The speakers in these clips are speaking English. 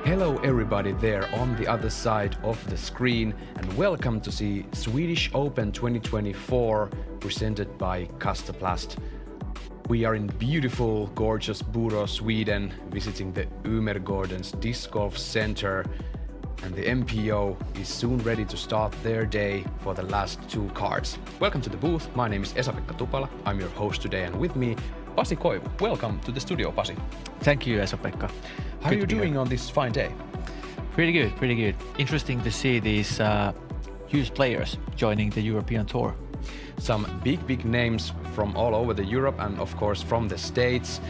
Hello everybody there on the other side of the screen and welcome to see Swedish Open 2024 presented by Kastaplast. We are in beautiful, gorgeous Borås, Sweden, visiting the Umergårdens Disc Golf Center, and the MPO is soon ready to start their day for the last two cards. Welcome to the booth. My name is Esa-Pekka Tupala. I'm your host today, and with me, Pasi Koivu. Welcome to the studio, Pasi. Thank you, Esa-Pekka. How are you doing on this fine day? Pretty good, pretty good. Interesting to see these huge players joining the European Tour. Some big names from all over the Europe and of course from the States.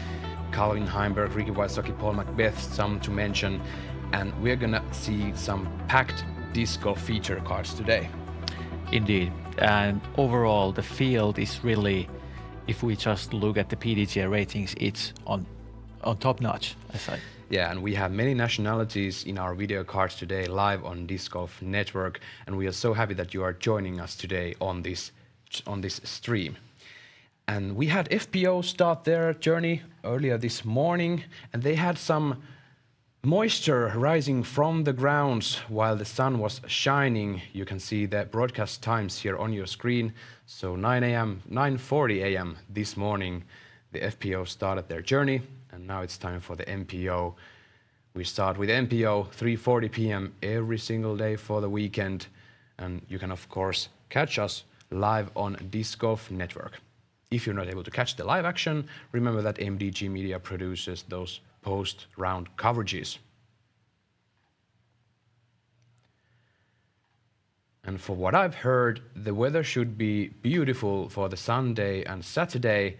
Calvin Heimberg, Ricky Wysocki, Paul Macbeth, some to mention. And we're gonna see some packed disc golf feature cards today. Indeed, and overall the field is really, if we just look at the PDGA ratings, it's on top notch, I say. Yeah, and we have many nationalities in our video cards today live on Disc Golf Network, and we are so happy that you are joining us today on this stream. And we had FPO start their journey earlier this morning, and they had some moisture rising from the grounds while the sun was shining. You can see the broadcast times here on your screen. So 9:40 a.m. this morning, the FPO started their journey, and now it's time for the MPO. We start with MPO 3:40 p.m. every single day for the weekend, and you can of course catch us live on Disc Golf Network. If you're not able to catch the live action, remember that MDG Media produces those post-round coverages. And for what I've heard, the weather should be beautiful for the Sunday and Saturday,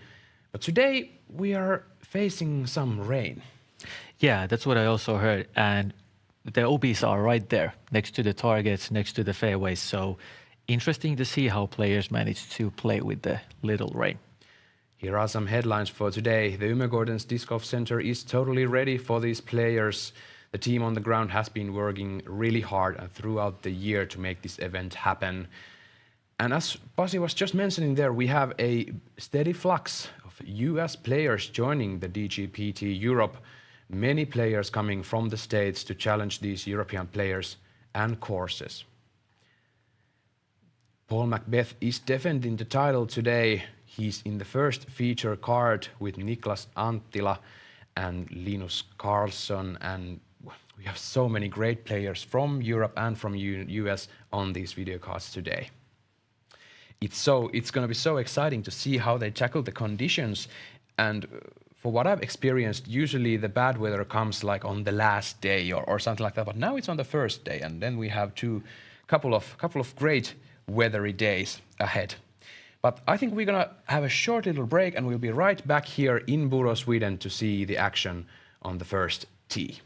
but today we are facing some rain. Yeah, that's what I also heard, and the OBs are right there, next to the targets, next to the fairways, so interesting to see how players manage to play with the little rain. Here are some headlines for today. The Umergårdens Disc Golf Center is totally ready for these players. The team on the ground has been working really hard and throughout the year to make this event happen. And as Pasi was just mentioning there, we have a steady flux of US players joining the DGPT Europe. Many players coming from the States to challenge these European players and courses. Paul Macbeth is defending the title today. He's in the first feature card with Niklas Anttila and Linus Karlsson, and we have so many great players from Europe and from US on these video cards today. It's going to be so exciting to see how they tackle the conditions, and for what I've experienced, usually the bad weather comes like on the last day or something like that, but now it's on the first day, and then we have couple of great weathery days ahead. But I think we're gonna have a short little break, and we'll be right back here in Borås, Sweden to see the action on the first tee.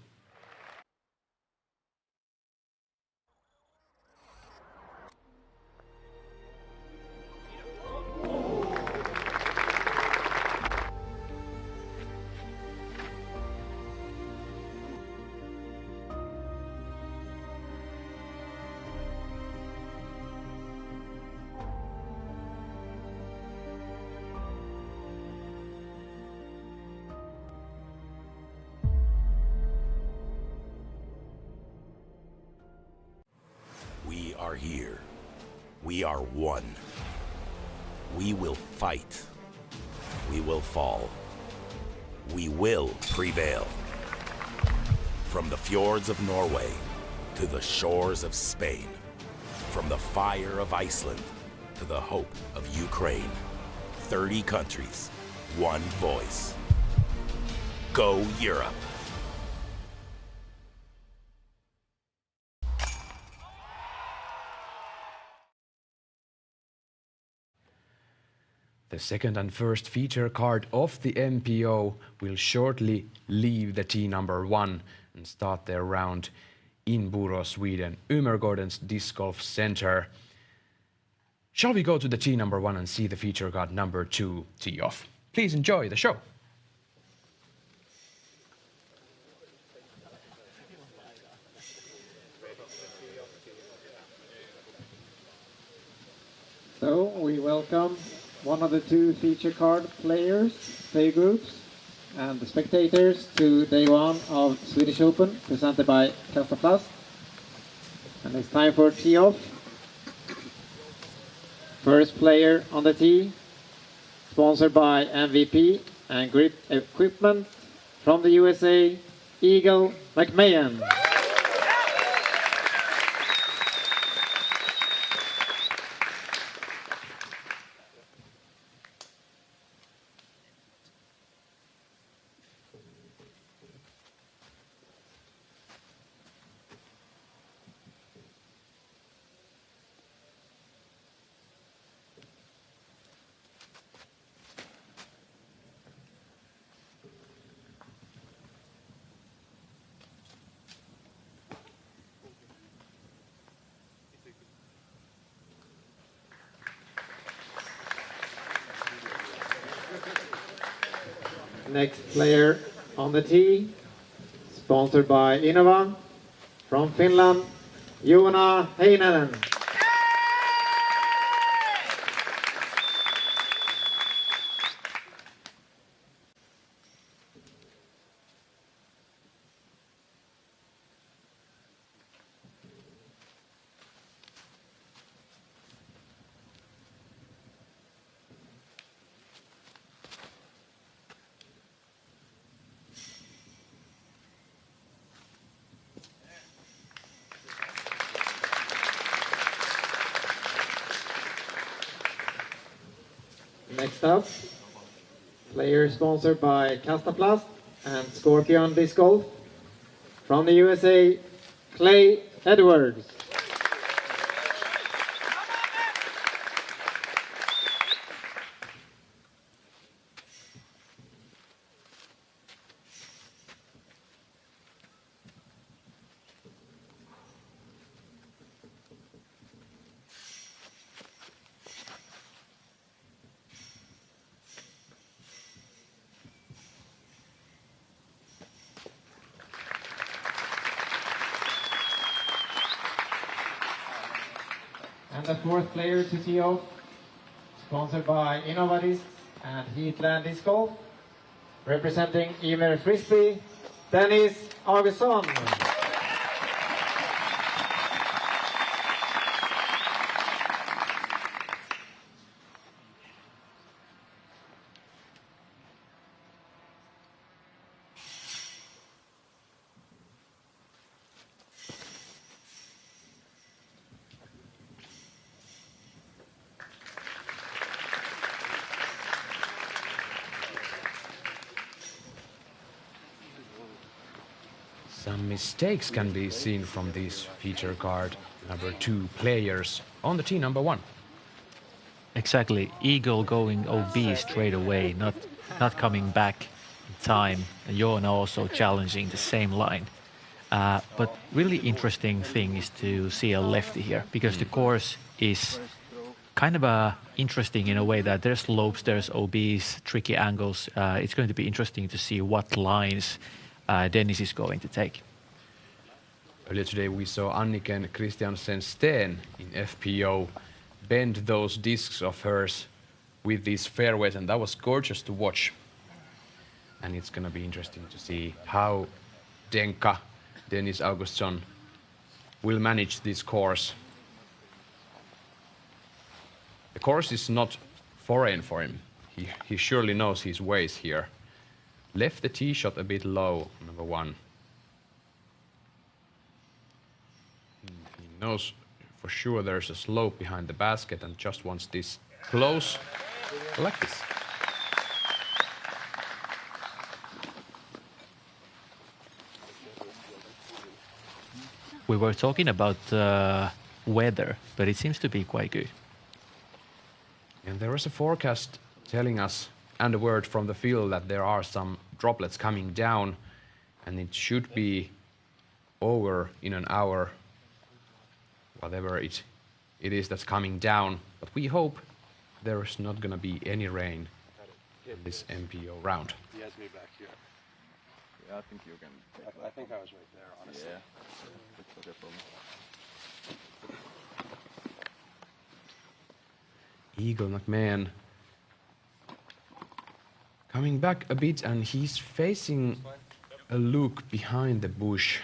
We are here. We are one. We will fight. We will fall. We will prevail. From the fjords of Norway to the shores of Spain, from the fire of Iceland to the hope of Ukraine, 30 countries, one voice. Go Europe! The second and first feature card of the MPO will shortly leave the tee number 1 and start their round in Borås, Sweden, Umergårdens Disc Golf Center. Shall we go to the tee number 1 and see the feature card number 2 tee off? Please enjoy the show. So we welcome one of the two feature card players, play groups. and the spectators to day one of Swedish Open, presented by Kastaplast. And it's time for tee-off. First player on the tee, sponsored by MVP and grip equipment from the USA, Eagle McMahon. Next player on the tee, sponsored by Innova, from Finland, Joona Heinonen. Next up, player sponsored by Kastaplast and Scorpion Disc Golf, from the USA, Clay Edwards. And the fourth player to tee off, sponsored by Innovadis and Heatland Disc Golf, representing Ymer Frisbee, Dennis Augustsson. Some mistakes can be seen from this feature card number 2 players on the tee number 1. Exactly. Eagle going OB straight away, not coming back in time. And Joona also challenging the same line. But really interesting thing is to see a lefty here, because the course is kind of interesting in a way that there's slopes, there's OBs, tricky angles. It's going to be interesting to see what lines Dennis is going to take. Earlier today we saw Anniken Christiansen Steen in FPO bend those discs of hers with these fairways, and that was gorgeous to watch. And it's gonna be interesting to see how Denka, Dennis Augustsson, will manage this course. The course is not foreign for him. He surely knows his ways here. Left the tee shot a bit low, number 1. He knows for sure there's a slope behind the basket and just wants this close, like this. We were talking about weather, but it seems to be quite good. And there is a forecast telling us, and a word from the field, that there are some droplets coming down, and it should be over in an hour, whatever it is that's coming down. But we hope there is not going to be any rain in this MPO round. He has me back here. Yeah, I think you can. I think I was right there, honestly. Yeah, that's okay for me. Eagle McMahon Coming back a bit, and he's facing a look behind the bush.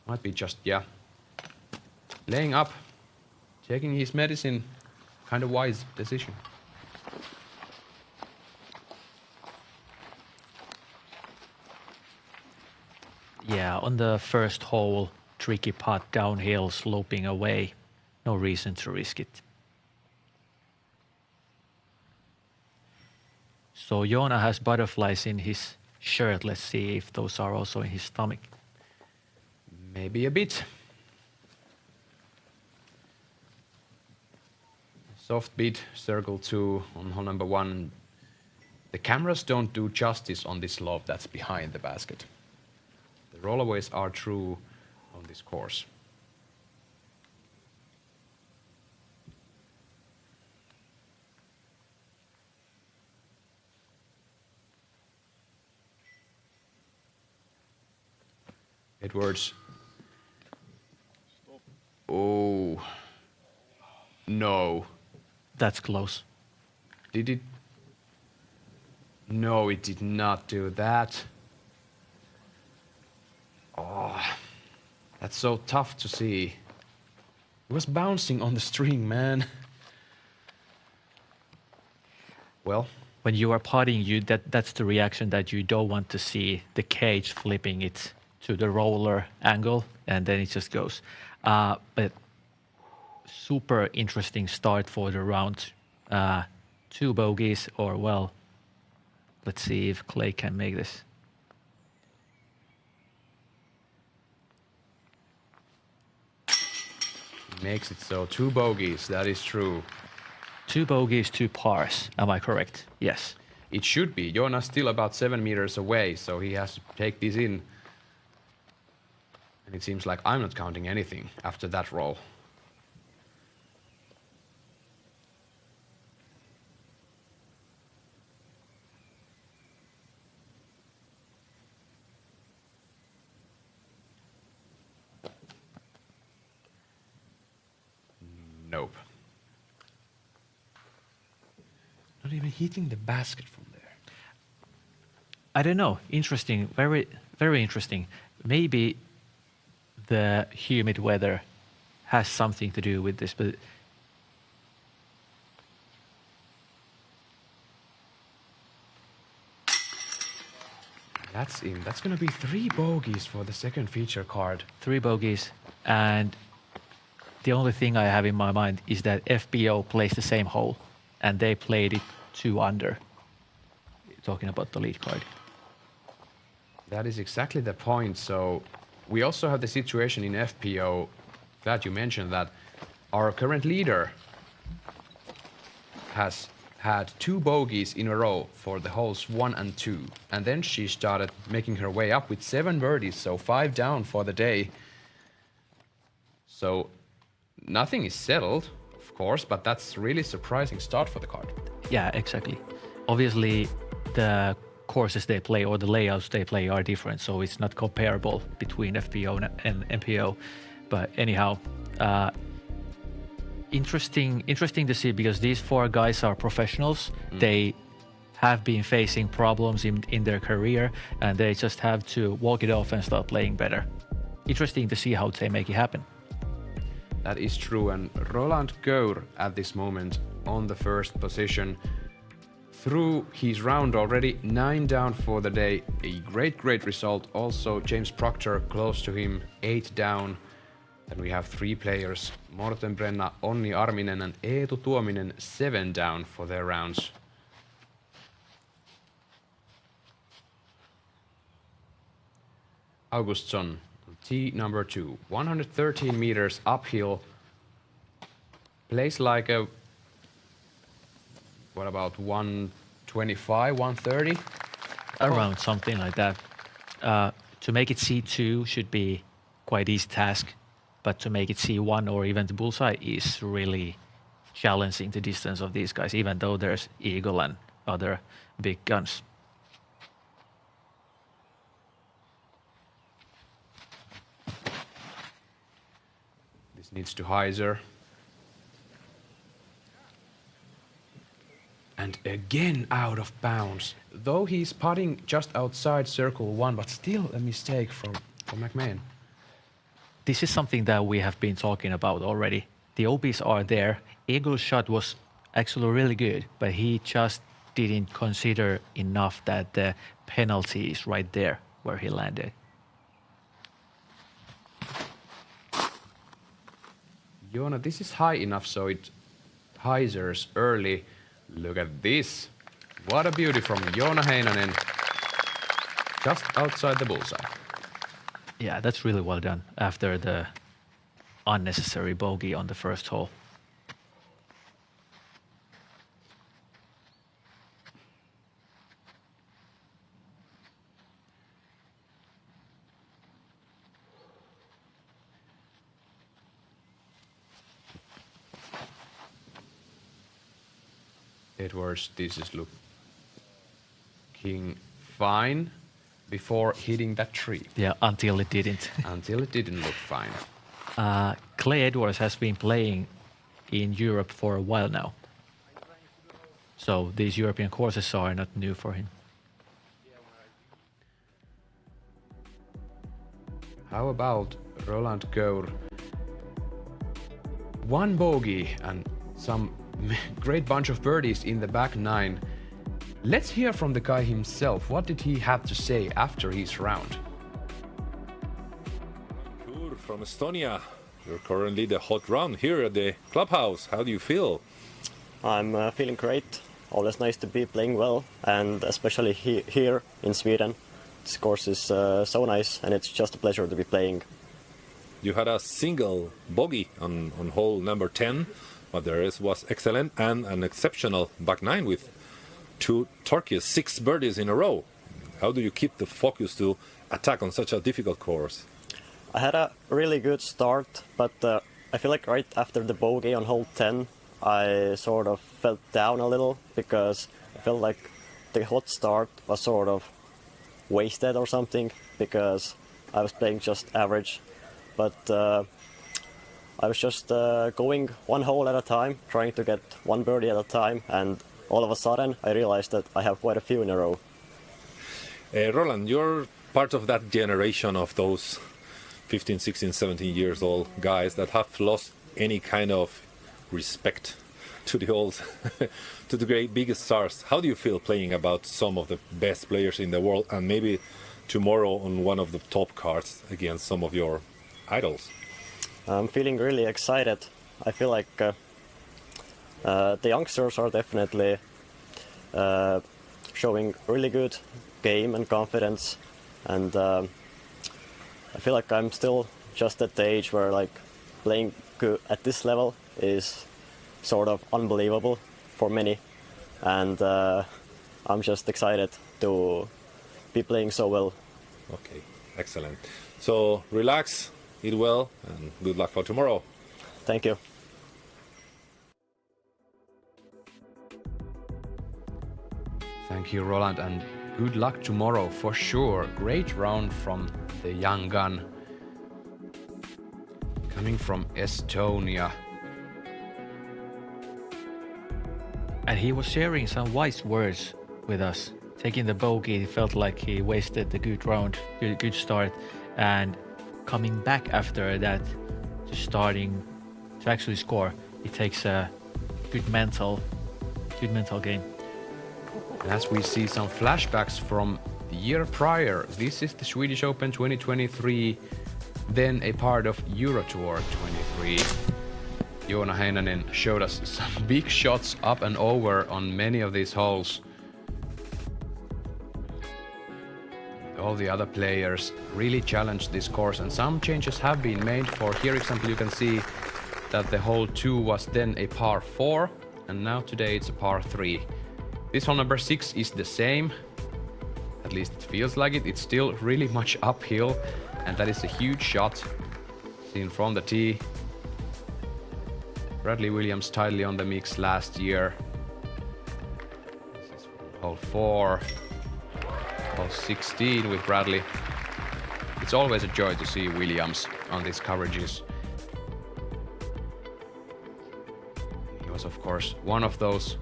Might be just, yeah. Laying up, taking his medicine, kind of wise decision. Yeah, on the first hole, tricky putt downhill, sloping away. No reason to risk it. So Joona has butterflies in his shirt. Let's see if those are also in his stomach. Maybe a bit. Soft beat, circle 2 on hole number 1. The cameras don't do justice on this lob that's behind the basket. The rollaways are true on this course. Edwards. Oh. No. That's close. Did it? No, it did not do that. Oh, that's so tough to see. It was bouncing on the string, man. Well, When you are putting, that's the reaction that you don't want to see, the cage flipping it to the roller angle, and then it just goes. But super interesting start for the round. 2 bogeys, or well, let's see if Clay can make this. makes it so. 2 bogeys, that is true. 2 bogeys, 2 pars. Am I correct? Yes. It should be. Joona's still about 7 meters away, so he has to take this in. And it seems like I'm not counting anything after that roll. Nope. Not even hitting the basket from there. I don't know. Interesting. Very, very interesting. Maybe the humid weather has something to do with this, but That's in. That's going to be 3 bogeys for the second feature card. 3 bogeys. And the only thing I have in my mind is that FPO plays the same hole, and they played it 2 under. Talking about the lead card. That is exactly the point. So we also have the situation in FPO. Glad you mentioned that. Our current leader has had 2 bogeys in a row for the holes 1 and 2. And then she started making her way up with 7 birdies, so 5 down for the day. So nothing is settled, of course, but that's really surprising start for the card. Yeah, exactly. Obviously, the courses they play or the layouts they play are different, so it's not comparable between FPO and MPO. But anyhow, interesting to see, because these 4 guys are professionals. They have been facing problems in their career, and they just have to walk it off and start playing better. Interesting to see how they make it happen. That is true, and Roland Gōr at this moment on the first position. Through his round already, 9 down for the day. A great result. Also James Proctor close to him, 8 down. Then we have 3 players, Morten Brenna, Onni Arminen and Eetu Tuominen, 7 down for their rounds. Augustsson, tee number 2, 113 meters uphill. Plays like a, what about 125, 130? Around something like that. To make it C2 should be quite easy task, but to make it C1 or even the bullseye is really challenging the distance of these guys, even though there's Eagle and other big guns. This needs to hyzer. And again out of bounds. Though he's putting just outside circle 1, but still a mistake from McMahon. This is something that we have been talking about already. The OBs are there. Eagle's shot was actually really good, but he just didn't consider enough that the penalty is right there where he landed. Joona, this is high enough so it hyzers early. Look at this. What a beauty from Joona Heinonen. Just outside the bullseye. Yeah, that's really well done after the unnecessary bogey on the first hole. Edwards, this is looking fine before hitting that tree. Yeah, until it didn't. Until it didn't look fine. Clay Edwards has been playing in Europe for a while now. So these European courses are not new for him. How about Roland Gōr? One bogey and some great bunch of birdies in the back 9. Let's hear from the guy himself. What did he have to say after his round? Gōr from Estonia. You're currently the hot round here at the clubhouse. How do you feel? I'm feeling great. Always nice to be playing well, and especially here in Sweden. This course is so nice, and it's just a pleasure to be playing. You had a single bogey on hole number 10, but the rest was excellent and an exceptional back 9 with 2 turkeys, 6 birdies in a row. How do you keep the focus to attack on such a difficult course? I had a really good start, but I feel like right after the bogey on hole 10, I sort of fell down a little because I felt like the hot start was sort of wasted or something because I was playing just average. But I was just going one hole at a time, trying to get one birdie at a time, and all of a sudden I realized that I have quite a few in a row. Roland, you're part of that generation of those 15, 16, 17 years old guys that have lost any kind of respect to the old, to the great biggest stars. How do you feel playing about some of the best players in the world and maybe tomorrow on one of the top cards against some of your idols? I'm feeling really excited. I feel like the youngsters are definitely showing really good game and confidence, and I feel like I'm still just at the age where like playing good at this level is sort of unbelievable for many, and I'm just excited to be playing so well. Okay, excellent. So relax, eat well, and good luck for tomorrow. Thank you. Thank you, Roland, and good luck tomorrow for sure. Great round from the young gun. Coming from Estonia. And he was sharing some wise words with us. Taking the bogey, he felt like he wasted the good round, good start, and coming back after that to starting to actually score. It takes a good mental game. As we see some flashbacks from the year prior, this is the Swedish Open 2023, then a part of Euro Tour 23. Joona Heinonen showed us some big shots up and over on many of these holes. All the other players really challenged this course, and some changes have been made. For here example, you can see that the hole 2 was then a par 4, and now today it's a par 3. This hole number 6 is the same, at least it feels like it. It's still really much uphill, and that is a huge shot seen from the tee. Bradley Williams tightly on the mix last year. This is hole 4, hole 16 with Bradley. It's always a joy to see Williams on these coverages. He was of course one of those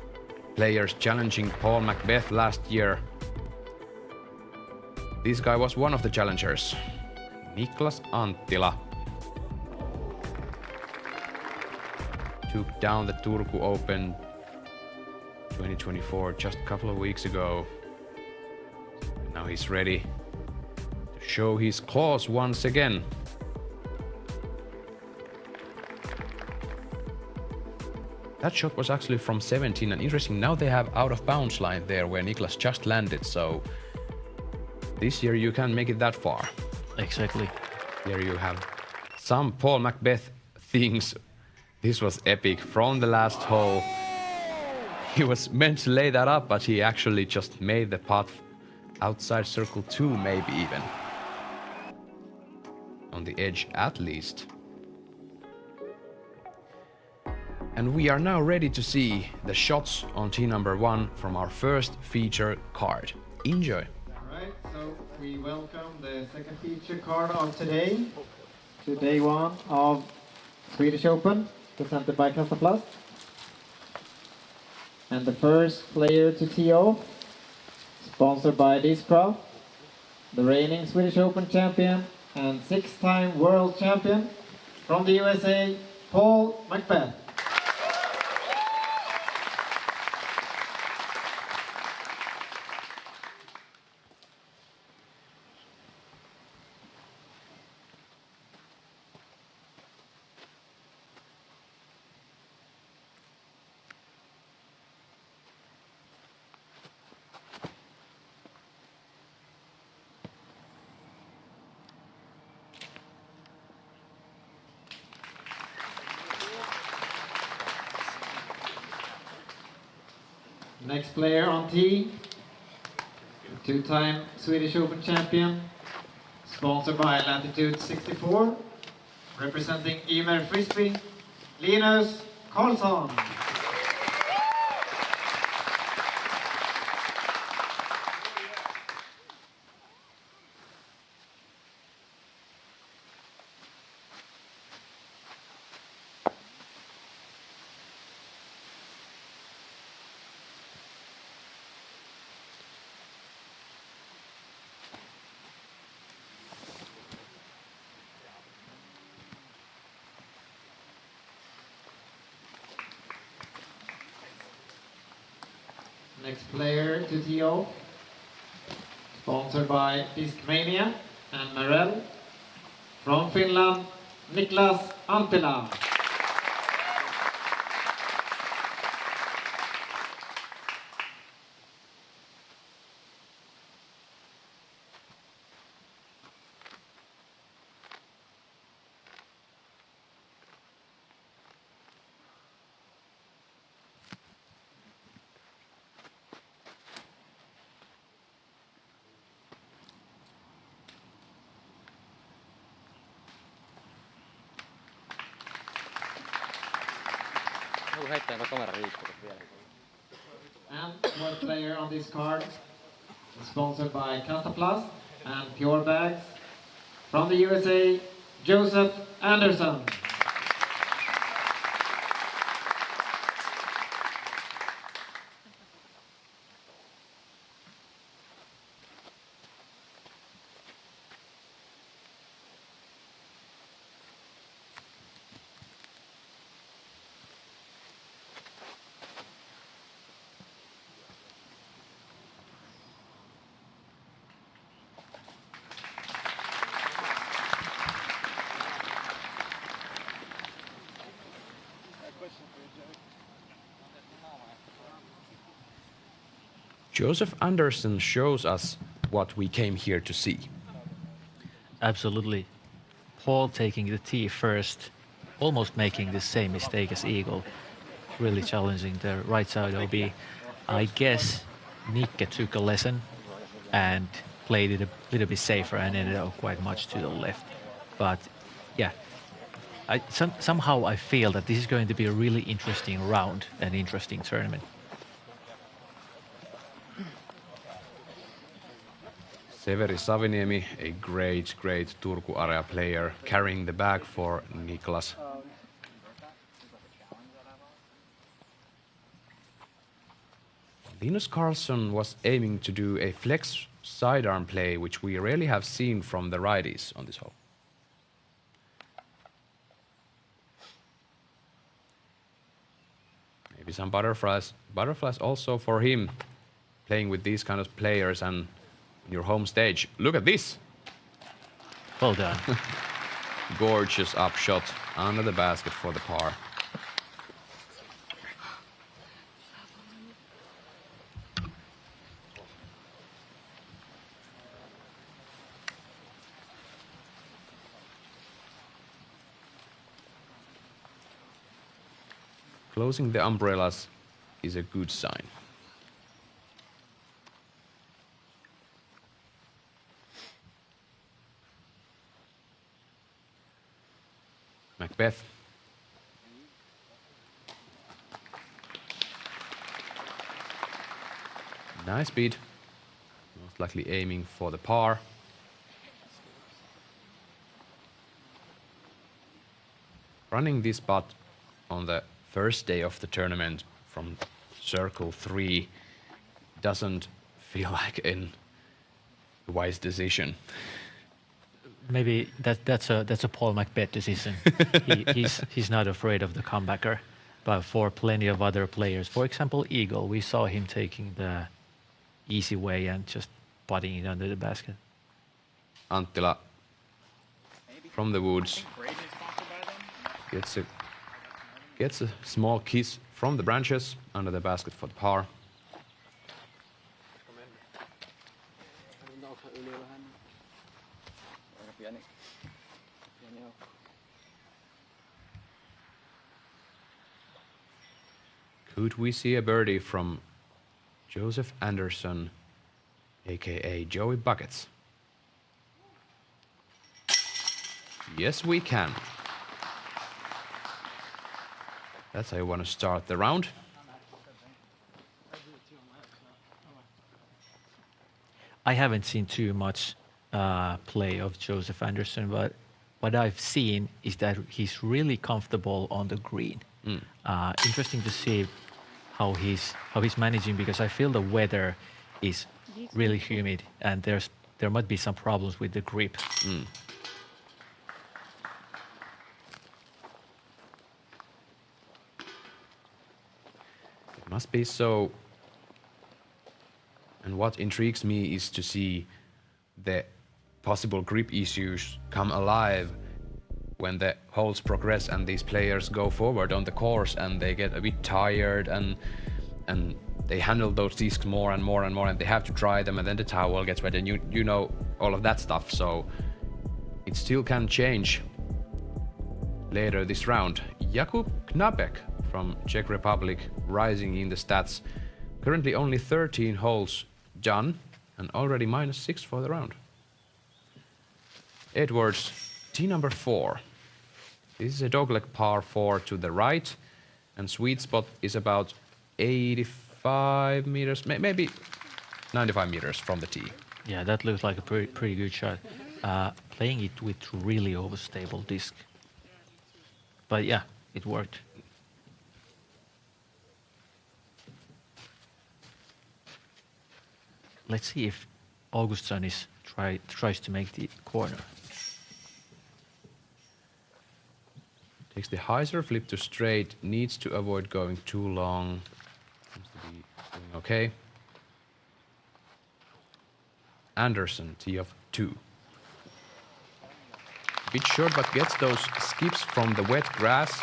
players challenging Paul Macbeth last year. This guy was one of the challengers, Niklas Anttila. Took down the Turku Open 2024 just a couple of weeks ago. Now he's ready to show his claws once again. That shot was actually from 17, and interesting, now they have out of bounds line there where Niklas just landed, so this year you can make it that far. Exactly. Here you have some Paul Macbeth things. This was epic from the last hole. He was meant to lay that up, but he actually just made the putt outside circle 2, maybe even. On the edge at least. And we are now ready to see the shots on tee number 1 from our first feature card. Enjoy. Alright, so we welcome the second feature card of today to day 1 of Swedish Open, presented by Kastaplast. And the first player to tee off, sponsored by Discraft, the reigning Swedish Open champion and 6-time world champion from the USA, Paul Macbeth. Next player on tee, two-time Swedish Open champion, sponsored by Latitude 64, representing Ymer Frisbee, Linus Karlsson. Next player to tee off, sponsored by Discmania and Marel, from Finland, Niklas Anttila. And one player on this card, sponsored by Kastaplast and Pure Bags, from the USA, Joseph Anderson. Joseph Anderson shows us what we came here to see. Absolutely. Paul taking the tee first, almost making the same mistake as Eagle. Really challenging the right side OB. I guess Nikke took a lesson and played it a little bit safer and ended up quite much to the left. But yeah, somehow I feel that this is going to be a really interesting round, an interesting tournament. Severi Saviniemi, a great Turku area player, carrying the bag for Niklas. Linus Carlsson was aiming to do a flex sidearm play, which we rarely have seen from the righties on this hole. Maybe some butterflies also for him, playing with these kind of players and your home stage. Look at this! Well done. Gorgeous upshot under the basket for the par. Closing the umbrellas is a good sign. Macbeth. Nice beat. Most likely aiming for the par. Running this putt on the first day of the tournament from circle 3 doesn't feel like a wise decision. Maybe that's a Paul Macbeth decision. He's not afraid of the comebacker, but for plenty of other players, for example, Eagle, we saw him taking the easy way and just putting it under the basket. Anttila from the woods gets a small kiss from the branches under the basket for the par. Could we see a birdie from Joseph Anderson, aka Joey Buckets? Yes, we can. That's how you want to start the round. I haven't seen too much play of Joseph Anderson, but what I've seen is that he's really comfortable on the green. Interesting to see how he's managing, because I feel the weather is really humid and there might be some problems with the grip. It must be so. And what intrigues me is to see the possible grip issues come alive when the holes progress and these players go forward on the course and they get a bit tired and they handle those discs more and more and more, and they have to dry them, and then the towel gets wet, and you know all of that stuff. So it still can change later this round. Jakub Knapek from Czech Republic rising in the stats. Currently only 13 holes done and already -6 for the round. Edwards, tee number 4. This is a dogleg par 4 to the right, and sweet spot is about 85 meters, maybe 95 meters from the tee. Yeah, that looks like a pretty good shot. Playing it with really overstable disc. But yeah, it worked. Let's see if Augustsson tries to make the corner. Takes the hyzer flip to straight, needs to avoid going too long. Seems to be doing okay. Anderson, tee of 2. Bit short, but gets those skips from the wet grass.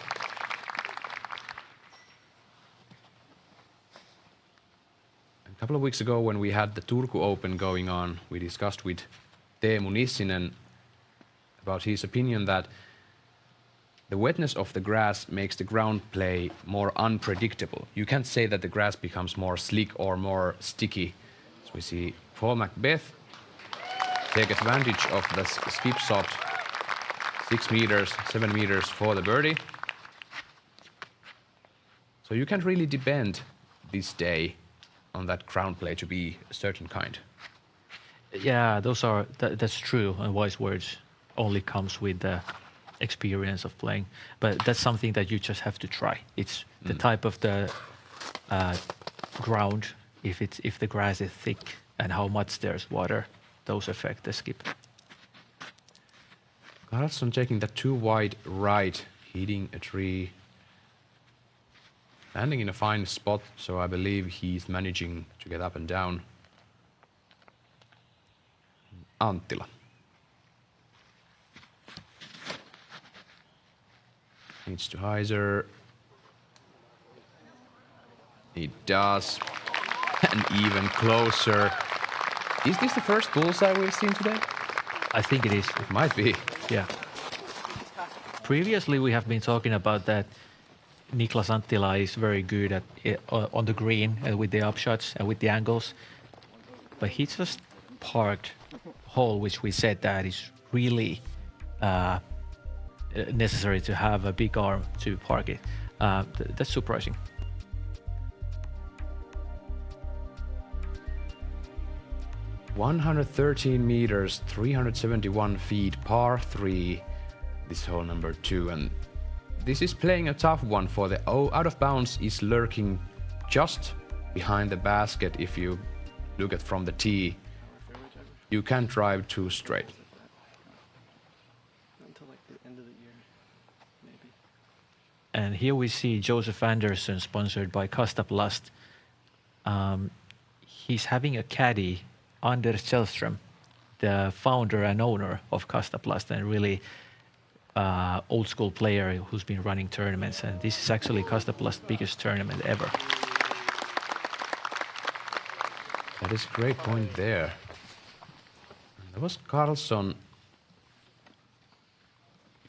A couple of weeks ago, when we had the Turku Open going on, we discussed with Teemu Nissinen about his opinion that the wetness of the grass makes the ground play more unpredictable. You can't say that the grass becomes more slick or more sticky. So we see Paul Macbeth take advantage of the skip shot, 6 meters, 7 meters for the birdie. So you can't really depend this day on that ground play to be a certain kind. Yeah, that's true, and wise words only comes with the experience of playing, but that's something that you just have to try. It's the type of the ground if the grass is thick and how much there's water, those affect the skip. Carlson taking that too wide right, hitting a tree. Landing in a fine spot, so I believe he's managing to get up and down. Anttila. Needs to hyzer. He does. And even closer. Is this the first bullseye we've seen today? I think it is. It might be. Yeah. Previously, we have been talking about that Niklas Anttila is very good at on the green and with the upshots and with the angles, but he just parked a hole which we said that is really necessary to have a big arm to park it. That's surprising. $113 meters, 371 feet, par 3. This hole number 2, and this is playing a tough one for the out of bounds is lurking just behind the basket. If you look at from the tee, you can't drive too straight. Until like the end of the year, maybe. And here we see Joseph Anderson, sponsored by Kastaplast. He's having a caddy, Anders Källström, the founder and owner of Kastaplast, and really old school player who's been running tournaments. And this is actually Kastaplast's biggest tournament ever. That is a great point there. That was Carlson.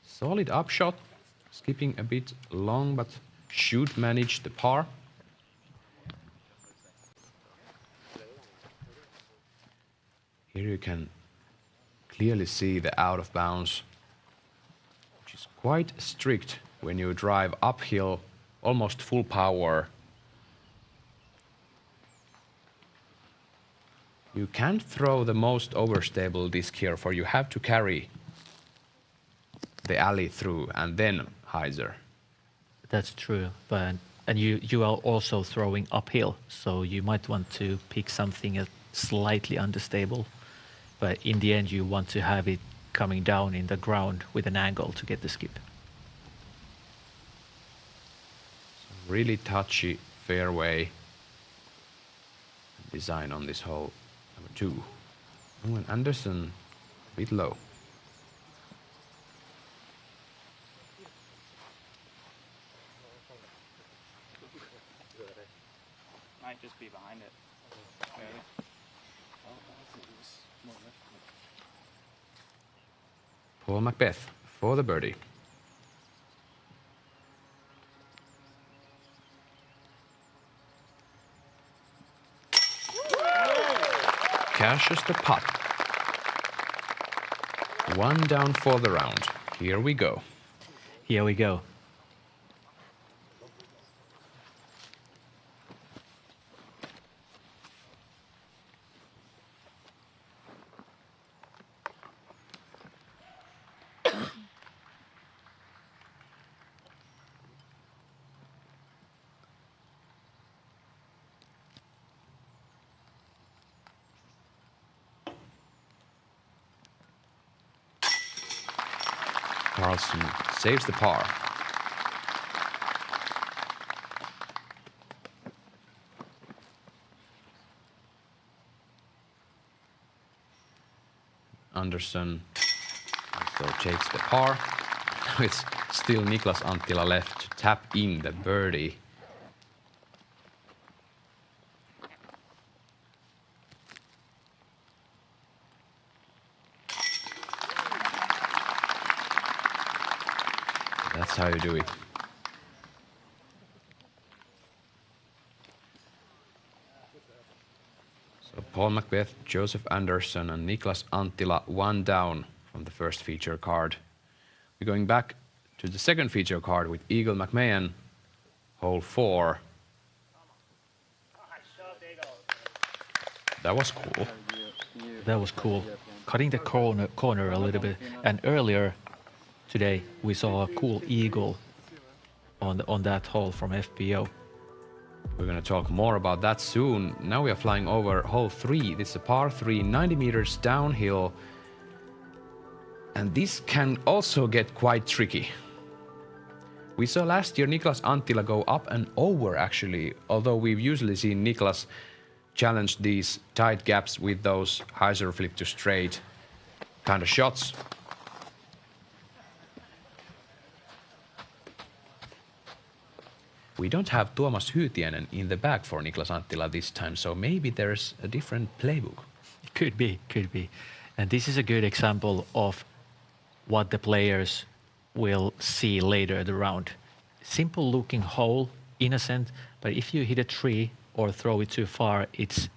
Solid upshot, skipping a bit long, but should manage the par. Here you can clearly see the out of bounds, which is quite strict when you drive uphill, almost full power. You can't throw the most overstable disc here, for you have to carry the alley through and then hyzer. That's true, but and you are also throwing uphill, so you might want to pick something slightly unstable. But in the end, you want to have it coming down in the ground with an angle to get the skip. Really touchy fairway design on this hole number 2. Oh, and Anderson a bit low. Might just be behind it. Paul Macbeth for the birdie. Cashes the putt. 1 down for the round. Here we go. Here we go. Carlson saves the par. Anderson so takes the par. Now it's still Niklas Anttila left to tap in the birdie. That's how you do it. So Paul Macbeth, Joseph Anderson and Niklas Anttila 1 down from the first feature card. We're going back to the second feature card with Eagle McMahon, hole 4. That was cool. That was cool. Cutting the corner a little bit. And earlier today we saw a cool eagle on that hole from FPO. We're going to talk more about that soon. Now we are flying over hole 3. This is a par 3, 90 meters downhill. And this can also get quite tricky. We saw last year Niklas Anttila go up and over actually, although we've usually seen Niklas challenge these tight gaps with those hyzer flip to straight kind of shots. We don't have Tuomas Hyytiäinen in the back for Niklas Anttila this time, so maybe there's a different playbook. Could be, could be. And this is a good example of what the players will see later the round. Simple looking hole, innocent, but if you hit a tree or throw it too far, it's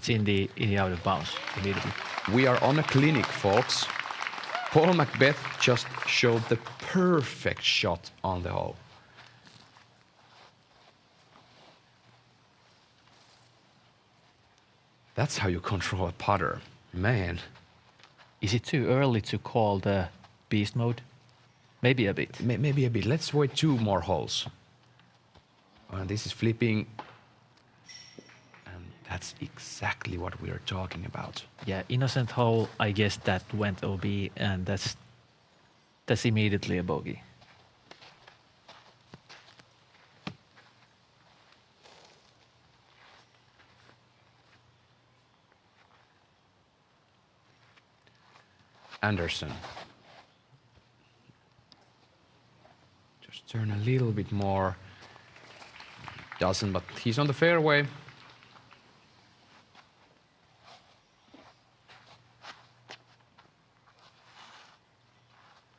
in the out of bounds immediately. We are on a clinic, folks. Paul Macbeth just showed the perfect shot on the hole. That's how you control a putter, man. Is it too early to call the beast mode? Maybe a bit. Maybe a bit. Let's wait 2 more holes. This is flipping. And that's exactly what we are talking about. Yeah, innocent hole, I guess that went OB, and that's immediately a bogey. Anderson. Just turn a little bit more. Doesn't, but he's on the fairway.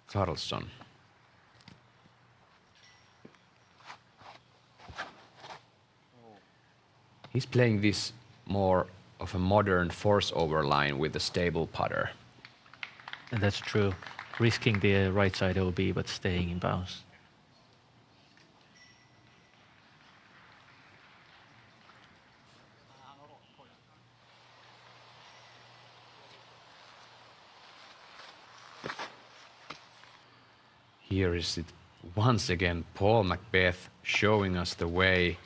Carlson. He's playing this more of a modern force over line with a stable putter. And that's true. Risking the right side OB, but staying in bounds. Here is it once again, Paul Macbeth showing us the way.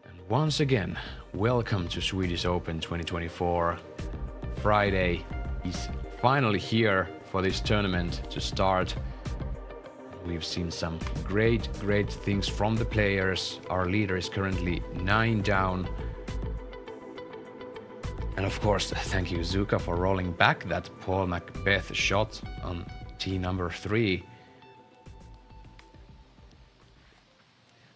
And once again, welcome to Swedish Open 2024. Friday is finally here for this tournament to start. We've seen some great things from the players. Our leader is currently 9 down. And of course, thank you, Zuka, for rolling back that Paul Macbeth shot on tee number 3.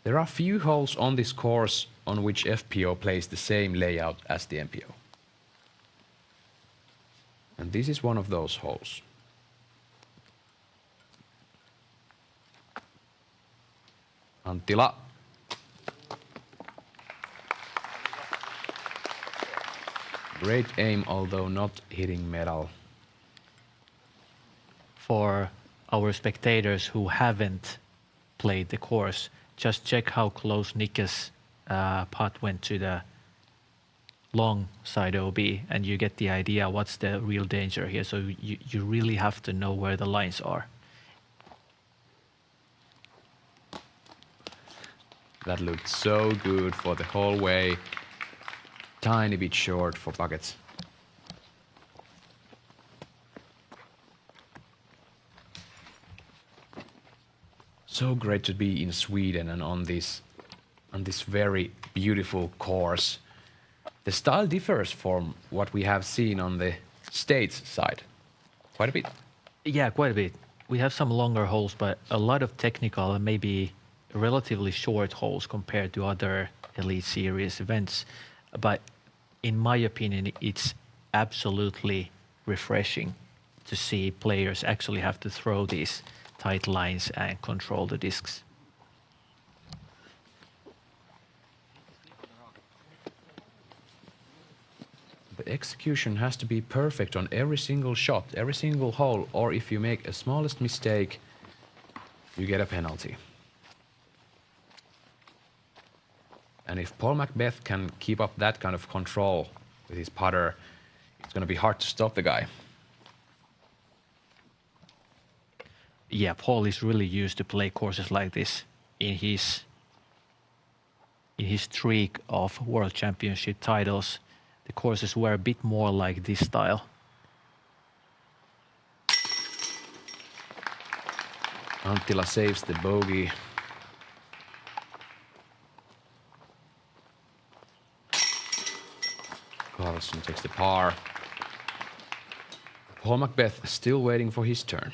There are few holes on this course on which FPO plays the same layout as the MPO. And this is one of those holes. Anttila. Great aim, although not hitting metal. For our spectators who haven't played the course, just check how close Nikka's putt went to the long side OB, and you get the idea what's the real danger here. So you really have to know where the lines are. That looked so good for the whole way. Tiny bit short for buckets. So great to be in Sweden and on this very beautiful course. The style differs from what we have seen on the States side. Quite a bit. Yeah, quite a bit. We have some longer holes, but a lot of technical and maybe relatively short holes compared to other Elite Series events. But in my opinion, it's absolutely refreshing to see players actually have to throw these tight lines and control the discs. The execution has to be perfect on every single shot, every single hole, or if you make a smallest mistake, you get a penalty. And if Paul Macbeth can keep up that kind of control with his putter, it's going to be hard to stop the guy. Yeah, Paul is really used to play courses like this in his streak of World Championship titles. The courses were a bit more like this style. Anttila saves the bogey. Carlson takes the par. Paul Macbeth still waiting for his turn.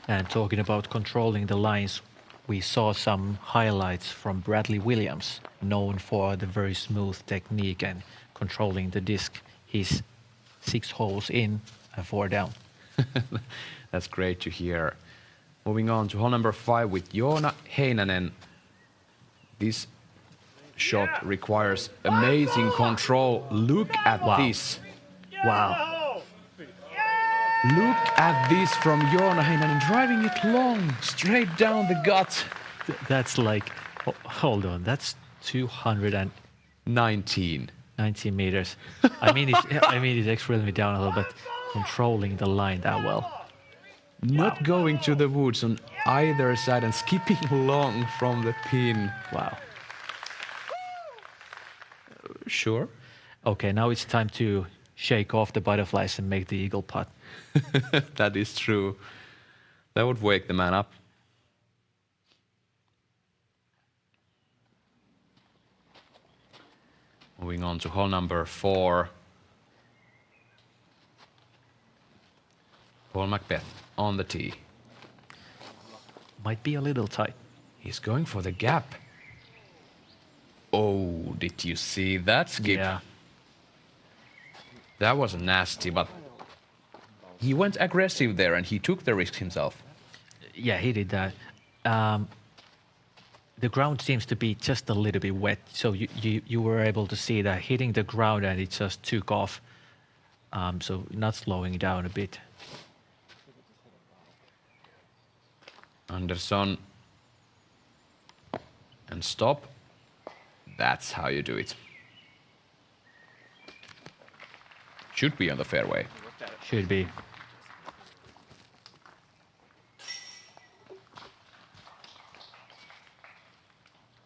And talking about controlling the lines, we saw some highlights from Bradley Williams, known for the very smooth technique and controlling the disc. He's 6 holes in and 4 down. That's great to hear. Moving on to hole number 5 with Joona Heinänen. This shot requires amazing control. Look at this. Wow. Look at this from Joona Heinänen, driving it long, straight down the gut. That's like, hold on, that's 219 meters. I mean, it's actually me down a little bit, controlling the line that well. Not going to the woods on either side and skipping long from the pin. Wow. Sure. Okay, now it's time to shake off the butterflies and make the eagle putt. That is true. That would wake the man up. Moving on to hole number 4. Paul Macbeth on the tee. Might be a little tight. He's going for the gap. Oh, did you see that skip? Yeah. That was nasty, but he went aggressive there and he took the risk himself. Yeah, he did that. The ground seems to be just a little bit wet, so you were able to see that hitting the ground and it just took off. So not slowing down a bit. Andersson. And stop. That's how you do it. Should be on the fairway. Should be.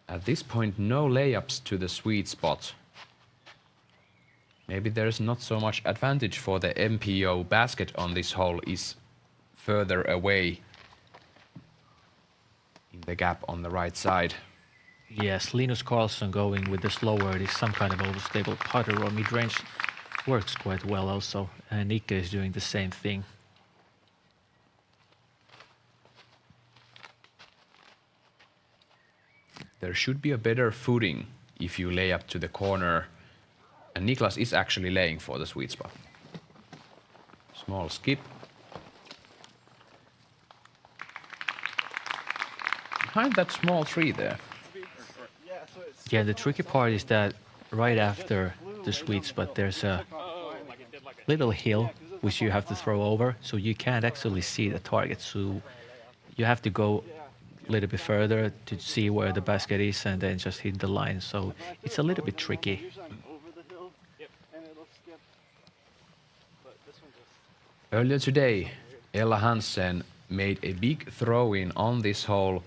At this point, no layups to the sweet spot. Maybe there's not so much advantage for the MPO basket on this hole is further away in the gap on the right side. Yes, Linus Karlsson going with the slower, it is some kind of overstable putter or mid-range. Works quite well also, and Nikke is doing the same thing. There should be a better footing if you lay up to the corner. And Niklas is actually laying for the sweet spot. Small skip. Behind that small tree there. Yeah, the tricky part is that right after the sweet spot there's a little hill which you have to throw over, so you can't actually see the target. So you have to go a little bit further to see where the basket is and then just hit the line. So it's a little bit tricky. Earlier today, Ella Hansen made a big throw-in on this hole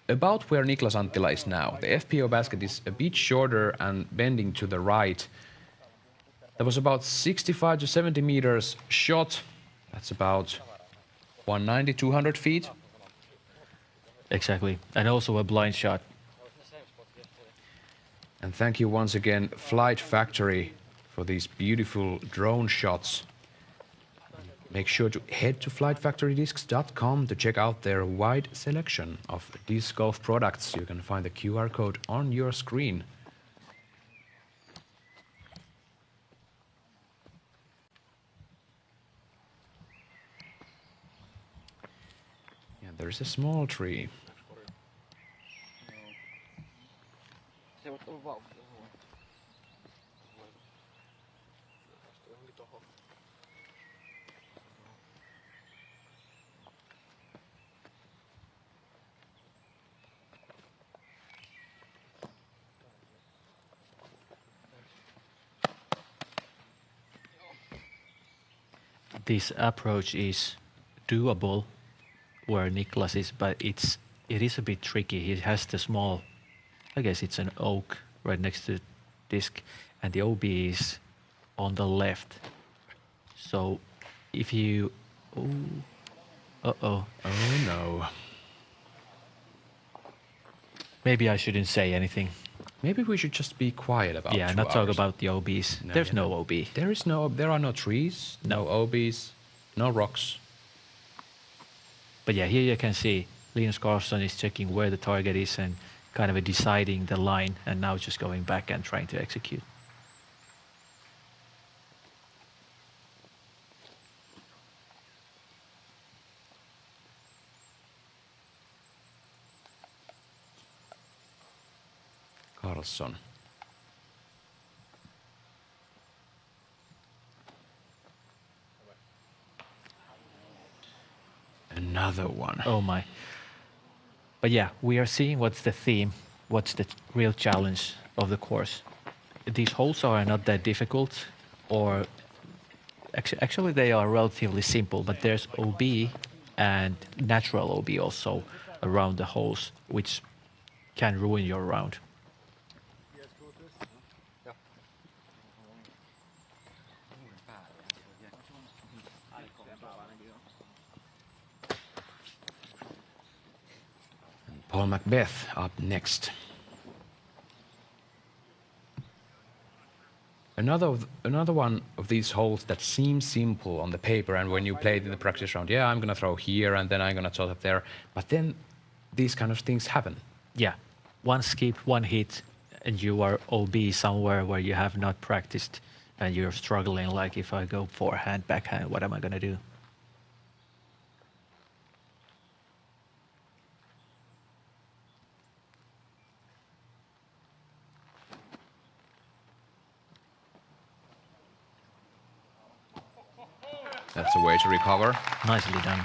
about where Niklas Anttila is now. The FPO basket is a bit shorter and bending to the right. That was about 65 to 70 meters shot. That's about 190, 200 feet. Exactly, and also a blind shot. And thank you once again, Flight Factory, for these beautiful drone shots. Make sure to head to flightfactorydiscs.com to check out their wide selection of disc golf products. You can find the QR code on your screen. Yeah, there's a small tree. this approach is doable where Niklas is, but it is a bit tricky. He has the small, I guess it's an oak right next to the disc, and the OB is on the left. So if you, Oh no. maybe I shouldn't say anything. Maybe we should just be quiet about Yeah, 2 not talk hours. about the OBs. No, There's yeah, no OB. There are no trees, no OBs, no rocks. But yeah, here you can see Linus Carlson is checking where the target is and kind of deciding the line, and now just going back and trying to execute. Carlson. Another one. Oh my. But yeah, we are seeing what's the theme, what's the real challenge of the course. These holes are not that difficult, or actually they are relatively simple, but there's OB and natural OB also around the holes, which can ruin your round. Paul Macbeth up next. Another one of these holes that seems simple on the paper, and when you play it in the practice round, yeah, I'm gonna throw here and then I'm gonna toss up there, but then these kind of things happen. Yeah, one skip, one hit, and you are OB somewhere where you have not practiced, and you're struggling, like, if I go forehand, backhand, what am I gonna do? That's a way to recover. Nicely done.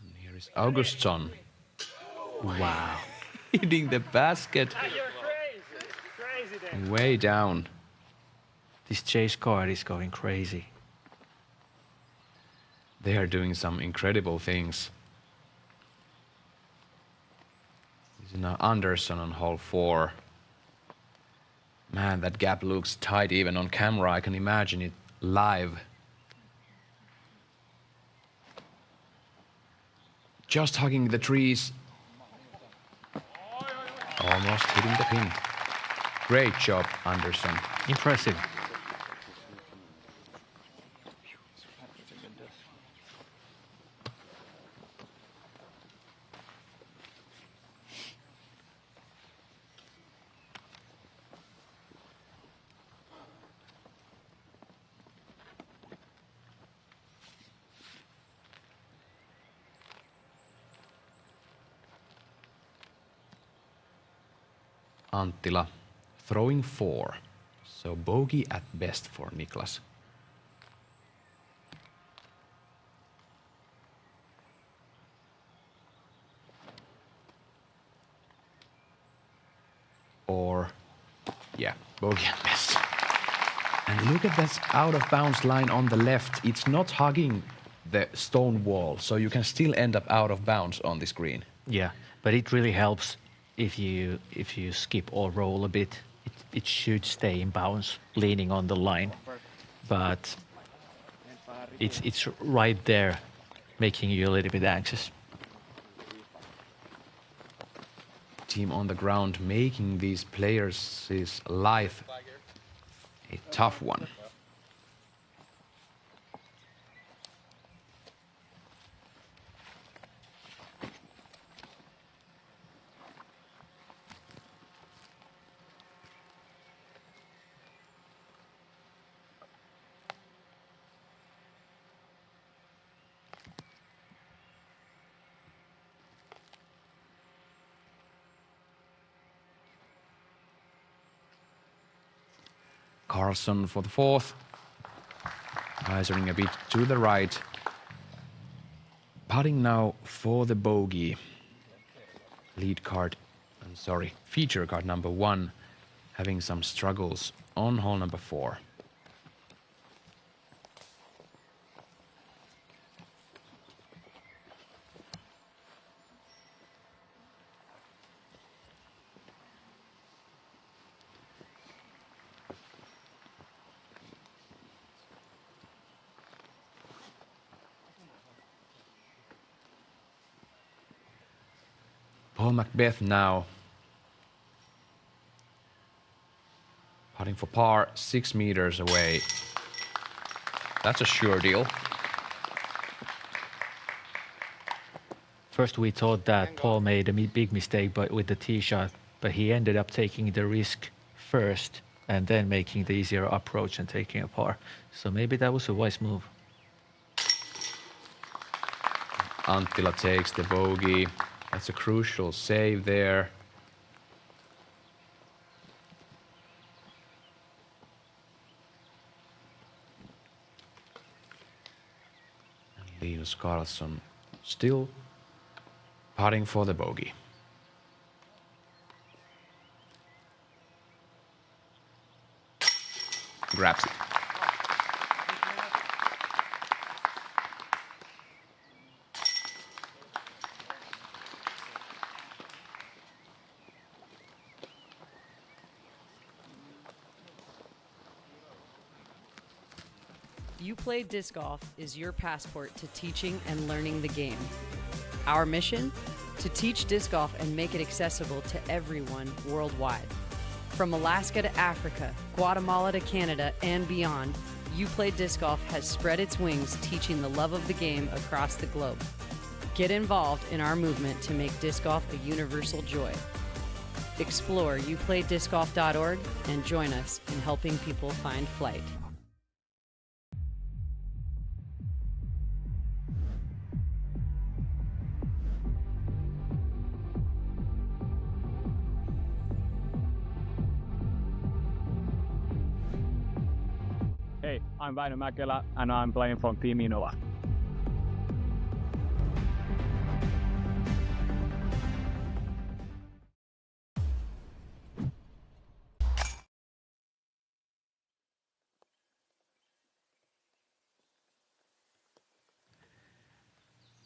And here is Augustsson. Wow. Hitting the basket. Way down. This chase card is going crazy. They are doing some incredible things. This is now Anderson on hole 4. Man, that gap looks tight even on camera. I can imagine it live. Just hugging the trees. Almost hitting the pin. Great job, Anderson. Impressive. Anttila throwing 4. So bogey at best for Niklas. Or, yeah, bogey at best. And look at this out of bounds line on the left. It's not hugging the stone wall, so you can still end up out of bounds on this green. Yeah, but it really helps if you skip or roll a bit. It should stay in bounds, leaning on the line, but it's right there, making you a little bit anxious. Team on the ground making these players' life a tough one. Carlson for the 4th. Rising a bit to the right. Putting now for the bogey. Feature card number 1 having some struggles on hole number 4. Paul Macbeth now putting for par 6 meters away. That's a sure deal. First we thought that Paul made a big mistake but with the tee shot, but he ended up taking the risk first and then making the easier approach and taking a par. So maybe that was a wise move. Anttila takes the bogey. That's a crucial save there. And Linus Karlsson still putting for the bogey. Grabs it. Uplay Disc Golf is your passport to teaching and learning the game. Our mission? To teach disc golf and make it accessible to everyone worldwide. From Alaska to Africa, Guatemala to Canada, and beyond, Uplay Disc Golf has spread its wings teaching the love of the game across the globe. Get involved in our movement to make disc golf a universal joy. Explore uplaydiscgolf.org and join us in helping people find flight. Hey, I'm Väinö Mäkelä and I'm playing from Team Innova.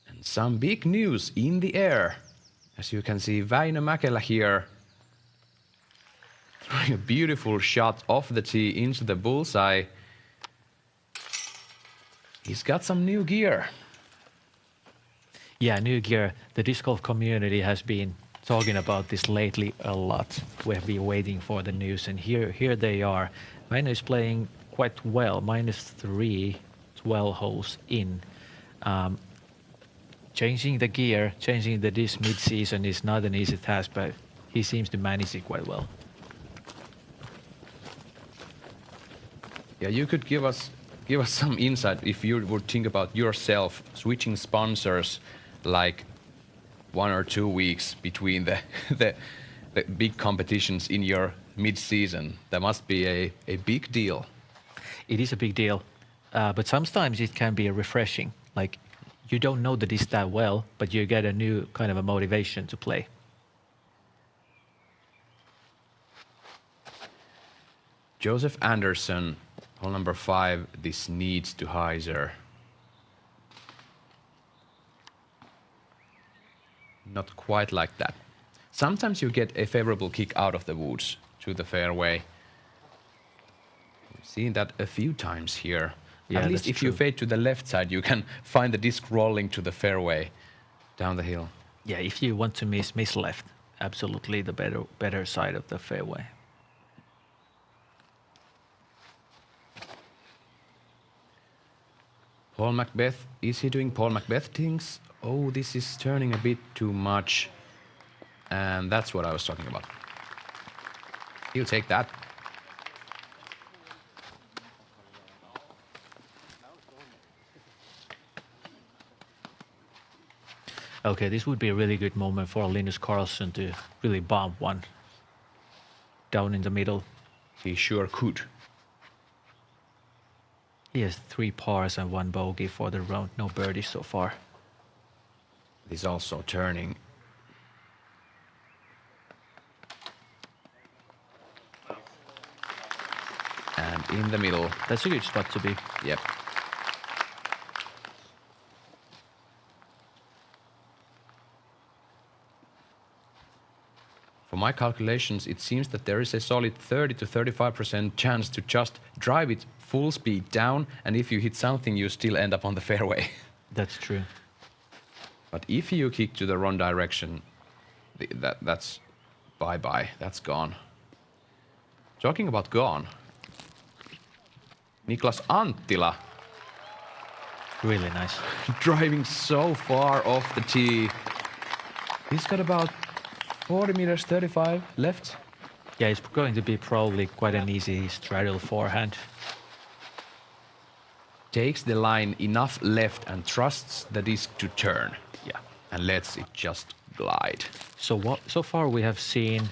And some big news in the air. As you can see, Väinö Mäkelä here throwing a beautiful shot off the tee into the bullseye. He's got some new gear. Yeah, new gear. The disc golf community has been talking about this lately a lot. We have been waiting for the news, and here they are. Väinö is playing quite well, -3, 12 holes in. Changing the gear, changing the disc mid-season is not an easy task, but he seems to manage it quite well. Yeah, you could give us some insight if you would think about yourself switching sponsors like 1 or 2 weeks between the big competitions in your mid-season. That must be a big deal. It is a big deal, but sometimes it can be refreshing. Like, you don't know the disc that well, but you get a new kind of a motivation to play. Joseph Anderson, hole number 5, this needs to hyzer. Not quite like that. Sometimes you get a favorable kick out of the woods to the fairway. We've seen that a few times here. Yeah, at least if you fade to the left side, you can find the disc rolling to the fairway down the hill. Yeah, if you want to miss left, absolutely the better side of the fairway. Paul Macbeth, is he doing Paul Macbeth things? Oh, this is turning a bit too much. And that's what I was talking about. He'll take that. Okay, this would be a really good moment for Linus Karlsson to really bomb one down in the middle. He sure could. He has 3 pars and 1 bogey for the round, no birdies so far. He's also turning. And in the middle. That's a good spot to be. Yep. For my calculations, it seems that there is a solid 30 to 35% chance to just drive it full speed down, and if you hit something, you still end up on the fairway. That's true. But if you kick to the wrong direction, that's bye-bye. That's gone. Talking about gone, Niklas Anttila Really nice. driving so far off the tee. He's got about 40 meters, 35 left. Yeah, it's going to be probably quite an easy straddle forehand. Takes the line enough left and trusts the disc to turn. Yeah. And lets it just glide. So far we have seen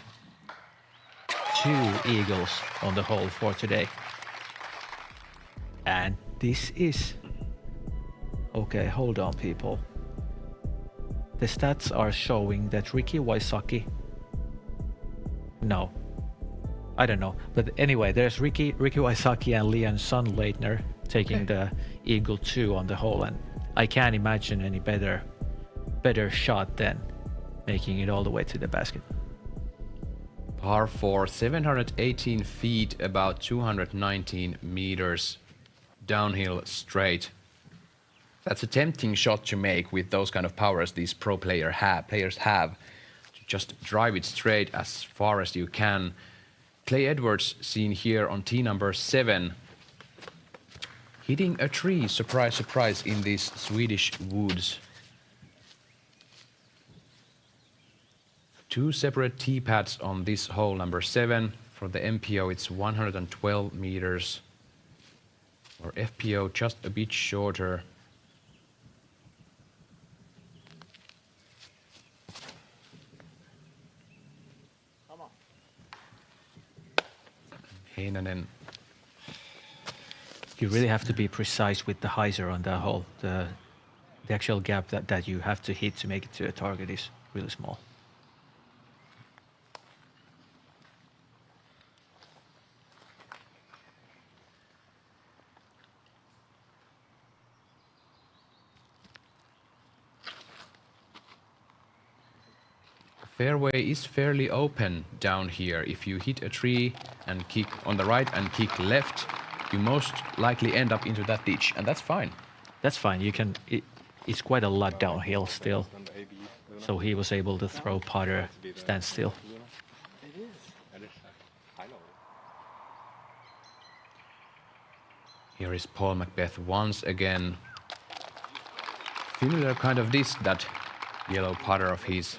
2 eagles on the hole for today. And this is... Okay, hold on, people. The stats are showing that Ricky Wysocki... No. I don't know. But anyway, there's Ricky Wysocki and Leon Sunleitner taking the Eagle 2 on the hole. And I can't imagine any better shot than making it all the way to the basket. Par 4, 718 feet, about 219 meters downhill straight. That's a tempting shot to make with those kind of powers these pro players have. To just drive it straight as far as you can. Clay Edwards seen here on tee number 7. Hitting a tree, surprise, surprise, in these Swedish woods. 2 separate tee pads on this hole number 7. For the MPO it's 112 meters. Or FPO just a bit shorter. Heinonen. You really have to be precise with the hyzer on that hole. The actual gap that you have to hit to make it to a target is really small. Fairway is fairly open down here. If you hit a tree and kick on the right and kick left, you most likely end up into that ditch, and that's fine. That's fine. You can. It's quite a lot downhill still, so he was able to throw putter, stand still. Here is Paul Macbeth once again. Familiar kind of disc, that yellow putter of his.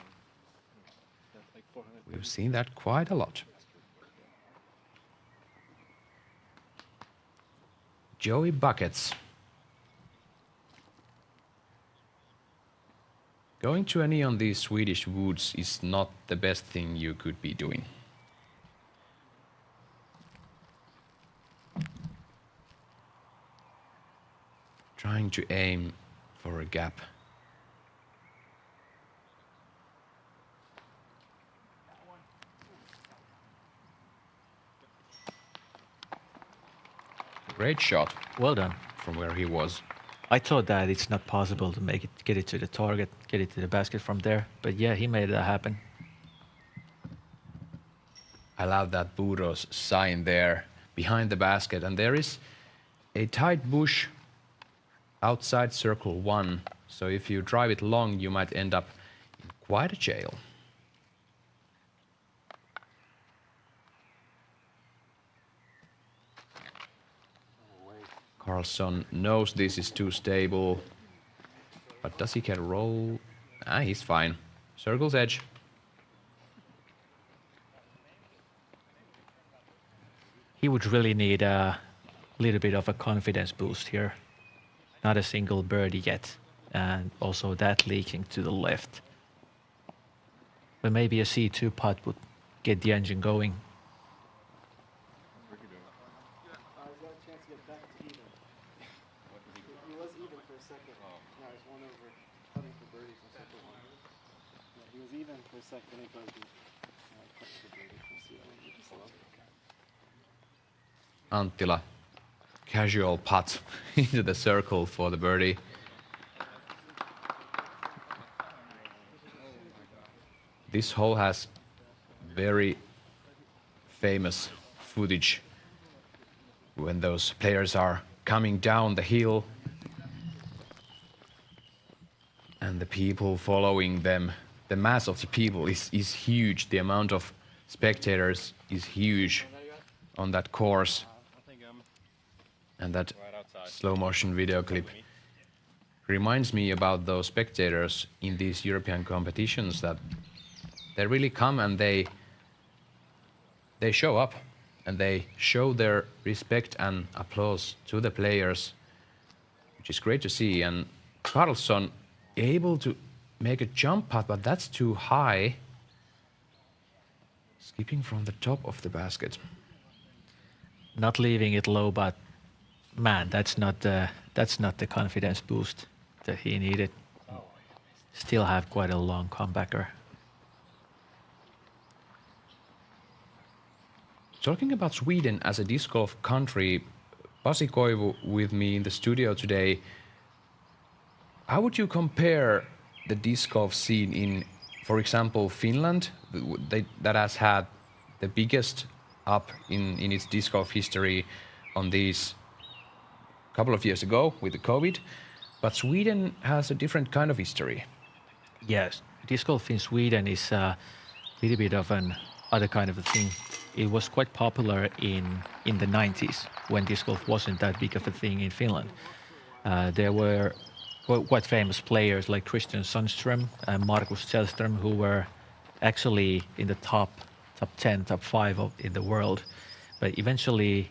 We've seen that quite a lot. Joey Buckets. Going to a knee on these Swedish woods is not the best thing you could be doing. Trying to aim for a gap. Great shot. Well done. From where he was. I thought that it's not possible to get it to the target, get it to the basket from there. But yeah, he made that happen. I love that Budos sign there behind the basket. And there is a tight bush outside circle 1. So if you drive it long, you might end up in quite a jail. Carlson knows this is too stable. But does he get a roll? Ah, he's fine. Circle's edge. He would really need a little bit of a confidence boost here. Not a single birdie yet. And also that leaking to the left. But maybe a C2 putt would get the engine going. putting for birdies and second one. Yeah, he was even for a second. He tried to cut the birdie from zero. Anttila, casual putt into the circle for the birdie. This hole has very famous footage when those players are coming down the hill and the people following them. The mass of the people is huge. The amount of spectators is huge on that course. And that slow motion video clip reminds me about those spectators in these European competitions, that they really come and they show up and they show their respect and applause to the players, which is great to see. And Carlsson able to make a jump putt, but that's too high. Skipping from the top of the basket. Not leaving it low, but man, that's not the confidence boost that he needed. Still have quite a long comebacker. Talking about Sweden as a disc golf country, Pasi Koivu with me in the studio today. How would you compare the disc golf scene in, for example, Finland, that has had the biggest up in its disc golf history on these couple of years ago with the COVID, but Sweden has a different kind of history. Yes, disc golf in Sweden is a little bit of an other kind of a thing. It was quite popular in the 90s when disc golf wasn't that big of a thing in Finland. There were quite famous players like Christian Sundström and Markus Sellström, who were actually in the top 10, top 5 in the world. But eventually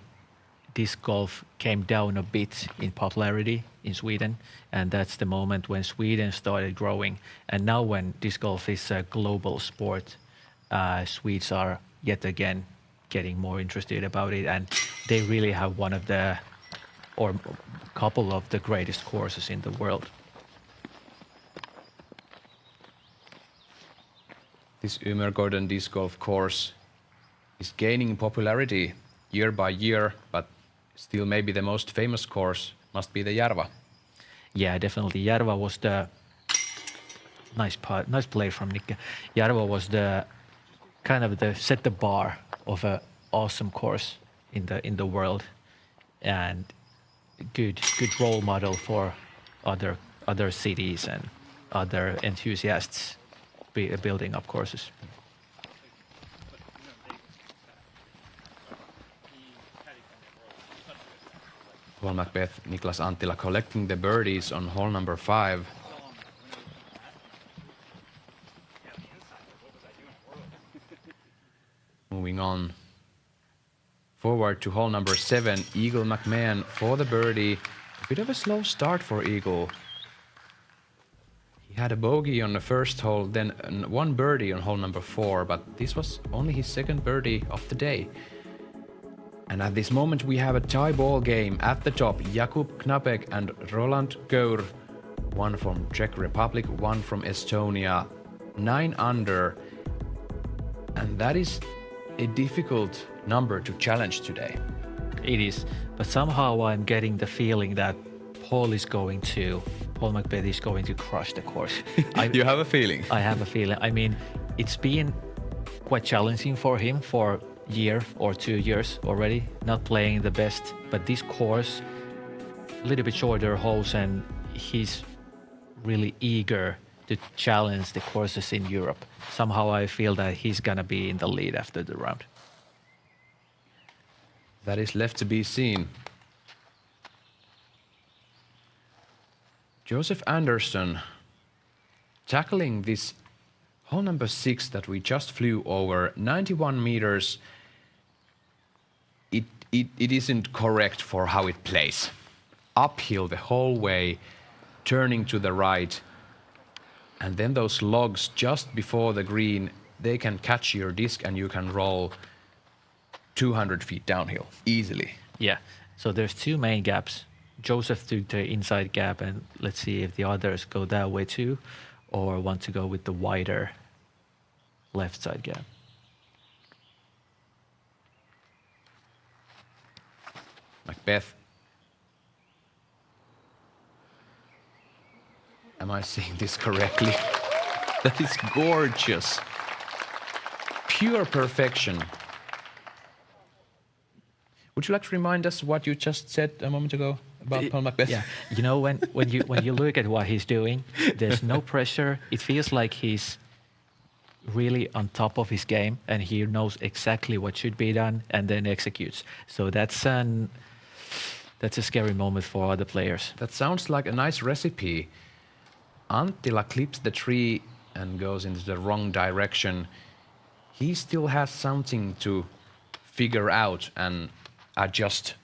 disc golf came down a bit in popularity in Sweden, and that's the moment when Sweden started growing. And now when disc golf is a global sport, Swedes are yet again getting more interested about it, and they really have one of the, or couple of the greatest courses in the world. This Umeågården disc golf course is gaining popularity year by year, but still maybe the most famous course must be the Järva. Yeah, definitely. Järva was the nice play from Nikke. Järva was the kind of set the bar of an awesome course in the world, and good role model for other cities and other enthusiasts building up courses. Paul Macbeth, Niklas Anttila collecting the birdies on hole number 5. Moving on forward to hole number 7, Eagle McMahon for the birdie. A bit of a slow start for Eagle. He had a bogey on the first hole, then one birdie on hole number 4, but this was only his second birdie of the day. And at this moment we have a tie ball game at the top. Jakub Knapek and Roland Gōr, one from Czech Republic, one from Estonia, 9 under. And that is a difficult number to challenge today. It is, but somehow I'm getting the feeling that Paul Macbeth is going to crush the course. You have a feeling? I have a feeling. I mean, it's been quite challenging for him for year or 2 years already, not playing the best, but this course, a little bit shorter holes, and he's really eager to challenge the courses in Europe. Somehow I feel that he's gonna be in the lead after the round. That is left to be seen. Joseph Anderson tackling this hole number 6 that we just flew over, 91 meters. It isn't correct for how it plays. Uphill the whole way, turning to the right, and then those logs just before the green, they can catch your disc and you can roll 200 feet downhill easily. Yeah, so there's 2 main gaps Joseph took the inside gap, and let's see if the others go that way too, or want to go with the wider left side gap. Macbeth. Am I saying this correctly? That is gorgeous. Pure perfection. Would you like to remind us what you just said a moment ago about Paul Macbeth? Yeah, you know, when you look at what he's doing, there's no pressure. It feels like he's really on top of his game, and he knows exactly what should be done, and then executes. So that's a scary moment for other players. That sounds like a nice recipe. Anttila clips the tree and goes into the wrong direction. He still has something to figure out and adjust.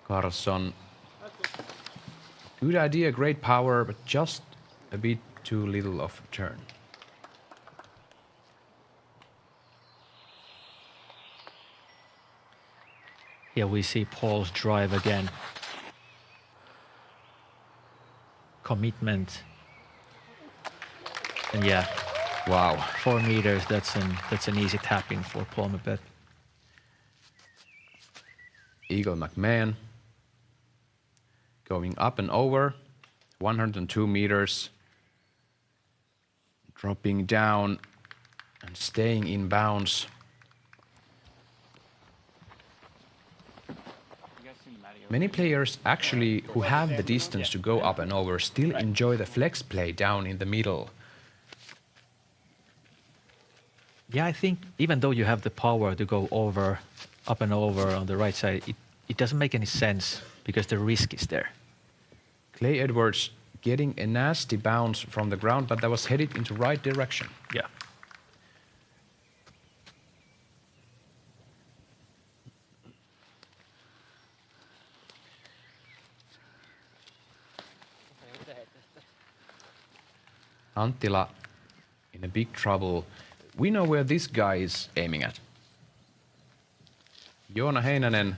Carlson. Good idea, great power, but just a bit too little of a turn. Here we see Paul's drive again. Commitment. And yeah, Wow. 4 meters, that's an easy tap-in for Paul Macbeth. Eagle McMahon going up and over, 102 meters, dropping down and staying in bounds. Many players actually who have the distance to go up and over still enjoy the flex play down in the middle. Yeah, I think even though you have the power to go over, up and over on the right side, it doesn't make any sense because the risk is there. Clay Edwards getting a nasty bounce from the ground, but that was headed into right direction. Yeah. Anttila in a big trouble. We know where this guy is aiming at. Joona Heinänen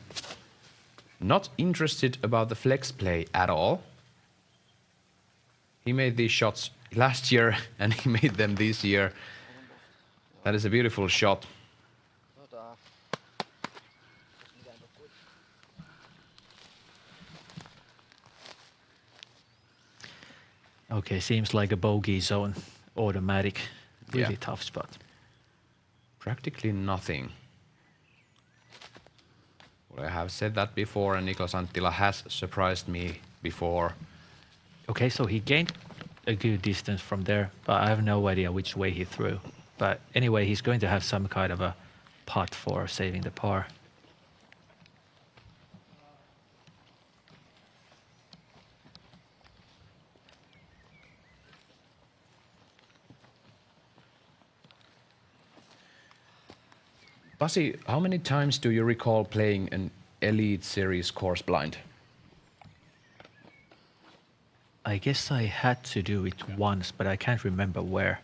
not interested about the flex play at all. He made these shots last year and he made them this year. That is a beautiful shot. Okay, seems like a bogey zone, automatic, really Yeah. tough spot. Practically nothing. Well, I have said that before, and Niklas Anttila has surprised me before. Okay, so he gained a good distance from there, but I have no idea which way he threw. But anyway, he's going to have some kind of a putt for saving the par. Pasi, how many times do you recall playing an Elite Series course blind? I guess I had to do it once, but I can't remember where.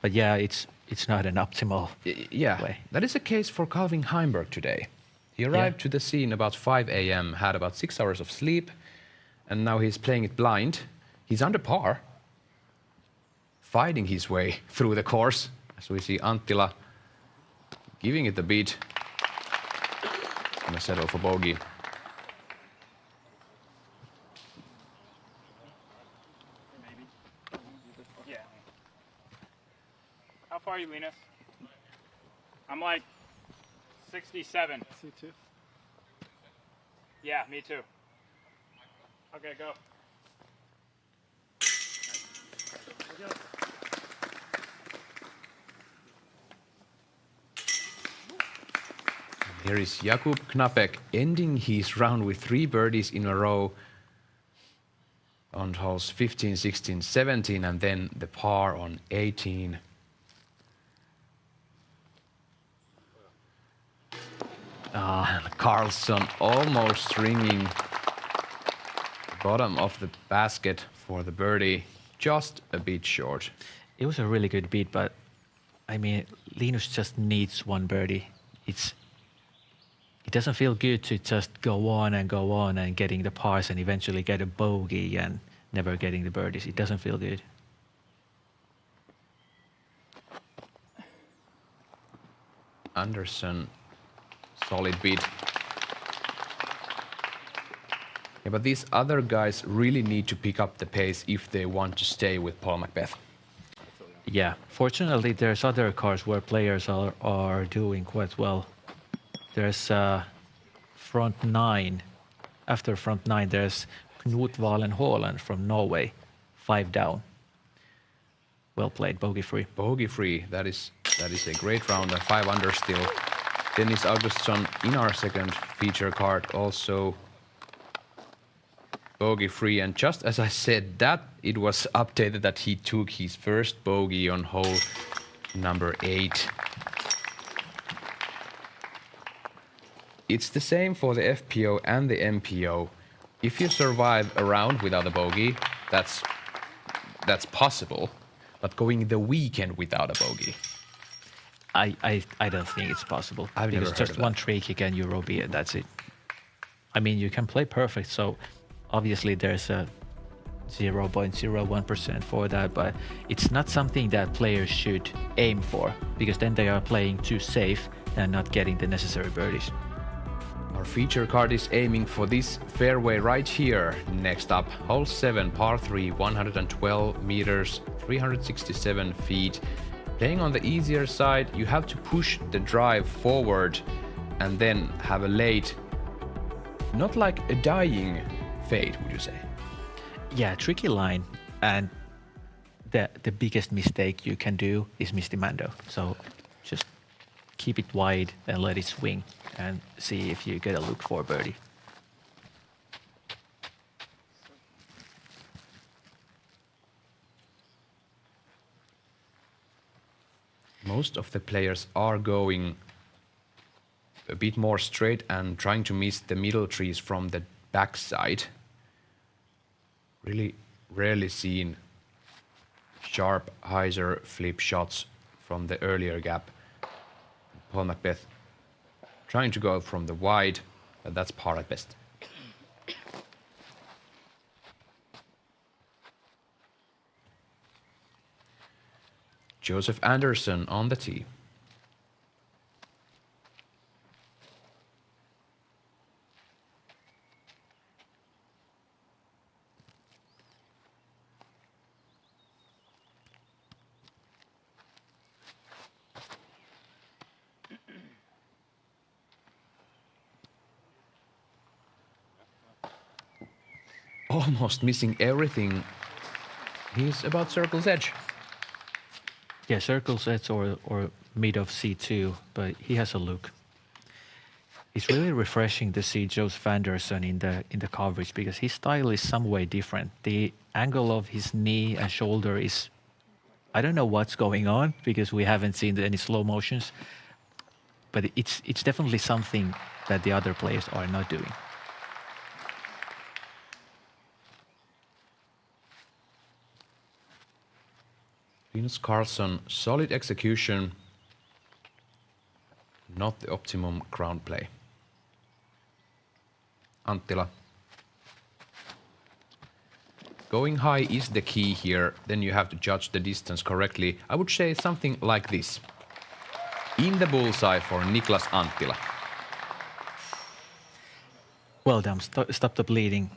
But yeah, it's not an optimal Yeah, way. that is the case for Calvin Heimberg today. He arrived to the scene about 5 a.m., had about 6 hours of sleep, and now he's playing it blind. He's under par, fighting his way through the course, as we see Anttila giving it the beat and a settle for bogey. Yeah. How far are you, Linus? I'm like 67. C2. Yeah, me too. Okay, go. Here is Jakub Knapek ending his round with 3 birdies in a row on holes 15, 16, 17, and then the par on 18. And Carlson almost ringing Bottom of the basket for the birdie, just a bit short. It was a really good beat, but I mean, Linus just needs one birdie. It doesn't feel good to just go on and getting the pars and eventually get a bogey and never getting the birdies. It doesn't feel good. Anderson, solid beat. Yeah, but these other guys really need to pick up the pace if they want to stay with Paul Macbeth. Yeah, fortunately, there's other cars where players are doing quite well. There's front nine. After front nine, there's Knut Valen Haaland from Norway, 5 down. Well played, bogey free. Bogey free, that is a great round, and 5 under still. Dennis Augustsson in our second feature card also bogey free, and just as I said that, it was updated that he took his first bogey on hole number 8. It's the same for the FPO and the MPO. If you survive a round without a bogey, that's possible, but going the weekend without a bogey, I don't think it's possible. I've never because heard just of one that. trick again, Euro B, and that's it. I mean, you can play perfect, so obviously there's a 0.01% for that, but it's not something that players should aim for, because then they are playing too safe and not getting the necessary birdies. Our feature card is aiming for this fairway right here. Next up, hole 7, par 3, 112 meters, 367 feet. Playing on the easier side, you have to push the drive forward and then have a late, not like a dying fade, would you say? Yeah, tricky line, and the biggest mistake you can do is miss the Mando. So just keep it wide and let it swing and see if you get a look for birdie. Most of the players are going a bit more straight and trying to miss the middle trees from the backside. Really rarely seen sharp hyzer flip shots from the earlier gap. Paul Macbeth trying to go from the wide, but that's par at best. Joseph Anderson on the tee. Almost missing everything. He's about circle's edge. Yeah, circle's edge or mid of C2, but he has a look. It's really refreshing to see Joseph Anderson in the coverage, because his style is some way different. The angle of his knee and shoulder is, I don't know what's going on, because we haven't seen any slow motions, but it's definitely something that the other players are not doing. Linus Karlsson, solid execution, not the optimum ground play. Anttila. Going high is the key here, then you have to judge the distance correctly. I would say something like this. In the bullseye for Niklas Anttila. Well done, stop the bleeding.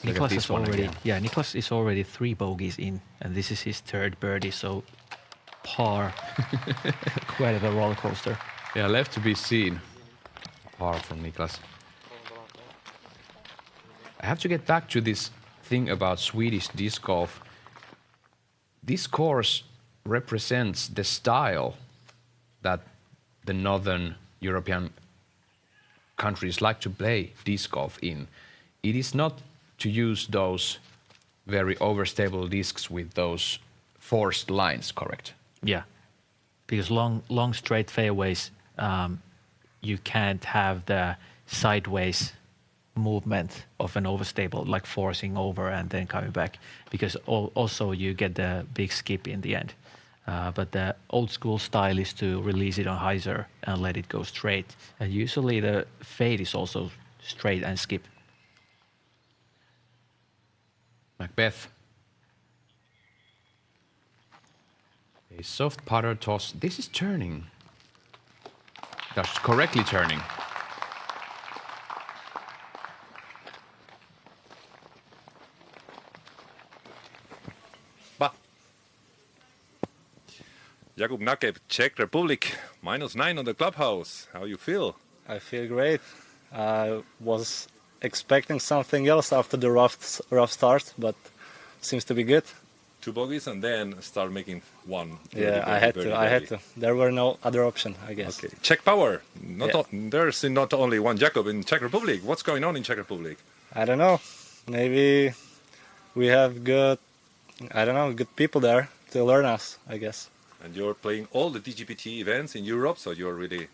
Niklas is already, Niklas is already 3 bogeys in, and this is his 3rd birdie, so par. Quite a roller coaster. Yeah, left to be seen. Par from Niklas. I have to get back to this thing about Swedish disc golf. This course represents the style that the northern European countries like to play disc golf in. It is not to use those very overstable discs with those forced lines, correct? Yeah, because long straight fairways, you can't have the sideways movement of an overstable, like forcing over and then coming back, because also you get the big skip in the end. But the old school style is to release it on hyzer and let it go straight. And usually the fade is also straight and skip. Macbeth. A soft putter toss. This is turning. That's correctly turning. Jakub Nakeb, Czech Republic, -9 on the clubhouse. How you feel? I feel great. I was expecting something else after the rough start, but seems to be good. 2 bogeys and then start making one. Yeah, I had to. There were no other option, I guess. Okay. Czech power. There's not only one Jakub in Czech Republic. What's going on in Czech Republic? I don't know. Maybe we have good people there to learn us, I guess. And you're playing all the DGPT events in Europe, so you're really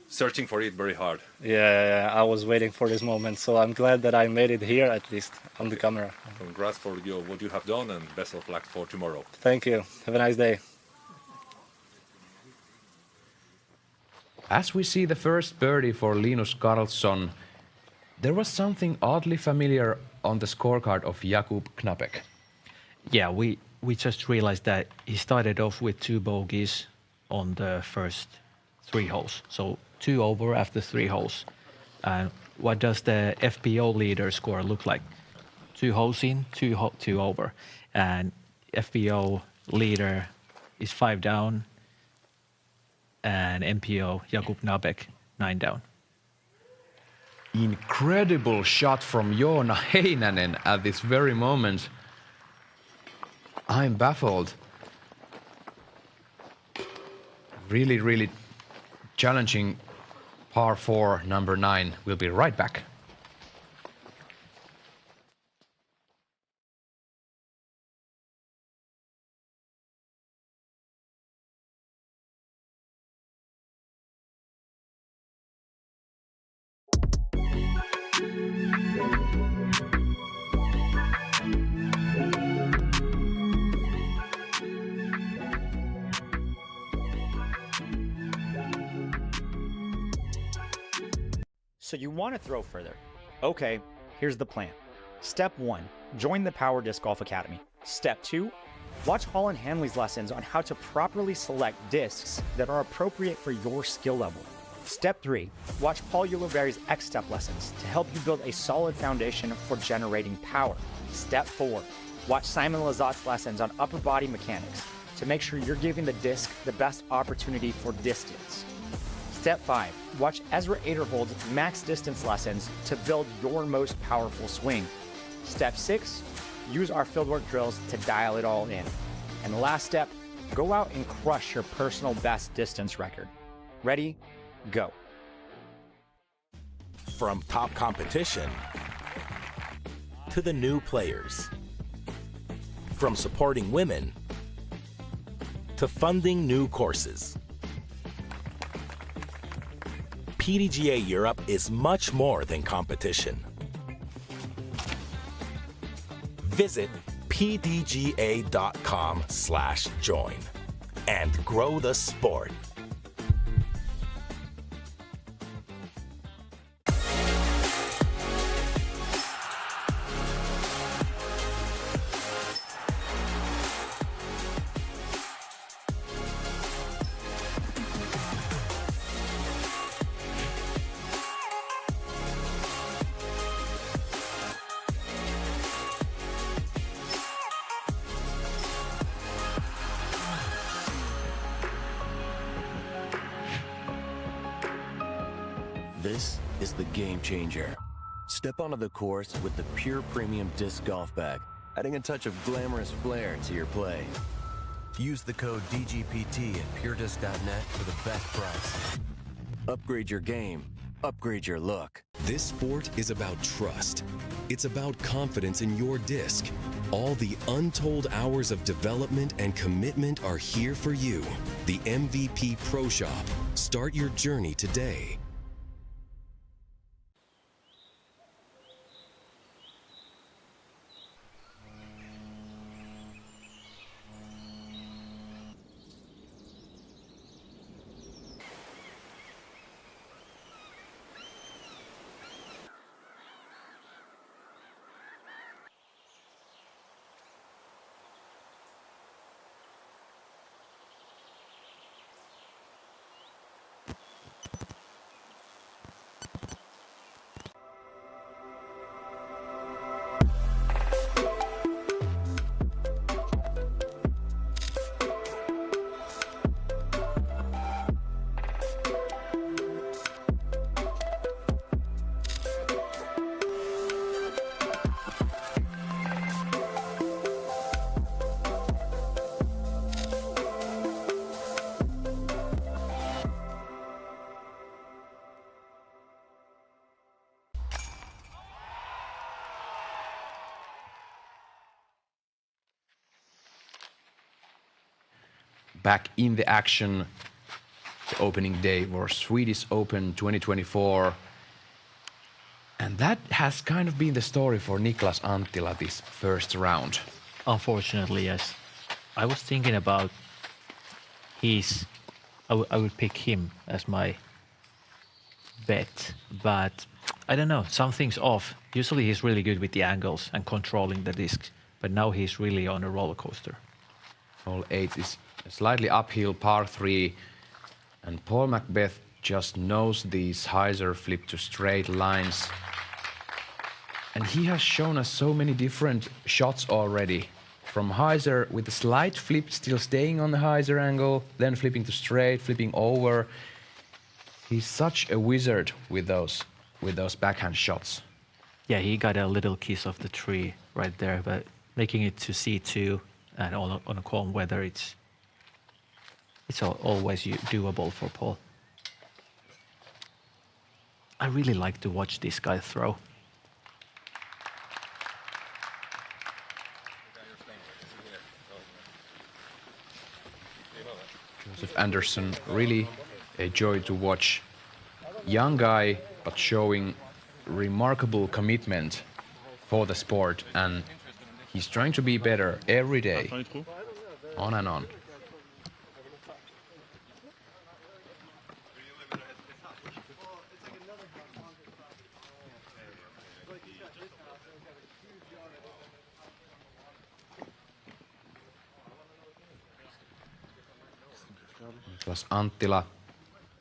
searching for it very hard. Yeah, I was waiting for this moment, so I'm glad that I made it here at least on the camera. Congrats for what you have done, and best of luck for tomorrow. Thank you. Have a nice day. As we see the first birdie for Linus Karlsson, there was something oddly familiar on the scorecard of Jakub Knapek. Yeah, we just realized that he started off with 2 bogeys on the first 3 holes. So 2 over after 3 holes. And what does the FPO leader score look like? 2 holes in, 2 over. And FPO leader is 5 down. And MPO, Jakub Knapek, 9 down. Incredible shot from Joona Heinänen at this very moment. I'm baffled. Really, really challenging par 4, number 9. We'll be right back. So you want to throw further. Okay, here's the plan. Step 1, join the Power Disc Golf Academy. Step 2, watch Holland Hanley's lessons on how to properly select discs that are appropriate for your skill level. Step 3, watch Paul Ulibarri's X-Step lessons to help you build a solid foundation for generating power. Step 4, watch Simon Lazat's lessons on upper body mechanics to make sure you're giving the disc the best opportunity for distance. Step 5, watch Ezra Aderhold's max distance lessons to build your most powerful swing. Step 6, use our fieldwork drills to dial it all in. And the last step, go out and crush your personal best distance record. Ready? Go. From top competition to the new players. From supporting women to funding new courses. PDGA Europe is much more than competition. Visit pdga.com/join and grow the sport. This is the game changer. Step onto the course with the Pure Premium Disc Golf Bag, adding a touch of glamorous flair to your play. Use the code DGPT at puredisc.net for the best price. Upgrade your game, upgrade your look. This sport is about trust. It's about confidence in your disc. All the untold hours of development and commitment are here for you. The MVP Pro Shop. Start your journey today. back in the action. The opening day for Swedish Open 2024. And that has kind of been the story for Niklas Anttila this first round. Unfortunately, yes. I was thinking about I would pick him as my bet, but I don't know, something's off. Usually he's really good with the angles and controlling the discs, but now he's really on a roller coaster. Hole 8 is a slightly uphill par 3, and Paul Macbeth just knows these hyzer flip to straight lines. And he has shown us so many different shots already. From hyzer with a slight flip, still staying on the hyzer angle, then flipping to straight, flipping over. He's such a wizard with those backhand shots. Yeah, he got a little kiss of the tree right there, but making it to C2 and on a calm weather, it's always doable for Paul. I really like to watch this guy throw. Joseph Anderson, really a joy to watch. Young guy, but showing remarkable commitment for the sport, and he's trying to be better every day, on and on. Niklas Anttila,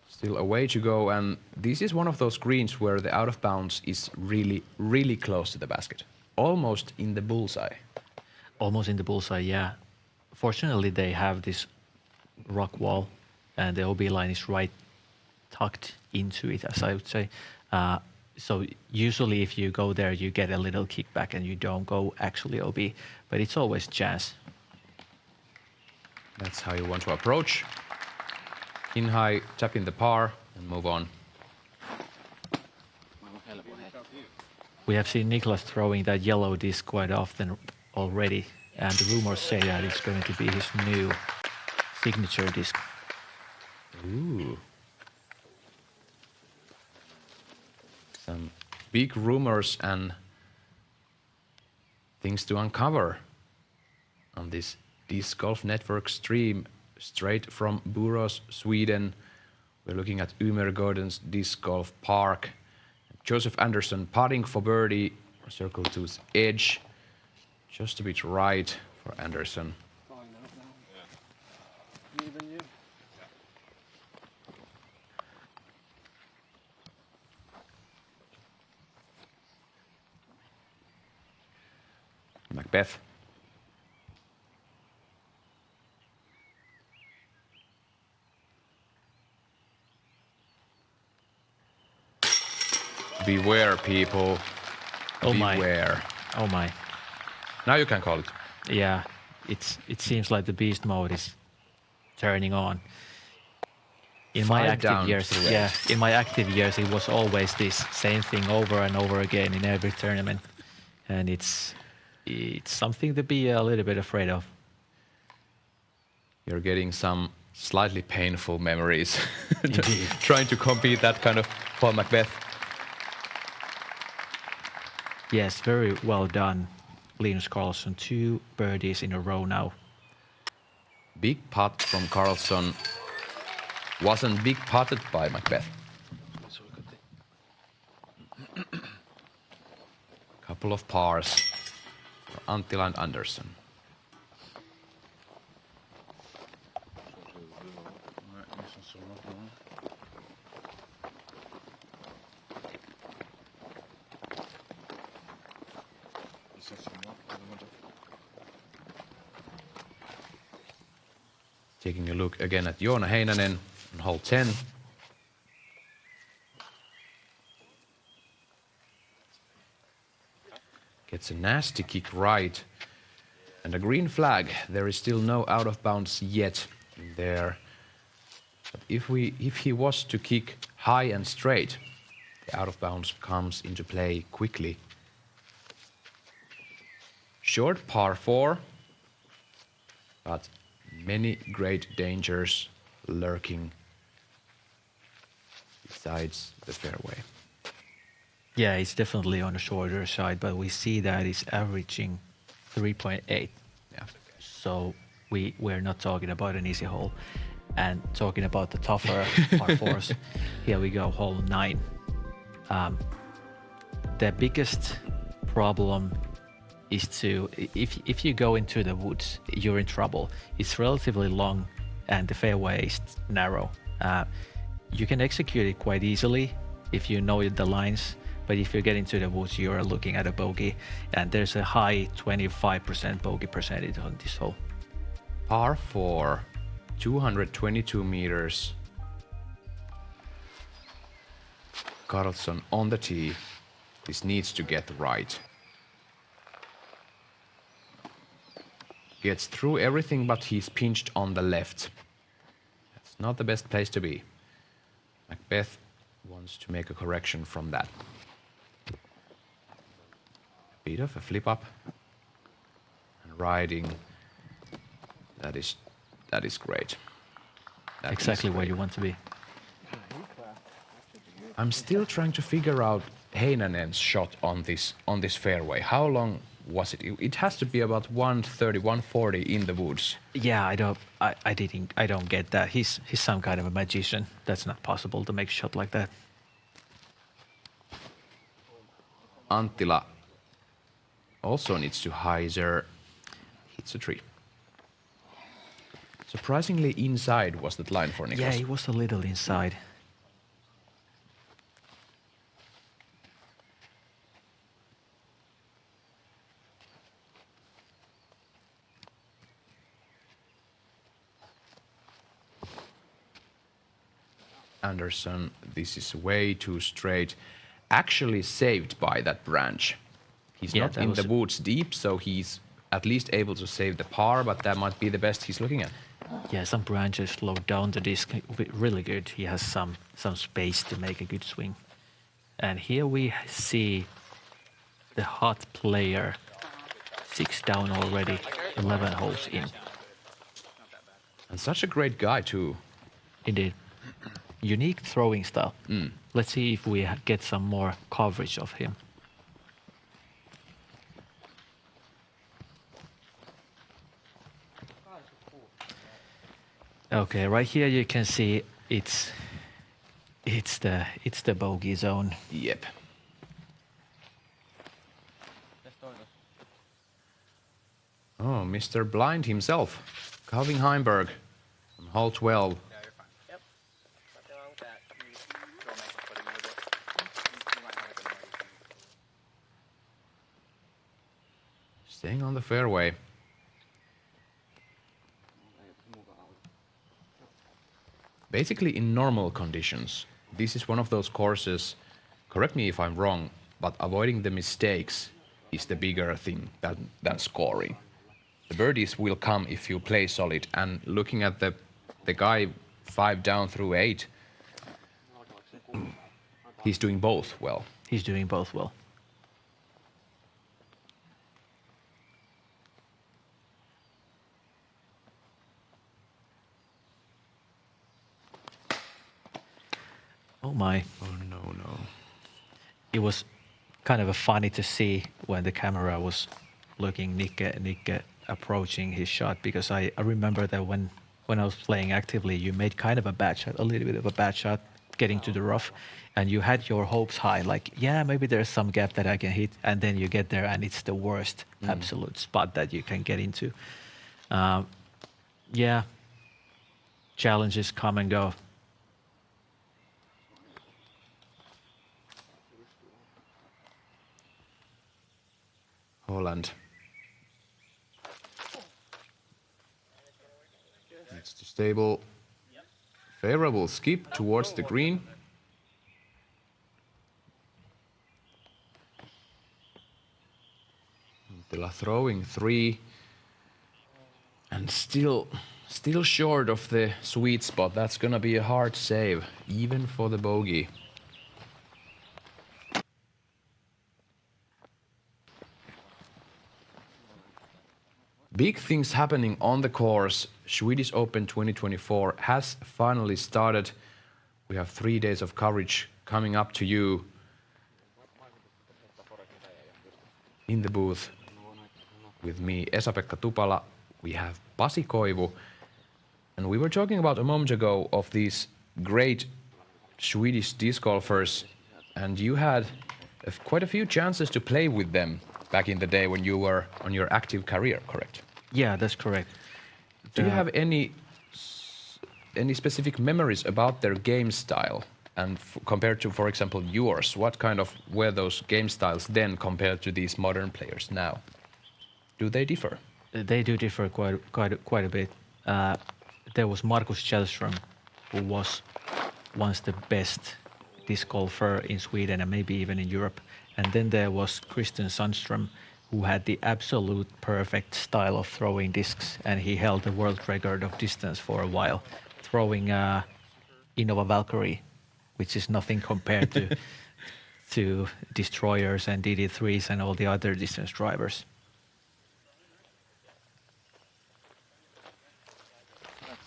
still a way to go, and this is one of those greens where the out of bounds is really, really close to the basket. Almost in the bullseye. Almost in the bullseye, yeah. Fortunately, they have this rock wall, and the OB line is right tucked into it, as I would say. So usually if you go there, you get a little kickback and you don't go actually OB, but it's always chance. That's how you want to approach. In high, tap in the par, and move on. We have seen Niklas throwing that yellow disc quite often already, and the rumors say that it's going to be his new signature disc. Ooh. Some big rumors and things to uncover on this Disc Golf Network stream straight from Borås, Sweden. We're looking at Umeregårdens Disc Golf Park. Joseph Anderson putting for birdie, circle two's edge. Just a bit right for Anderson. Macbeth. Beware, people. Oh my. Beware. Oh my. Now you can call it. Yeah, it seems like the beast mode is turning on. In my active years, yeah, in my active years, it was always this same thing over and over again in every tournament, and it's something to be a little bit afraid of. You're getting some slightly painful memories trying to compete that kind of Paul Macbeth. Yes, very well done, Linus Karlsson. 2 birdies in a row now. Big putt from Karlsson. Wasn't big putted by Macbeth. Couple of pars for Anttila and Anderson. Taking a look again at Joona Heinänen on hole 10. Gets a nasty kick right. And a green flag. There is still no out of bounds yet in there. But if he was to kick high and straight, the out of bounds comes into play quickly. Short par 4, but Many great dangers lurking besides the fairway. Yeah, it's definitely on the shorter side, but we see that it's averaging 3.8. Yeah. So we're not talking about an easy hole. And talking about the tougher par fours, here we go, hole 9. The biggest problem is if you go into the woods, you're in trouble. It's relatively long and the fairway is narrow. You can execute it quite easily if you know the lines, but if you get into the woods, you're looking at a bogey, and there's a high 25% bogey percentage on this hole. Par 4, 222 meters. Carlson on the tee. This needs to get right. Gets through everything, but he's pinched on the left. That's not the best place to be. Macbeth wants to make a correction from that. A bit of a flip up and riding. That is great. That Exactly is where great. you want to be. I'm still trying to figure out Heinänen's shot on this fairway. How long was it? It has to be about 130, 140 in the woods. Yeah, I don't get that. He's some kind of a magician. That's not possible to make a shot like that. Anttila also needs to hyzer. Hits a tree. Surprisingly inside was that line for Niklas. Yeah, he was a little inside. Anderson, this is way too straight. Actually saved by that branch. He's Yeah, not that in was the woods deep, so he's at least able to save the par, but that might be the best he's looking at. Yeah, some branches slowed down the disc really good. He has some space to make a good swing. And here we see the hot player, 6 down already, 11 holes in. And such a great guy too. Indeed. Unique throwing style. Mm. Let's see if we get some more coverage of him. Okay, right here you can see it's the bogey zone. Yep. Oh, Mr. Blind himself, Calvin Heimberg, on hole 12. Staying on the fairway. Basically, in normal conditions, this is one of those courses, correct me if I'm wrong, but avoiding the mistakes is the bigger thing than scoring. The birdies will come if you play solid, and looking at the guy 5 down through 8, he's doing both well. He's doing both well. Oh my. Oh no. It was kind of funny to see when the camera was looking Nikke approaching his shot, because I remember that when I was playing actively, you made kind of a bad shot, a little bit of a bad shot getting to the rough, and you had your hopes high, like, yeah, maybe there's some gap that I can hit, and then you get there and it's the worst absolute spot that you can get into. Yeah, challenges come and go. Holland needs to stable. Favorable skip towards the green. Anttila throwing 3 and still short of the sweet spot. That's gonna be a hard save, even for the bogey. Big things happening on the course. Swedish Open 2024 has finally started. We have 3 days of coverage coming up to you in the booth with me, Esa-Pekka Tupala. We have Pasi Koivu. And we were talking about a moment ago of these great Swedish disc golfers, and you had quite a few chances to play with them back in the day when you were on your active career, correct? Yeah, that's correct. Do you have any specific memories about their game style? And compared to, for example, yours, what kind of were those game styles then compared to these modern players now? Do they differ? They do differ quite a bit. There was Marcus Källström, who was once the best disc golfer in Sweden and maybe even in Europe. And then there was Christian Sandström, who had the absolute perfect style of throwing discs, and he held the world record of distance for a while, throwing Innova Valkyrie, which is nothing compared to Destroyers and DD3s and all the other distance drivers.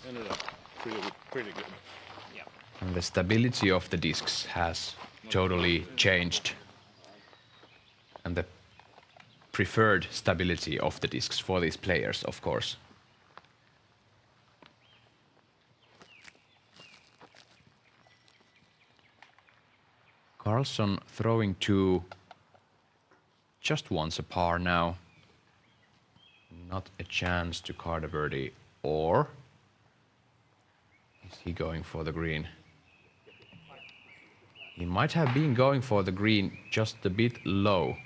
Ended up pretty good. Yeah. And the stability of the discs has totally changed. And the preferred stability of the discs for these players, of course. Carlson throwing to just once a par now. Not a chance to card a birdie, or is he going for the green? He might have been going for the green just a bit low.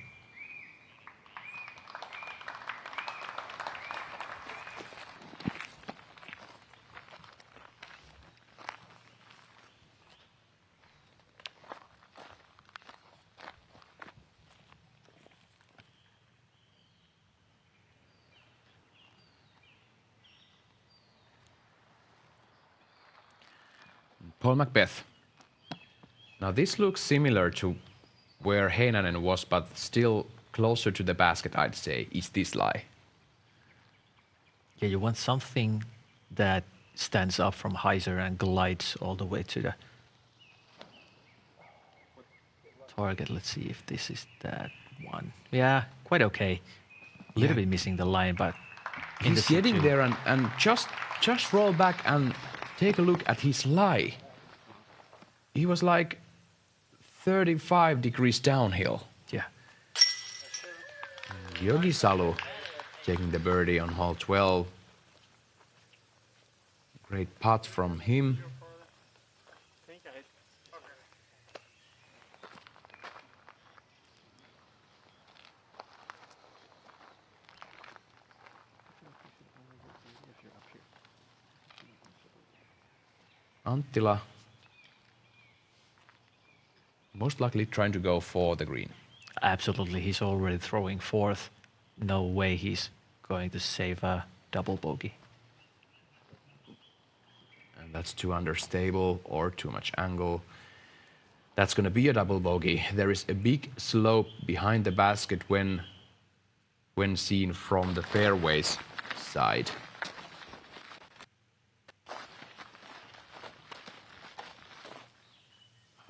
Paul Macbeth. Now this looks similar to where Heinonen was, but still closer to the basket, I'd say, is this lie. Yeah, you want something that stands up from hyzer and glides all the way to the target. Let's see if this is that one. Yeah, quite okay. A little bit missing the line, but he's getting there, and just roll back and take a look at his lie. He was like 35 degrees downhill. Yeah. Yogi Salu taking the birdie on hole 12. Great putt from him. Anttila most likely trying to go for the green. Absolutely, he's already throwing fourth. No way he's going to save a double bogey. And that's too understable or too much angle. That's going to be a double bogey. There is a big slope behind the basket when seen from the fairways side.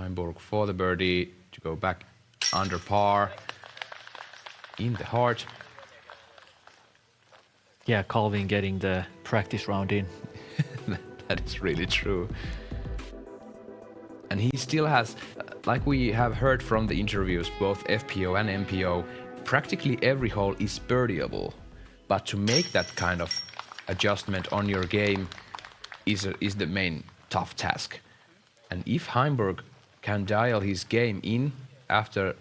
Heimburg for the birdie to go back under par in the heart. Yeah, Colvin getting the practice round in. That is really true. And he still has, like we have heard from the interviews, both FPO and MPO, practically every hole is birdieable. But to make that kind of adjustment on your game is the main tough task. And if Heimburg can dial his game in after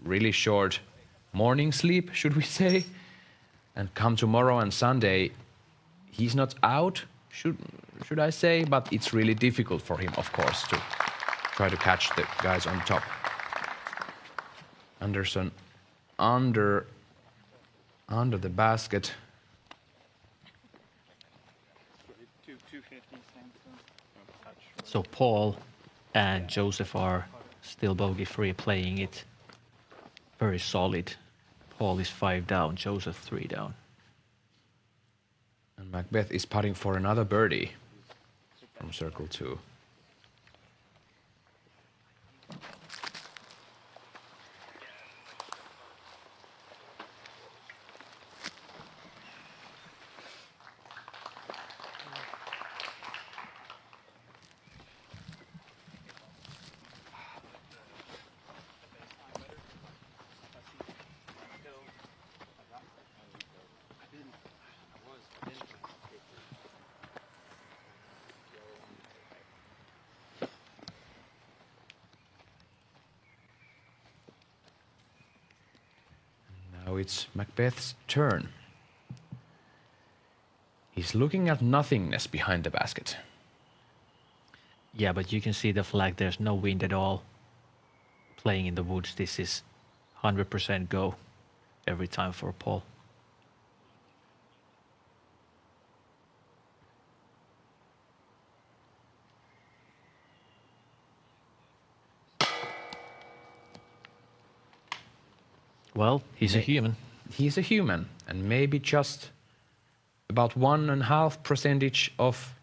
really short morning sleep, should we say, and come tomorrow and Sunday, he's not out, should I say, but it's really difficult for him, of course, to try to catch the guys on top. Anderson under the basket. So Paul and Joseph are still bogey free, playing it very solid. Paul is 5 down, Joseph 3 down. And Macbeth is putting for another birdie from circle 2. Now it's Macbeth's turn. He's looking at nothingness behind the basket. Yeah, but you can see the flag. There's no wind at all. Playing in the woods, this is 100% go every time for Paul. Well, he's a human. He's a human, and maybe just about 1.5% of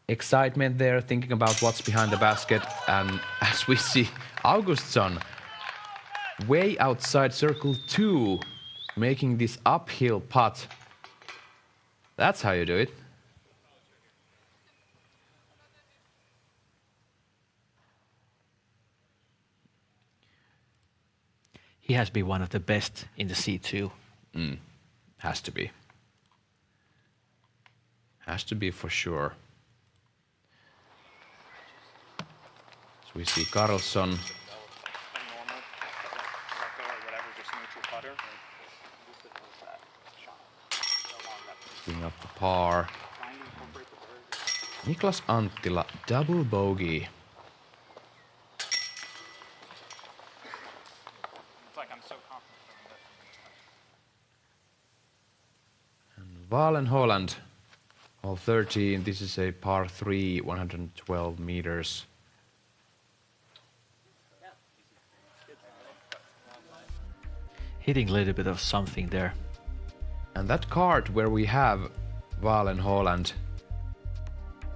excitement there, thinking about what's behind the basket. And as we see, Augustsson way outside circle 2, making this uphill putt. That's how you do it. He has been one of the best in the C2. Has to be. Has to be for sure. So we see Carlsson. Picking up the par. Niklas Anttila, double bogey. Valen Holland, hole 13. This is a par 3, 112 meters. Hitting a little bit of something there. And that card where we have Valen Holland,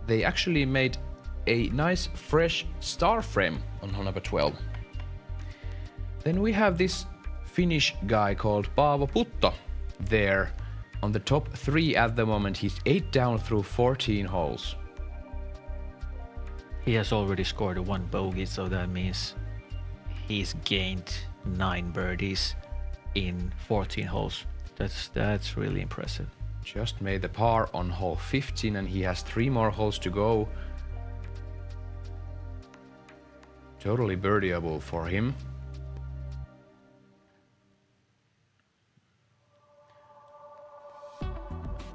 they actually made a nice fresh star frame on hole number 12. Then we have this Finnish guy called Paavo Putto there. On the top 3 at the moment, he's 8 down through 14 holes. He has already scored 1 bogey, so that means he's gained 9 birdies in 14 holes. That's really impressive. Just made the par on hole 15, and he has 3 more holes to go. Totally birdieable for him.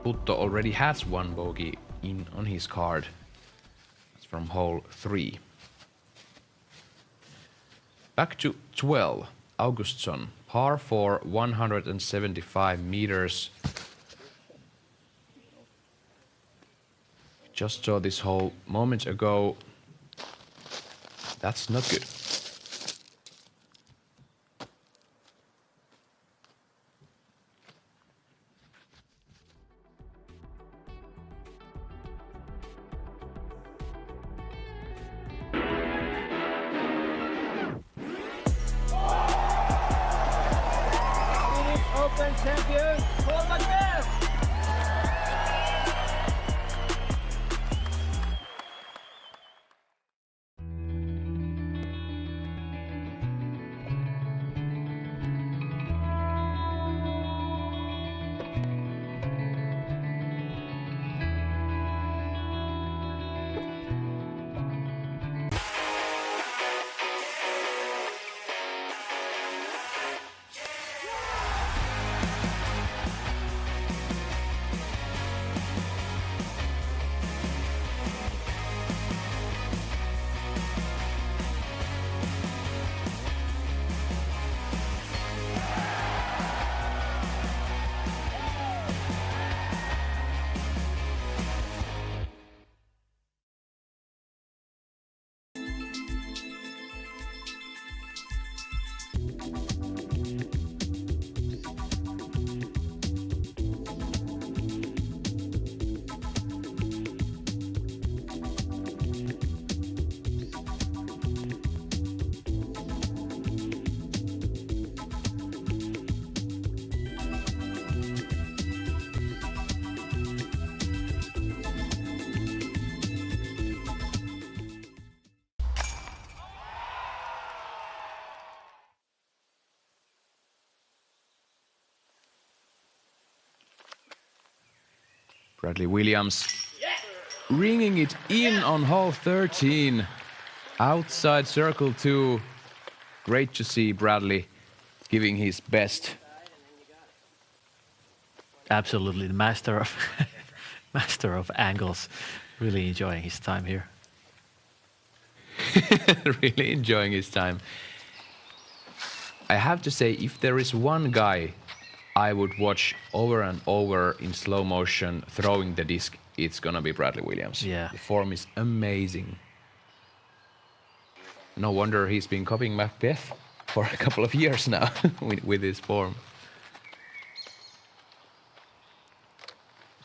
Putto already has 1 bogey on his card. It's from hole 3. Back to 12. Augustsson, par 4, 175 meters. Just saw this hole moments ago. That's not good. Open champion, Roland Gōr. Bradley Williams ringing it in on hole 13. Outside circle 2. Great to see Bradley giving his best. Absolutely, the master of master of angles. Really enjoying his time here. Really enjoying his time. I have to say, if there is one guy I would watch over and over in slow motion throwing the disc, it's gonna be Bradley Williams. Yeah. The form is amazing. No wonder he's been copying Macbeth for a couple of years now with his form.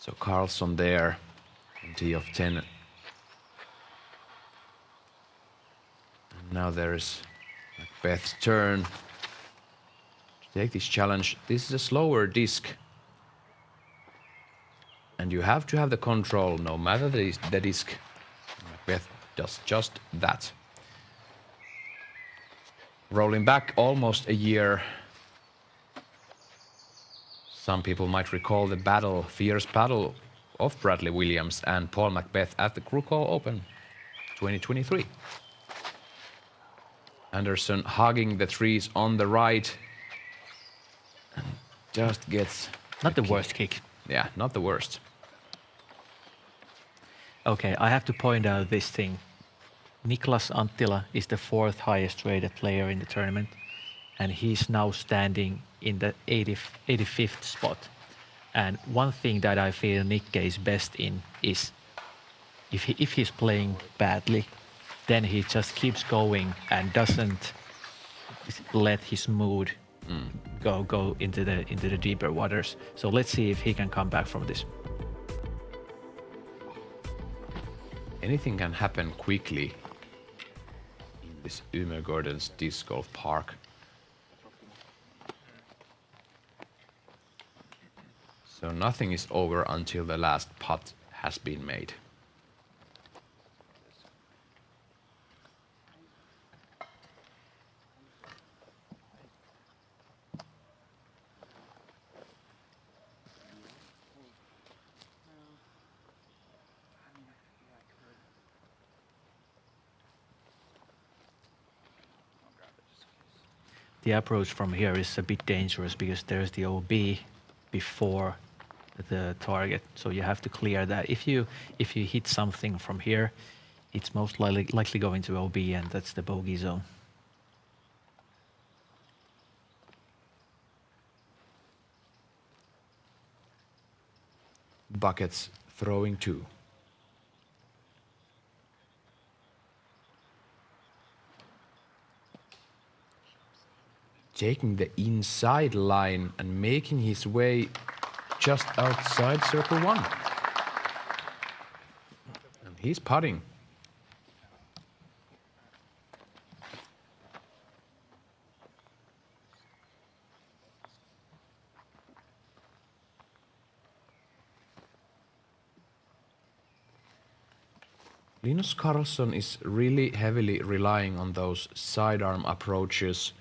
So Carlson there, tee of 10. And now there's Macbeth's turn to take this challenge. This is a slower disc. And you have to have the control no matter the disc. Macbeth does just that. Rolling back almost a year. Some people might recall the fierce battle of Bradley Williams and Paul Macbeth at the Roland Gōr Open 2023. Anderson hugging the trees on the right. And just gets... Not the worst kick. Yeah, not the worst. Okay, I have to point out this thing. Niklas Anttila is the 4th highest rated player in the tournament, and he's now standing in the 85th spot. And one thing that I feel Nikke is best in is if he's playing badly, then he just keeps going and doesn't let his mood go into the deeper waters. So let's see if he can come back from this. Anything can happen quickly in this Gardens Disc Golf Park. So nothing is over until the last putt has been made. The approach from here is a bit dangerous because there's the OB before the target, so you have to clear that. If you hit something from here, it's most likely going to OB, and that's the bogey zone. Buckets throwing 2. Taking the inside line and making his way just outside circle 1. And he's putting. Linus Karlsson is really heavily relying on those sidearm approaches.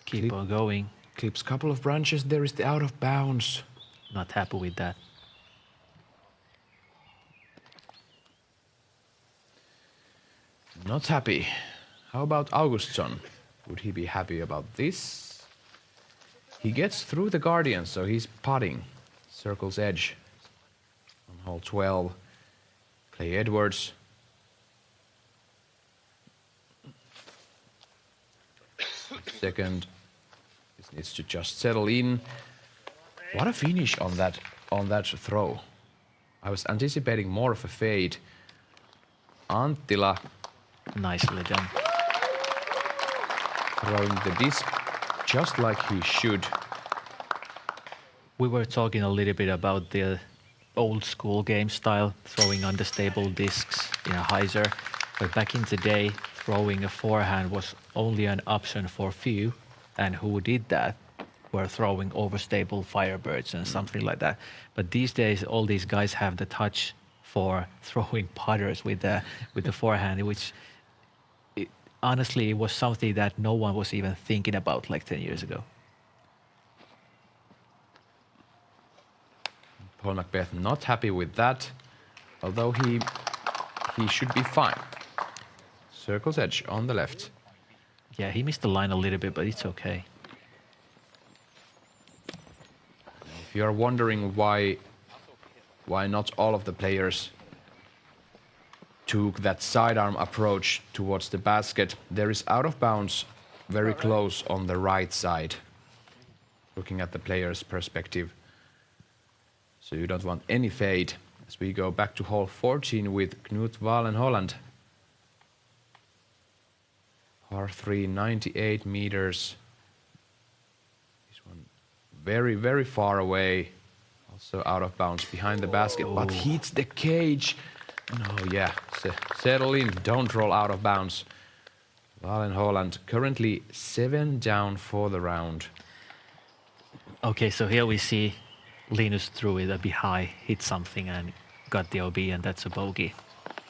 Keep on going. Clips couple of branches. There is the out of bounds. Not happy with that. Not happy. How about Augustsson? Would he be happy about this? He gets through the Guardian, so he's putting. Circle's edge on hole 12. Clay Edwards. Second. This needs to just settle in. What a finish on that throw. I was anticipating more of a fade. Anttila. Nicely done. Throwing the disc just like he should. We were talking a little bit about the old school game style, throwing unstable discs in a hyzer. But back in the day, throwing a forehand was only an option for few. And who did that? were throwing overstable firebirds and something like that. But these days, all these guys have the touch for throwing putters with the forehand, which honestly it was something that no one was even thinking about like 10 years ago. Paul Macbeth not happy with that, although he should be fine. Circle's edge on the left. Yeah, he missed the line a little bit, but it's okay. If you are wondering why not all of the players took that sidearm approach towards the basket, there is out of bounds very close on the right side, looking at the player's perspective. So you don't want any fade. As we go back to hole 14 with Knut Valen Holland. Par 3, 98 meters. This one very, very far away. Also out of bounds behind the basket, but hits the cage. No, yeah, settle in, don't roll out of bounds. Valen Holland currently 7 down for the round. Okay, so here we see Linus threw it a bit high, hit something and got the OB, and that's a bogey.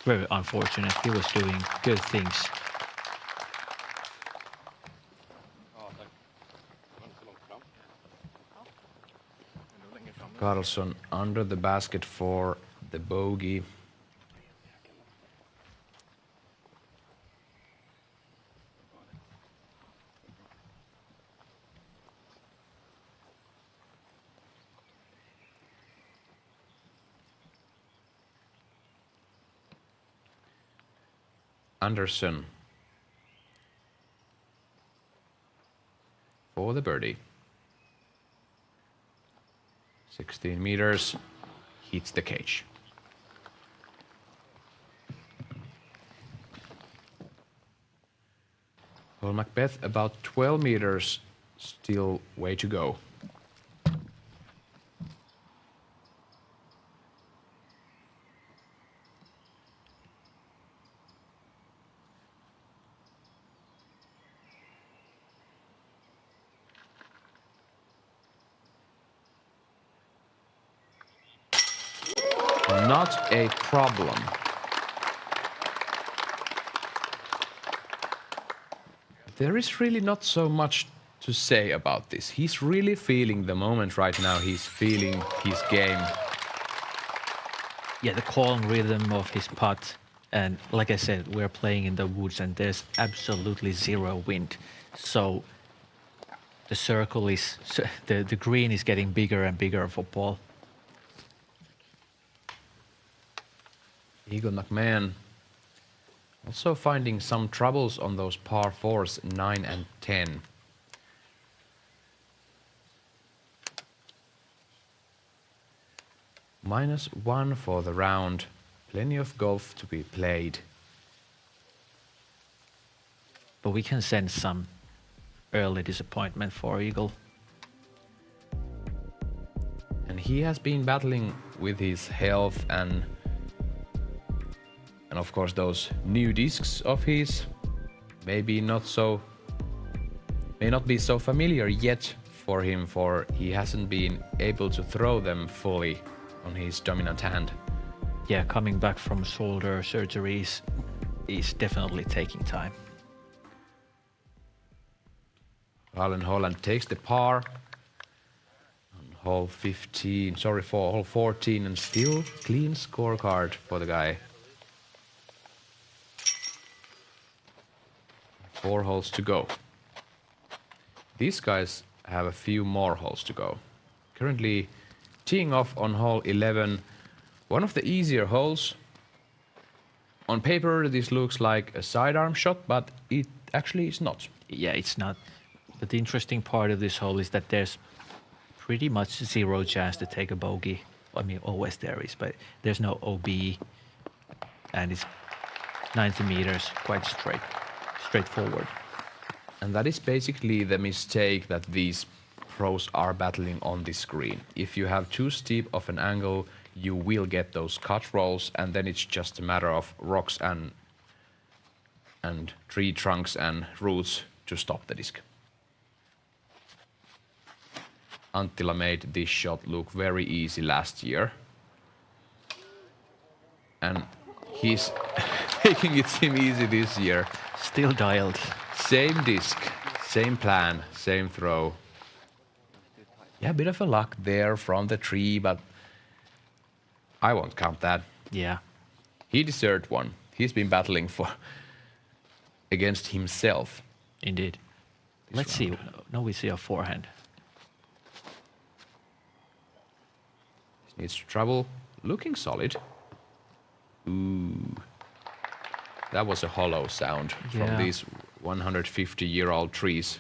Very unfortunate. He was doing good things. Carlson under the basket for the bogey. Anderson for the birdie. 16 meters, hits the cage. Paul Macbeth about 12 meters, still way to go. Not a problem. There is really not so much to say about this. He's really feeling the moment right now. He's feeling his game. Yeah, the calm rhythm of his putt. And like I said, we're playing in the woods and there's absolutely zero wind. So the circle is, the green is getting bigger and bigger for Paul. Eagle McMahon also finding some troubles on those par 4s, 9 and 10. -1 for the round. Plenty of golf to be played. But we can sense some early disappointment for Eagle. And he has been battling with his health and of course those new discs of his may not be so familiar yet for him, for he hasn't been able to throw them fully on his dominant hand. Yeah, coming back from shoulder surgeries is definitely taking time. Valen Holland takes the par on hole 15, sorry, for hole 14, and still clean scorecard for the guy. 4 holes to go. These guys have a few more holes to go. Currently teeing off on hole 11, one of the easier holes. On paper this looks like a sidearm shot, but it actually is not. Yeah, it's not. But the interesting part of this hole is that there's pretty much zero chance to take a bogey. I mean, always there is, but there's no OB, and it's 90 meters, quite straightforward. And that is basically the mistake that these pros are battling on this green. If you have too steep of an angle, you will get those cut rolls, and then it's just a matter of rocks and tree trunks and roots to stop the disc. Anttila made this shot look very easy last year. And he's making it seem easy this year. Still dialed. Same disc, same plan, same throw. Yeah, a bit of a luck there from the tree, but I won't count that. Yeah. He deserved one. He's been battling against himself. Indeed. Let's see. Now we see a forehand. Needs trouble. Looking solid. Ooh. That was a hollow sound from these 150-year-old trees.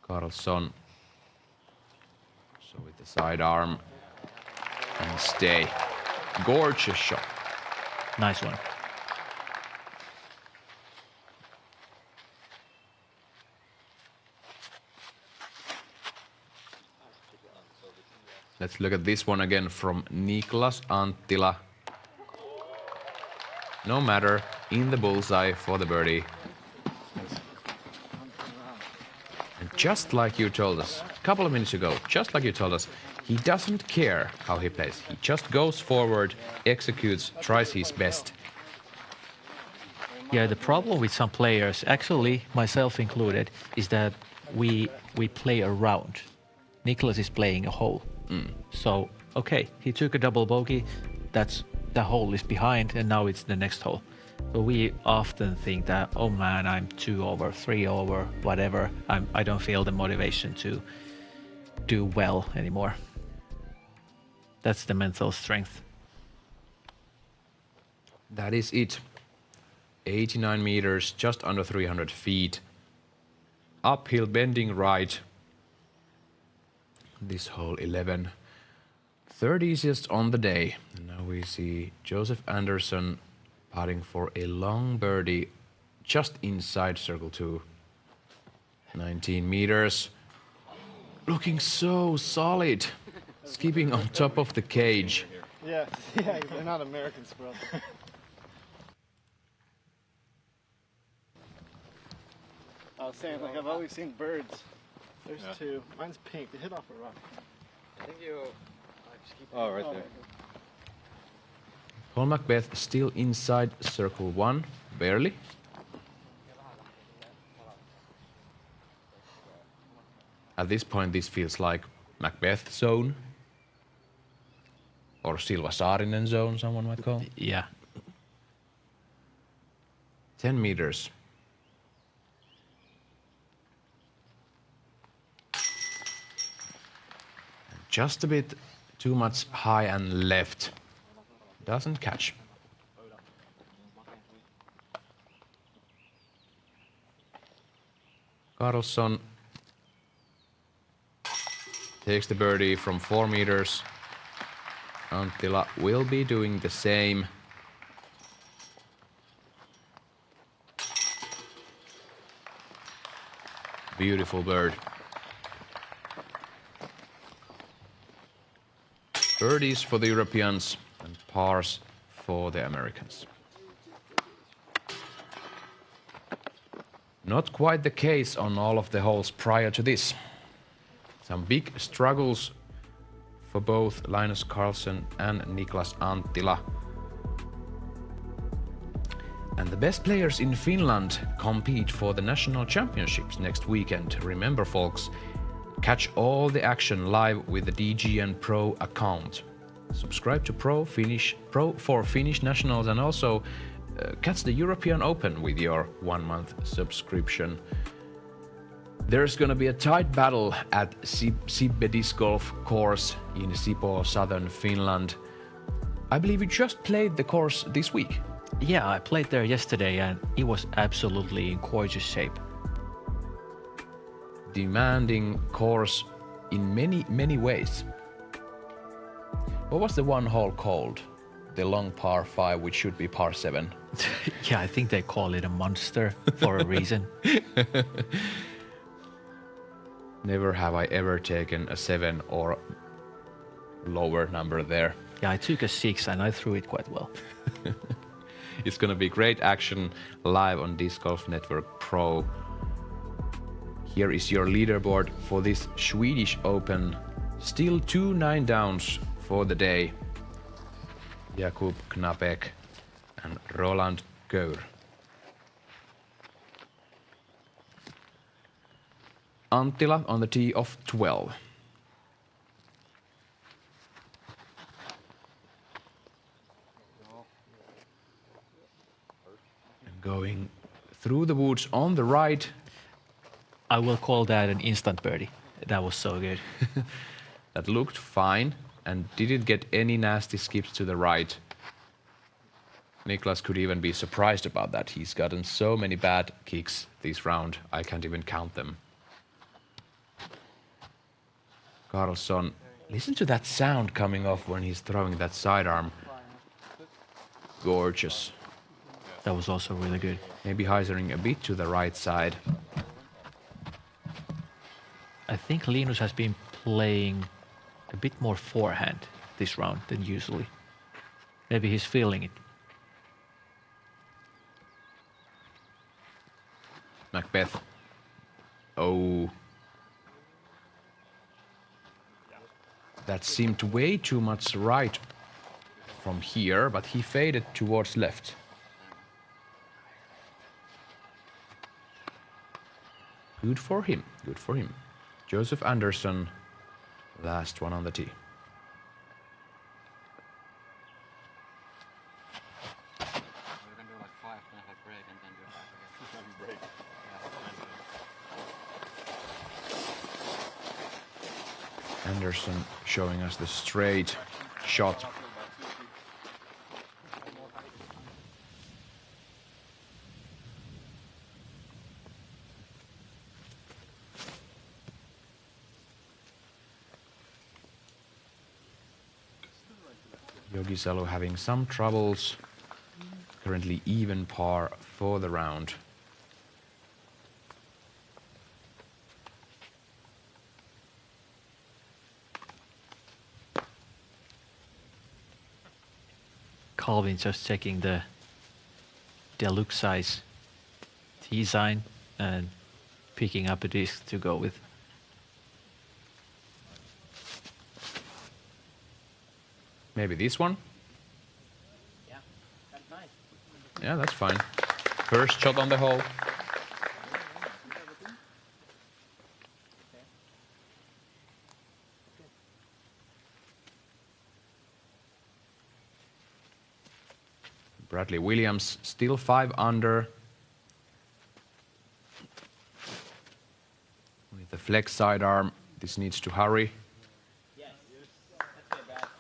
Carlsson. So with the sidearm and stay. Gorgeous shot. Nice one. Let's look at this one again from Niklas Anttila. No matter, in the bullseye for the birdie. And just like you told us a couple of minutes ago, just like you told us, he doesn't care how he plays. He just goes forward, executes, tries his best. Yeah, the problem with some players, actually myself included, is that we play around. Niklas is playing a hole. So, okay, he took a double bogey, the hole is behind, and now it's the next hole. So we often think that, oh man, I'm 2 over, 3 over, whatever. I don't feel the motivation to do well anymore. That's the mental strength. That is it. 89 meters, just under 300 feet. Uphill, bending right. This hole 11. Third easiest on the day. And now we see Joseph Anderson putting for a long birdie just inside circle 2. 19 meters. Looking so solid. Skipping on top of the cage. Yeah, they're not Americans, bro. I was saying, like, I've always seen birds. There's 2. Mine's pink. They hit off a rock. I think you... Oh, right there. Paul Macbeth still inside circle 1, barely. At this point, this feels like Macbeth zone. Or Silva Saarinen zone, someone might call. Yeah. 10 meters. Just a bit too much high and left. Doesn't catch. Carlsson takes the birdie from 4 meters. Anttila will be doing the same. Beautiful bird. Birdies for the Europeans and pars for the Americans. Not quite the case on all of the holes prior to this. Some big struggles for both Linus Carlsson and Niklas Anttila. And the best players in Finland compete for the national championships next weekend. Remember, folks, catch all the action live with the DGN Pro account. Subscribe to Pro for Finnish nationals and also catch the European Open with your 1-month subscription. There's gonna be a tight battle at Sibbe Disc Golf course in Sipoo, southern Finland. I believe you just played the course this week. Yeah, I played there yesterday and it was absolutely in gorgeous shape. Demanding course in many ways. What was the one hole called? The long par 5, which should be par 7. Yeah, I think they call it a monster for a reason. Never have I ever taken a 7 or lower number there. Yeah, I took a 6 and I threw it quite well. It's gonna be great action live on Disc Golf Network Pro. Here is your leaderboard for this Swedish Open. Still 2 9 downs for the day. Jakub Knapek and Roland Gōr. Anttila on the tee of 12. And going through the woods on the right. I will call that an instant birdie. That was so good. That looked fine and didn't get any nasty skips to the right. Niklas could even be surprised about that. He's gotten so many bad kicks this round, I can't even count them. Carlson, listen to that sound coming off when he's throwing that sidearm. Gorgeous. That was also really good. Maybe hyzering a bit to the right side. I think Linus has been playing a bit more forehand this round than usually. Maybe he's feeling it. Macbeth. Oh. That seemed way too much right from here, but he faded towards left. Good for him, good for him. Joseph Anderson, last one on the tee. Anderson showing us the straight shot. Jogisalo having some troubles. Currently even par for the round. Calvin just checking the deluxe size tee sign and picking up a disc to go with. Maybe this one? Yeah, that's nice. Yeah, that's fine. First shot on the hole. Bradley Williams still 5 under. With the flex sidearm, this needs to hurry.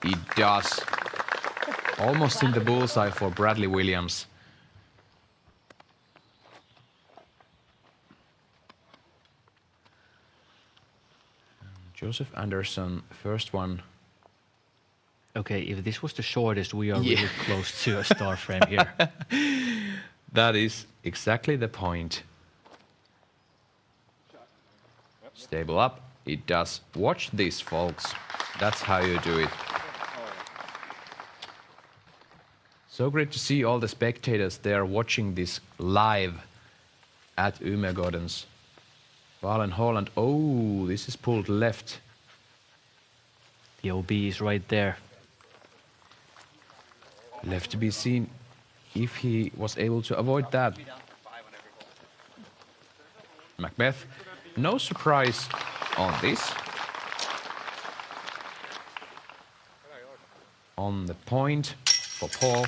It does. Almost in the bullseye for Bradley Williams. Joseph Anderson, first one. Okay, if this was the shortest, we are really close to a star frame here. That is exactly the point. Stable up. It does. Watch this, folks. That's how you do it. So great to see all the spectators there watching this live at Umeå Gardens. Valen Holland. Oh, this is pulled left. The OB is right there. Left to be seen if he was able to avoid that. Macbeth, no surprise on this. On the point for Paul.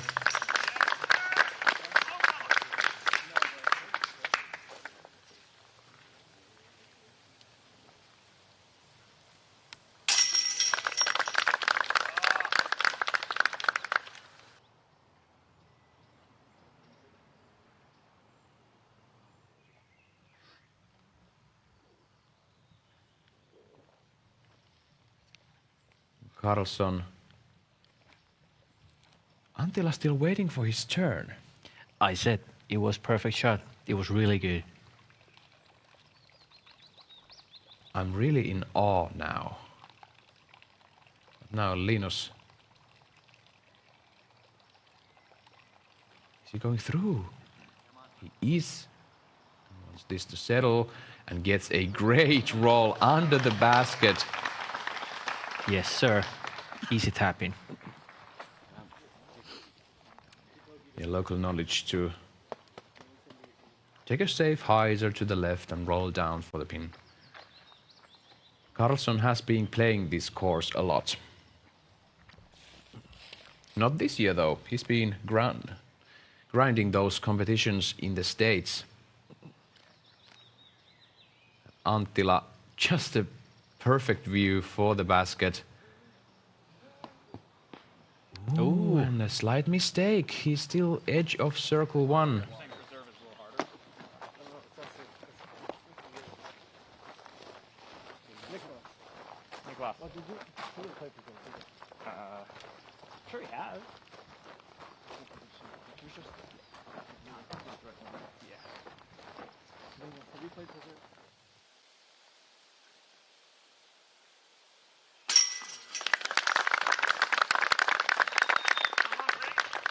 Carlson. Anttila still waiting for his turn. I said it was perfect shot. It was really good. I'm really in awe now. Now Linus. Is he going through? He is. He wants this to settle and gets a great roll under the basket. Yes, sir. Easy tapping. Yeah, local knowledge to take a safe hyzer to the left and roll down for the pin. Carlson has been playing this course a lot. Not this year though. He's been grinding those competitions in the States. Anttila, just a perfect view for the basket. Ooh, and a slight mistake. He's still edge of circle one. Niklas. Sure he has.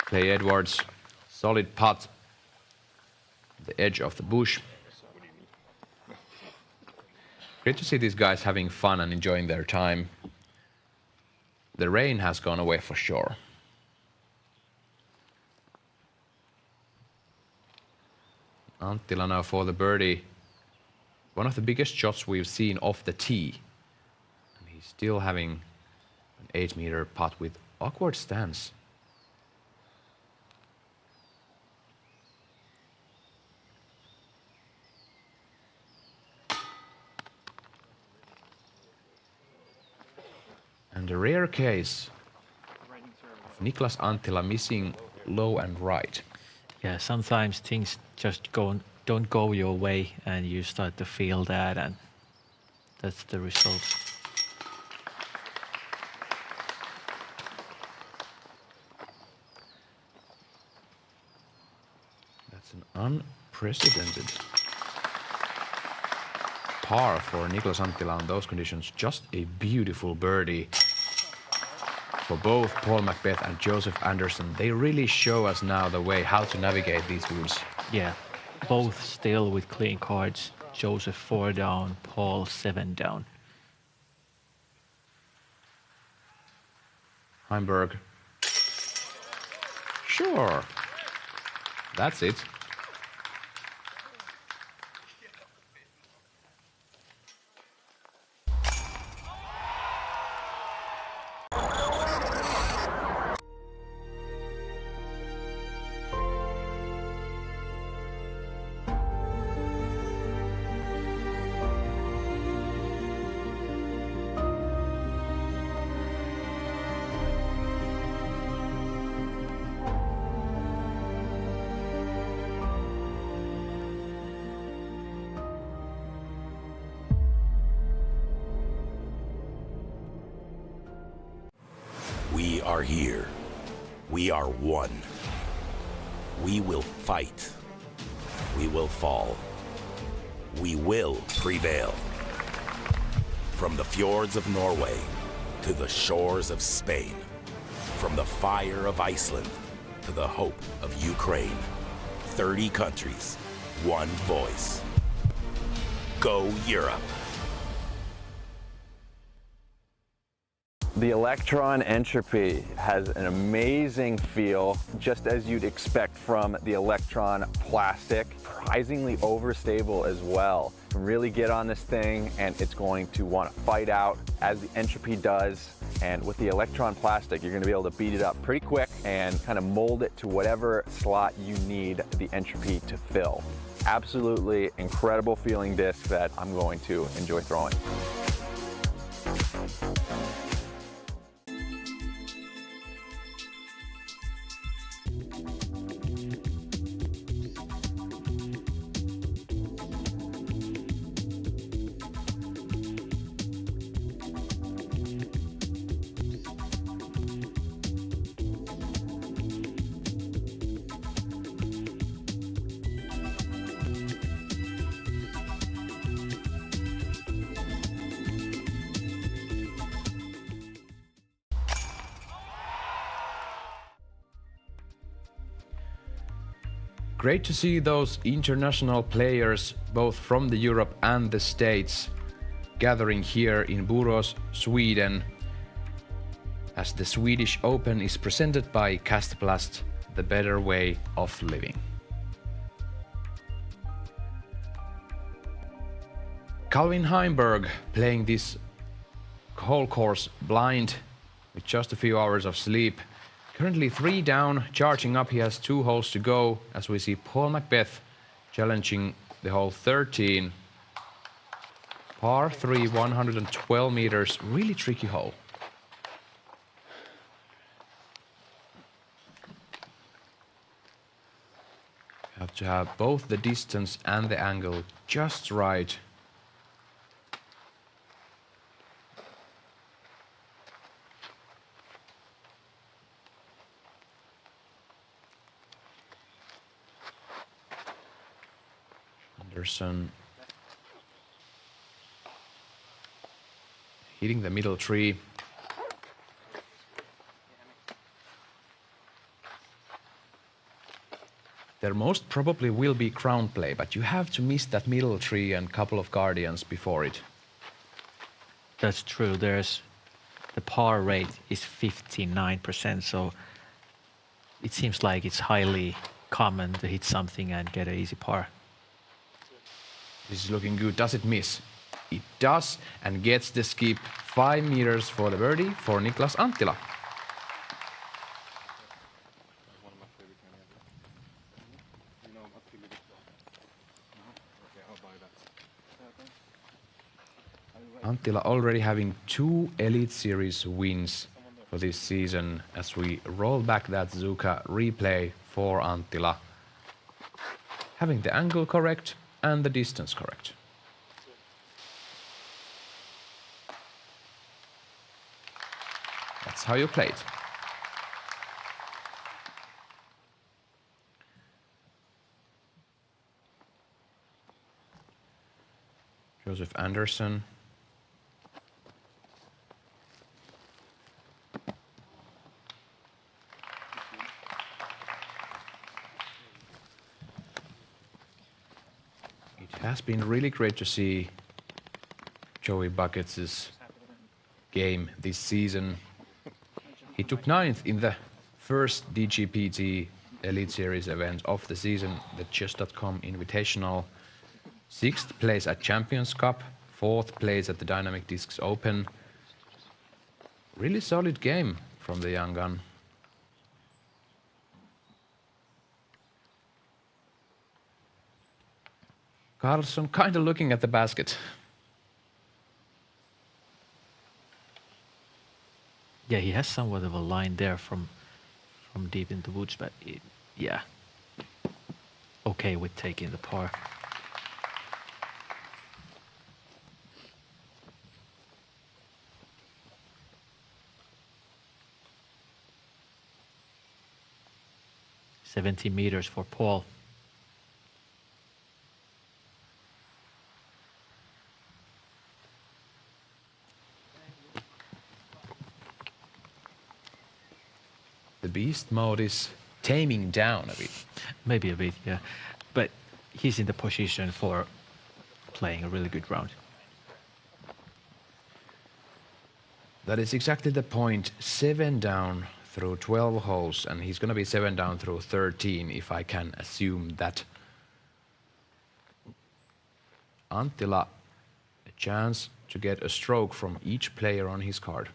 Clay Edwards, solid putt. The edge of the bush. Great to see these guys having fun and enjoying their time. The rain has gone away for sure. Anttila now for the birdie. One of the biggest shots we've seen off the tee. And he's still having an 8-meter putt with awkward stance. And a rare case of Niklas Anttila missing low and right. Yeah, sometimes things just don't go your way and you start to feel that, and that's the result. That's an unprecedented par for Niklas Anttila on those conditions. Just a beautiful birdie for both Paul Macbeth and Joseph Anderson. They really show us now the way how to navigate these woods. Yeah, both still with clean cards. Joseph 4 down, Paul 7 down. Heimberg. Sure. That's it. We are here. We are one. We will fight. We will fall. We will prevail. From the fjords of Norway to the shores of Spain, from the fire of Iceland to the hope of Ukraine, 30 countries, one voice. Go Europe. The Electron Entropy has an amazing feel, just as you'd expect from the Electron plastic. Surprisingly overstable as well. You can really get on this thing and it's going to want to fight out as the Entropy does. And with the Electron plastic, you're going to be able to beat it up pretty quick and kind of mold it to whatever slot you need the Entropy to fill. Absolutely incredible feeling disc that I'm going to enjoy throwing. Great to see those international players, both from the Europe and the States, gathering here in Borås, Sweden, as the Swedish Open is presented by Castplast, the better way of living. Calvin Heimberg playing this whole course blind with just a few hours of sleep. Currently 3 down, charging up. He has 2 holes to go as we see Paul Macbeth challenging the hole 13. Par 3, 112 meters, really tricky hole. Have to have both the distance and the angle just right. Anderson hitting the middle tree. There most probably will be crown play, but you have to miss that middle tree and couple of guardians before it. That's true. There's the par rate is 59%, so it seems like it's highly common to hit something and get an easy par. This is looking good. Does it miss? It does, and gets the skip. 5 meters for the birdie for Niklas Anttila. Anttila already having 2 Elite Series wins for this season as we roll back that Zuka replay for Anttila. Having the angle correct and the distance correct. That's how you play it. Joseph Anderson. It has been really great to see Joey Buckets' game this season. He took 9th in the first DGPT Elite Series event of the season, the Chess.com Invitational. 6th place at Champions Cup, 4th place at the Dynamic Discs Open. Really solid game from the young gun. Carlson kind of looking at the basket. Yeah, he has somewhat of a line there from deep in the woods, but yeah, okay with taking the par. "70 meters for Paul." The beast mode is taming down a bit. Maybe a bit, yeah. But he's in the position for playing a really good round. That is exactly the point. 7 down through 12 holes, and he's going to be 7 down through 13, if I can assume that. Anttila, a chance to get a stroke from each player on his card.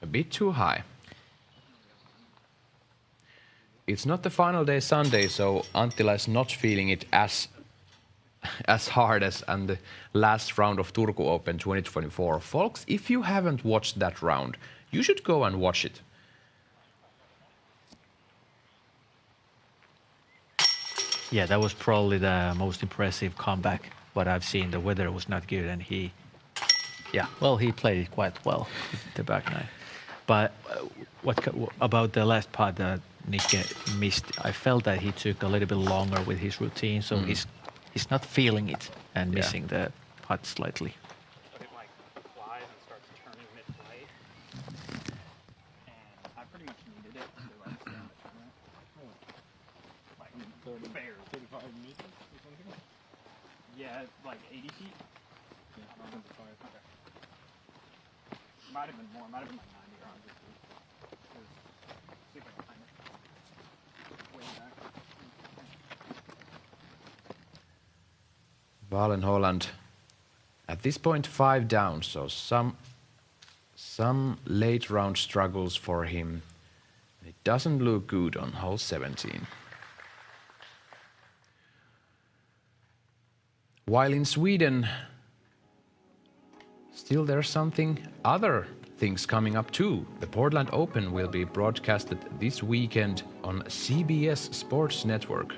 A bit too high. It's not the final day Sunday, so Anttila is not feeling it as hard as on the last round of Turku Open 2024. Folks, if you haven't watched that round, you should go and watch it. Yeah, that was probably the most impressive comeback what I've seen. The weather was not good, and he played it quite well, the back nine. But what about the last part, the Nick missed. I felt that he took a little bit longer with his routine, so he's not feeling it and missing the putt slightly. So it like flies and starts turning mid-flight, and I pretty much needed it to like stand the tournament. Like 30, 35 meters or something. Yeah, like 80 feet. Yeah, I don't remember. Okay. Might have been more. Might have been like 90 or 100 feet. It was super behind it. Way back. Valen Holland at this point 5 down, so some late round struggles for him. It doesn't look good on hole 17. While in Sweden, still there's other things coming up too. The Portland Open will be broadcasted this weekend on CBS Sports Network.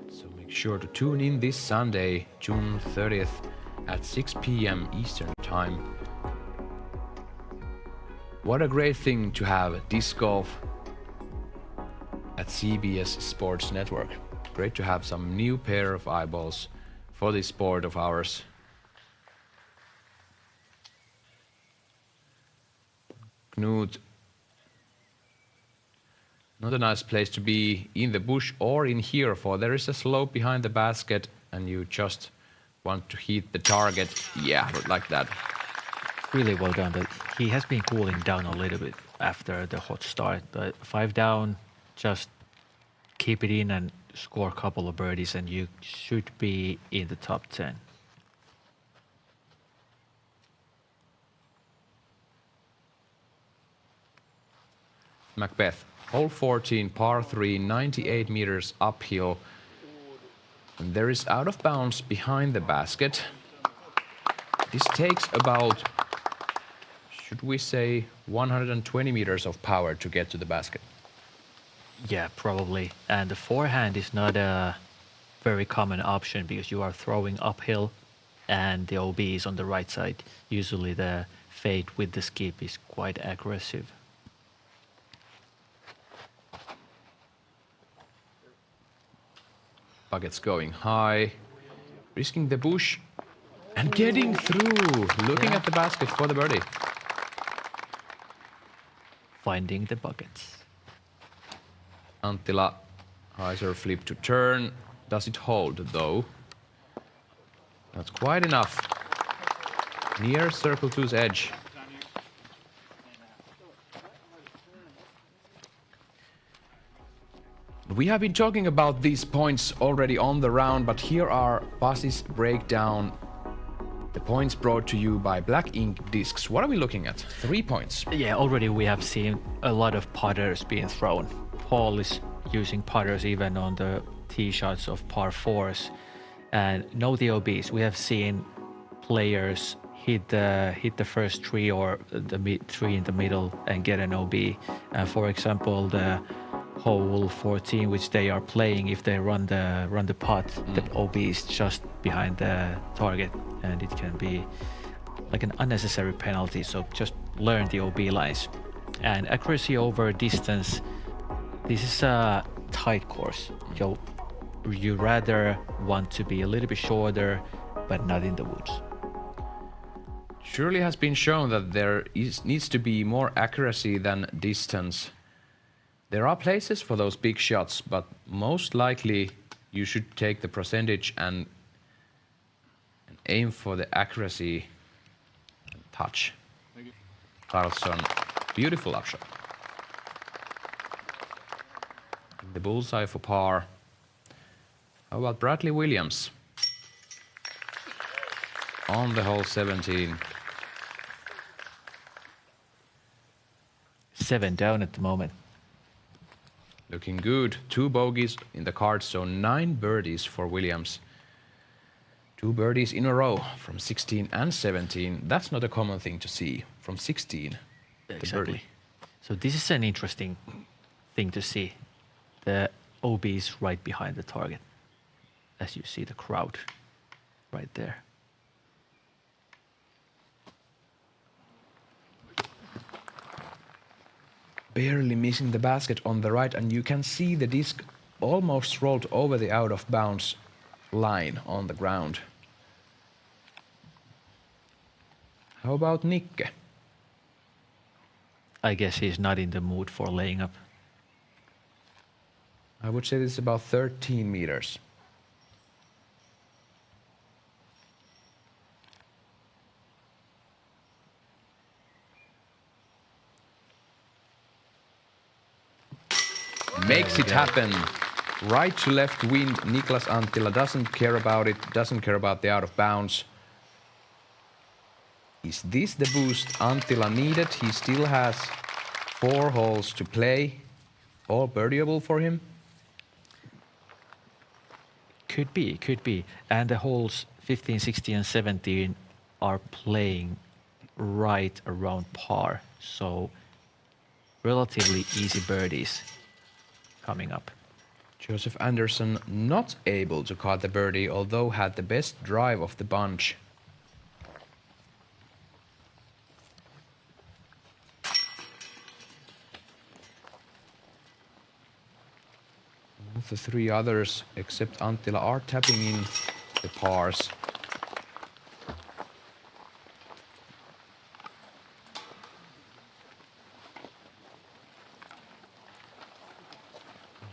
So make sure to tune in this Sunday, June 30th at 6 p.m. Eastern Time. What a great thing to have disc golf at CBS Sports Network. Great to have some new pair of eyeballs for this sport of ours. Knut, not a nice place to be in the bush or in here, for there is a slope behind the basket and you just want to hit the target. Yeah, like that. Really well done, but he has been cooling down a little bit after the hot start. But 5 down, just keep it in and score a couple of birdies and you should be in the top 10. Macbeth, hole 14, par 3, 98 meters uphill. And there is out of bounds behind the basket. This takes about, should we say, 120 meters of power to get to the basket. Yeah, probably. And the forehand is not a very common option because you are throwing uphill and the OB is on the right side. Usually the fade with the skip is quite aggressive. Buckets going high, risking the bush and getting through, looking at the basket for the birdie. Finding the buckets. Anttila, hyzer flip to turn. Does it hold though? That's quite enough. Near circle two's edge. We have been talking about these points already on the round, but here are Pasi's breakdown. The points brought to you by Black Ink Discs. What are we looking at? 3 points. Yeah, already we have seen a lot of putters being thrown. Paul is using putters even on the tee shots of par 4s. And no DOBs. We have seen players hit the first tree or the tree in the middle and get an OB. For example, the hole 14, which they are playing, if they run the putt, the OB is just behind the target, and it can be like an unnecessary penalty. So just learn the OB lines. And accuracy over distance. This is a tight course. You rather want to be a little bit shorter, but not in the woods. Surely has been shown that there needs to be more accuracy than distance. There are places for those big shots, but most likely you should take the percentage and aim for the accuracy and touch. Carlson, beautiful upshot. The bullseye for par. How about Bradley Williams? On the hole 17. 7 down at the moment. Looking good. 2 bogeys in the cards, so 9 birdies for Williams. 2 birdies in a row from 16 and 17. That's not a common thing to see from 16. Exactly. So this is an interesting thing to see. The OB is right behind the target, as you see the crowd right there. barely missing the basket on the right, and you can see the disc almost rolled over the out of bounds line on the ground. How about Nikke? I guess he's not in the mood for laying up. I would say this is about 13 meters. Makes it happen. Right to left wind. Niklas Anttila doesn't care about it, doesn't care about the out of bounds. Is this the boost Anttila needed? He still has 4 holes to play. All birdieable for him? Could be, could be. And the holes 15, 16 and 17 are playing right around par. So relatively easy birdies coming up. Joseph Anderson not able to cut the birdie, although had the best drive of the bunch. The 3 others, except Anttila, are tapping in the pars.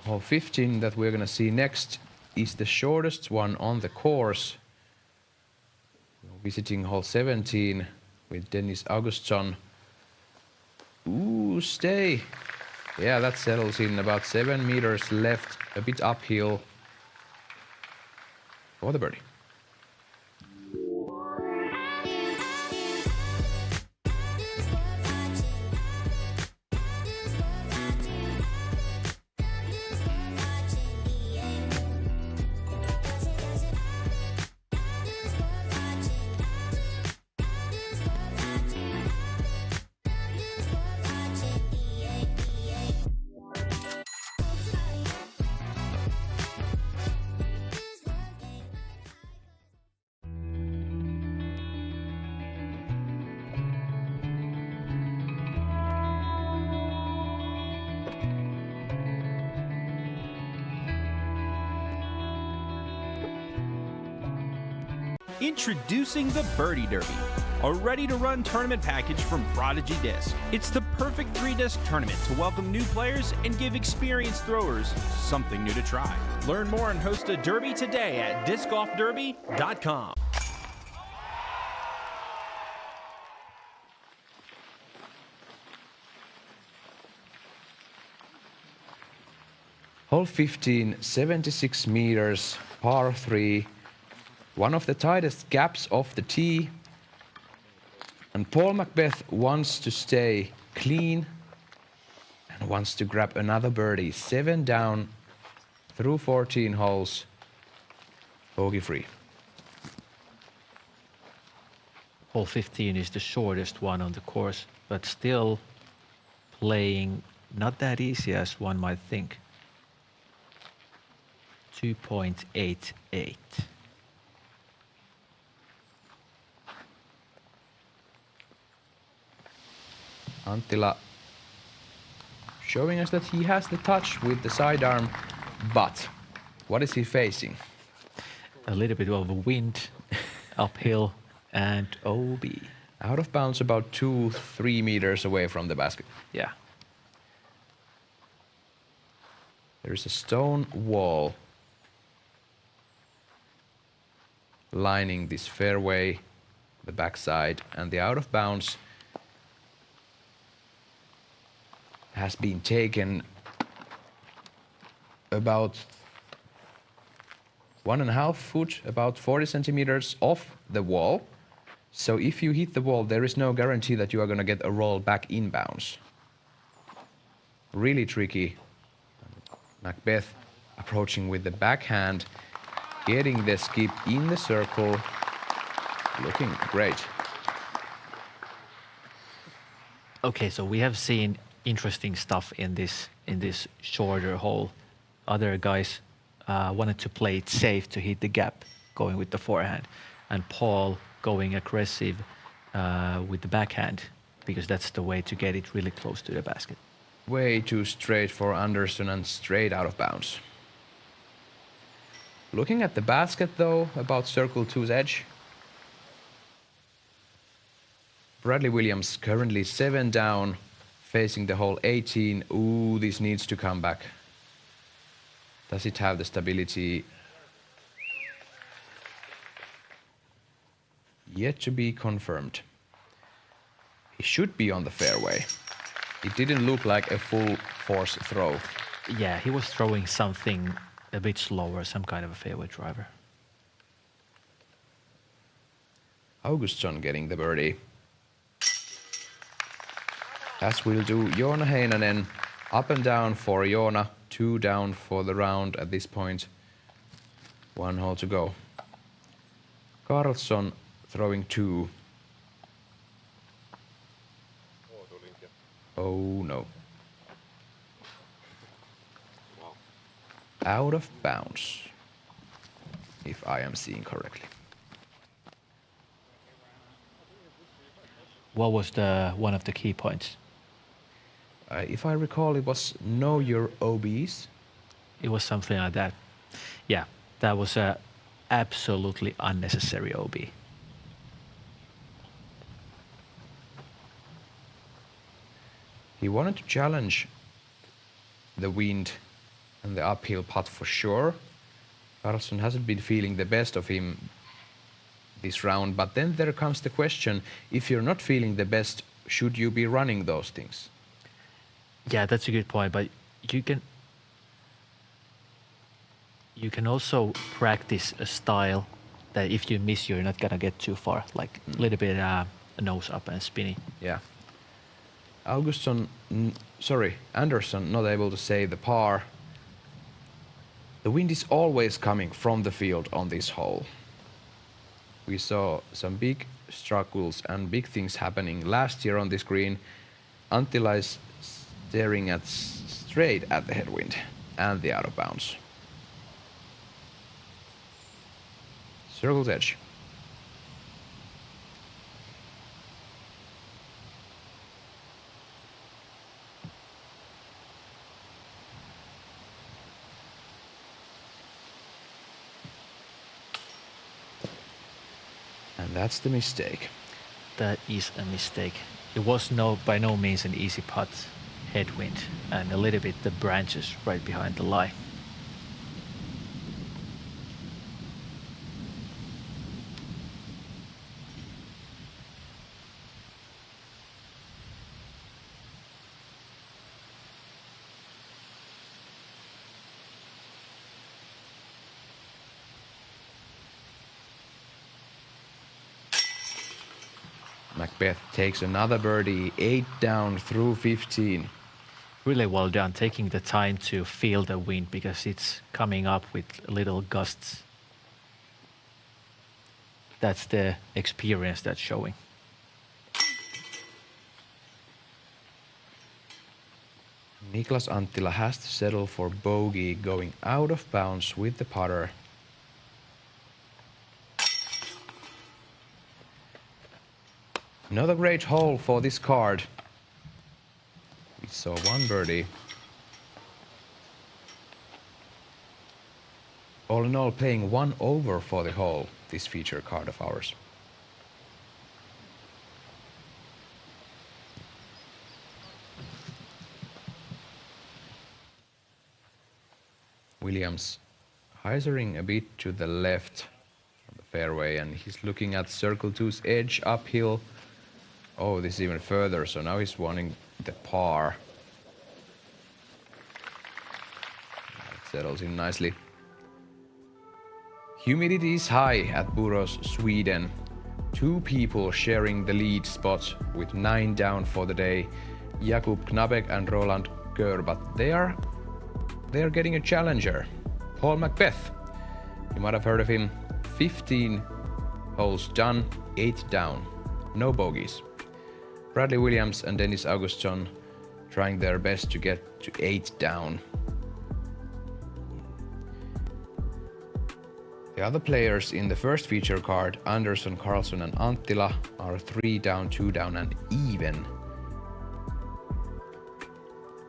Hole 15 that we're going to see next is the shortest one on the course. Visiting hole 17 with Dennis Augustsson. Ooh, stay. Yeah, that settles in about 7 meters left, a bit uphill for the birdie. Introducing the Birdie Derby, a ready-to-run tournament package from Prodigy Disc. It's the perfect 3-disc tournament to welcome new players and give experienced throwers something new to try. Learn more and host a derby today at discgolfderby.com. Hole 15, 76 meters, par 3. One of the tightest gaps off the tee. And Paul Macbeth wants to stay clean and wants to grab another birdie. 7 down through 14 holes, bogey free. Hole 15 is the shortest one on the course, but still playing not that easy as one might think. 2.88. Anttila showing us that he has the touch with the sidearm, but what is he facing? A little bit of a wind uphill and OB. Out of bounds about 2-3 meters away from the basket. Yeah. There's a stone wall lining this fairway, the backside, and the out of bounds has been taken about 1.5 foot, about 40 centimeters off the wall. So if you hit the wall, there is no guarantee that you are going to get a roll back inbounds. Really tricky. Macbeth approaching with the backhand, getting the skip in the circle, looking great. Okay, so we have seen interesting stuff in this shorter hole. Other guys wanted to play it safe to hit the gap, going with the forehand, and Paul going aggressive with the backhand, because that's the way to get it really close to the basket. way too straight for Anderson and straight out of bounds. Looking at the basket though, about circle 2's edge. Bradley Williams currently 7 down, facing the hole 18. Ooh, this needs to come back. Does it have the stability? Yet to be confirmed. He should be on the fairway. It didn't look like a full force throw. Yeah, he was throwing something a bit slower, some kind of a fairway driver. Augustsson getting the birdie. As will do Joona Heinonen. Up and down for Joona. 2 down for the round at this point. 1 hole to go. Carlsson throwing 2. Oh no. Out of bounds, if I am seeing correctly. What was one of the key points? If I recall, it was know your OBs. It was something like that. Yeah, that was a absolutely unnecessary OB. He wanted to challenge the wind and the uphill putt for sure. Carlsson hasn't been feeling the best of him this round, but then there comes the question, if you're not feeling the best, should you be running those things? Yeah, that's a good point, but you can also practice a style that if you miss, you're not gonna get too far, like a little bit nose up and spinny. Yeah. Anderson not able to save the par. The wind is always coming from the field on this hole. We saw some big struggles and big things happening last year on this green. Anttila is staring straight at the headwind and the out of bounds. Circle's edge. And that's the mistake. That is a mistake. It was by no means an easy putt. Headwind and a little bit the branches right behind the line. Macbeth takes another birdie, 8 down through 15. Really well done, taking the time to feel the wind because it's coming up with little gusts. That's the experience that's showing. Niklas Anttila has to settle for bogey, going out of bounds with the putter. Another great hole for this card. We saw 1 birdie. All in all, playing 1 over for the hole, this feature card of ours. Williams hyzering a bit to the left of the fairway, and he's looking at circle 2's edge uphill. Oh, this is even further, so now he's wanting the par. It settles in nicely. Humidity is high at Borås, Sweden. 2 people sharing the lead spot with 9 down for the day. Jakub Knabek and Roland Gōr, but they are getting a challenger. Paul Macbeth. You might have heard of him. 15 holes done, 8 down. No bogeys. Bradley Williams and Dennis Augustsson trying their best to get to 8 down. The other players in the first feature card, Anderson, Carlsson and Anttila, are 3 down, 2 down and even.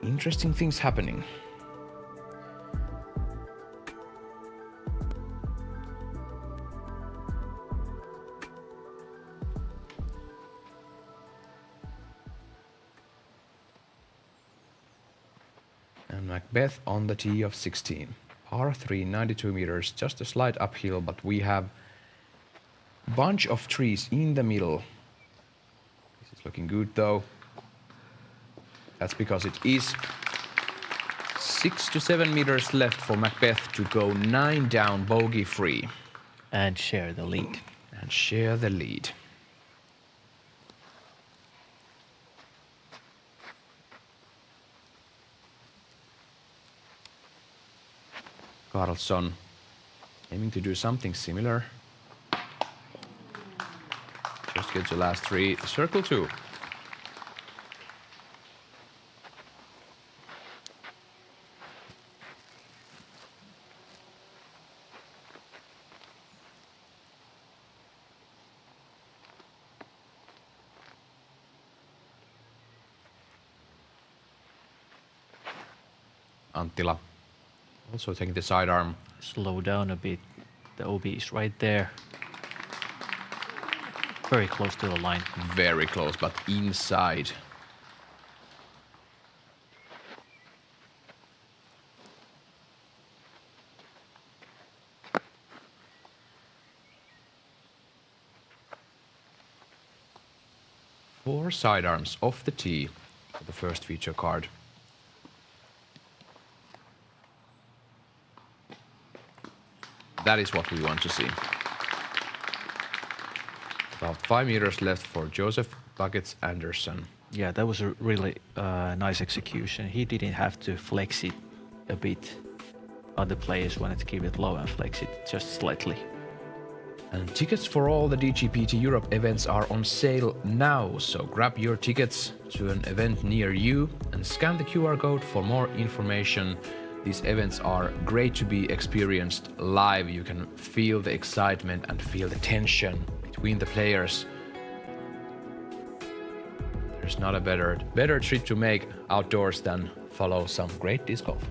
interesting things happening. And Macbeth on the tee of 16. Par 3, 92 meters, just a slight uphill, but we have a bunch of trees in the middle. This is looking good though. That's because it is 6 to 7 meters left for Macbeth to go 9 down bogey free. And share the lead. And share the lead. Carlson aiming to do something similar. Just get the last 3. Circle 2. Anttila also taking the sidearm. Slow down a bit. The OB is right there. Very close to the line. Very close, but inside. Four sidearms off the tee for the first feature card. That is what we want to see. About 5 meters left for Joseph Buckets Anderson. Yeah, that was a really nice execution. He didn't have to flex it a bit. Other players wanted to keep it low and flex it just slightly. And tickets for all the DGPT Europe events are on sale now, so grab your tickets to an event near you and scan the QR code for more information. These events are great to be experienced live. You can feel the excitement and feel the tension between the players. There's not a better trip to make outdoors than follow some great disc golf.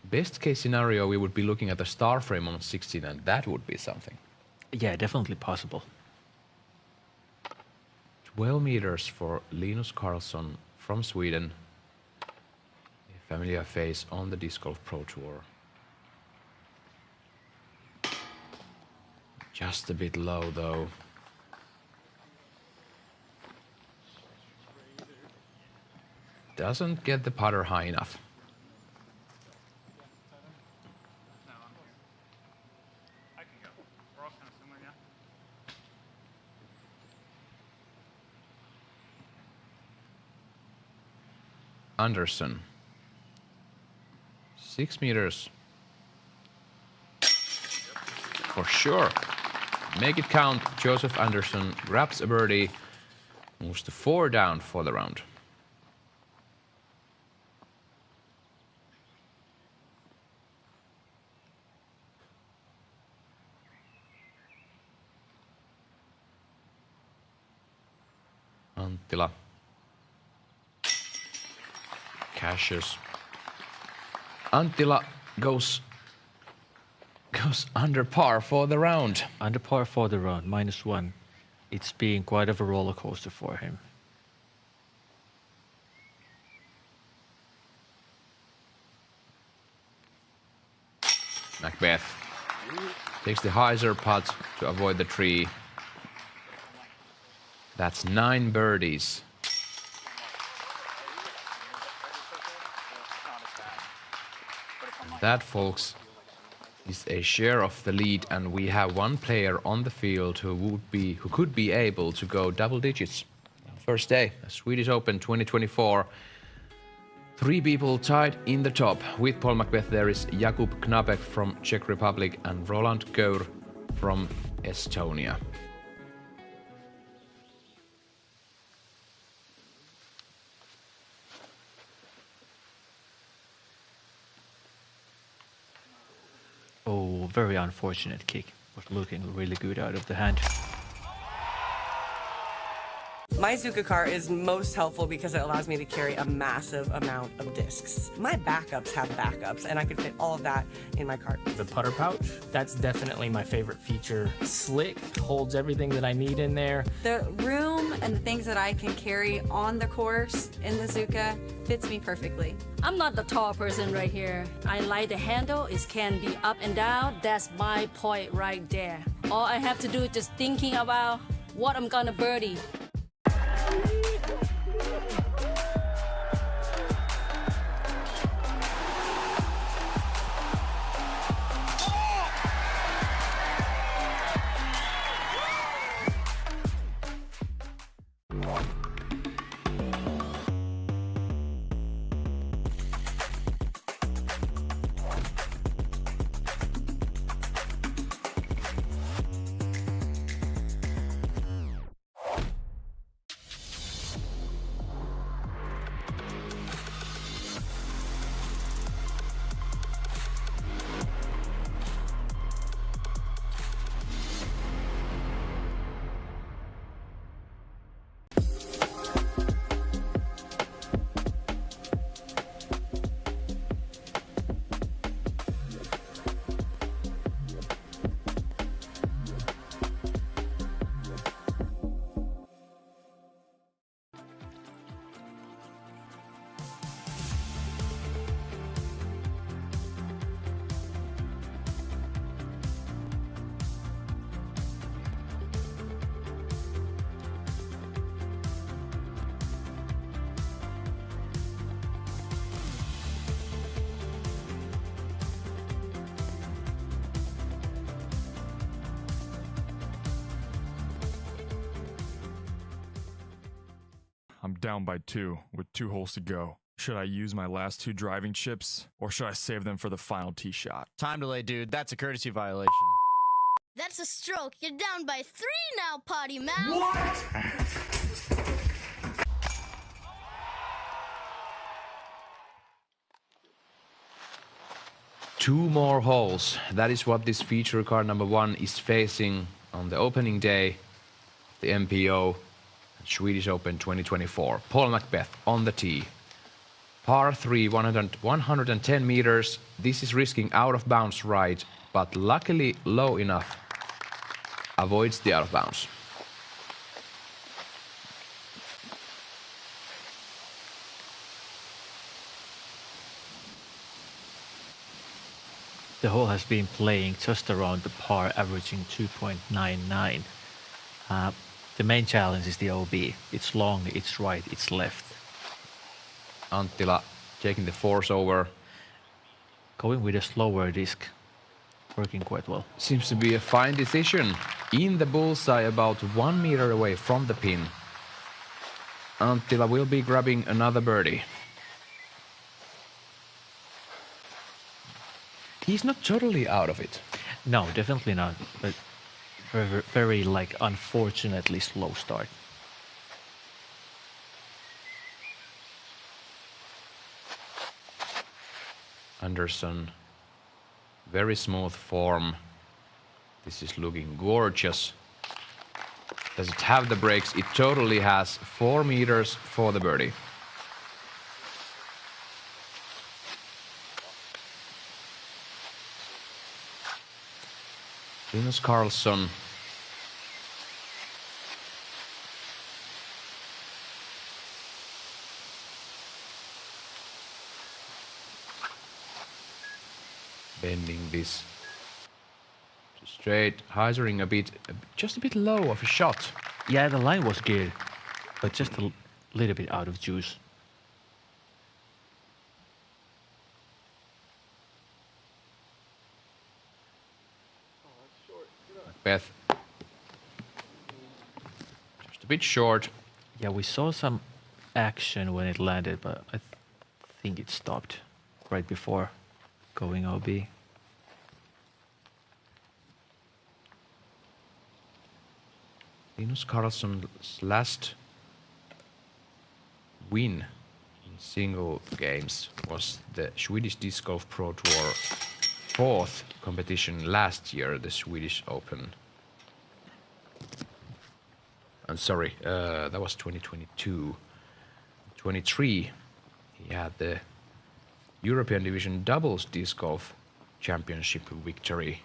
Best case scenario, we would be looking at the star frame on 16, and that would be something. Yeah, definitely possible. 12 meters for Linus Karlsson from Sweden. A familiar face on the Disc Golf Pro Tour. Just a bit low though. Doesn't get the putter high enough. Anderson. 6 meters. For sure. Make it count. Joseph Anderson grabs a birdie. Moves to 4 down for the round. Anttila. Cashes. Anttila goes under par for the round. Under par for the round, -1. It's been quite of a roller coaster for him. Macbeth takes the hyzer putt to avoid the tree. That's 9 birdies. That, folks, is a share of the lead, and we have one player on the field who could be able to go double digits. First day, Swedish Open 2024. 3 people tied in the top. With Paul Macbeth, there is Jakub Knapek from Czech Republic and Roland Gōr from Estonia. Oh, very unfortunate kick. Was looking really good out of the hand. My Zuka car is most helpful because it allows me to carry a massive amount of discs. My backups have backups, and I could fit all of that in my cart. The putter pouch, that's definitely my favorite feature. Slick, holds everything that I need in there. The room and the things that I can carry on the course in the Zuka fits me perfectly. I'm not the tall person right here. I like the handle. It can be up and down. That's my point right there. All I have to do is just thinking about what I'm gonna birdie. I'm down by 2 with 2 holes to go. Should I use my last 2 driving chips, or should I save them for the final tee shot? Time delay, dude. That's a courtesy violation. That's a stroke. You're down by 3 now, potty mouth. What? Two more holes. That is what this feature car number 1 is facing on the opening day, the MPO Swedish Open 2024. Paul Macbeth on the tee. Par 3, 110 meters. This is risking out of bounds right, but luckily low enough. Avoids the out of bounds. The hole has been playing just around the par, averaging 2.99. The main challenge is the OB. It's long, it's right, it's left. Anttila taking the force over. Going with a slower disc. Working quite well. Seems to be a fine decision. In the bullseye, about 1 meter away from the pin. Anttila will be grabbing another birdie. He's not totally out of it. No, definitely not. But very like unfortunately slow start. Anderson, very smooth form. This is looking gorgeous. Does it have the brakes? It totally has. 4 meters for the birdie. Linus Karlsson. Bending this to straight, hyzering a bit, just a bit low of a shot. Yeah, the line was good, but just a little bit out of juice. Beth, just a bit short. Yeah, we saw some action when it landed, but I think it stopped right before going OB. Linus Karlsson's last win in single games was the Swedish Disc Golf Pro Tour 4th competition last year, the Swedish Open. I'm sorry, that was 2022. 23, he had the European Division Doubles Disc Golf Championship victory.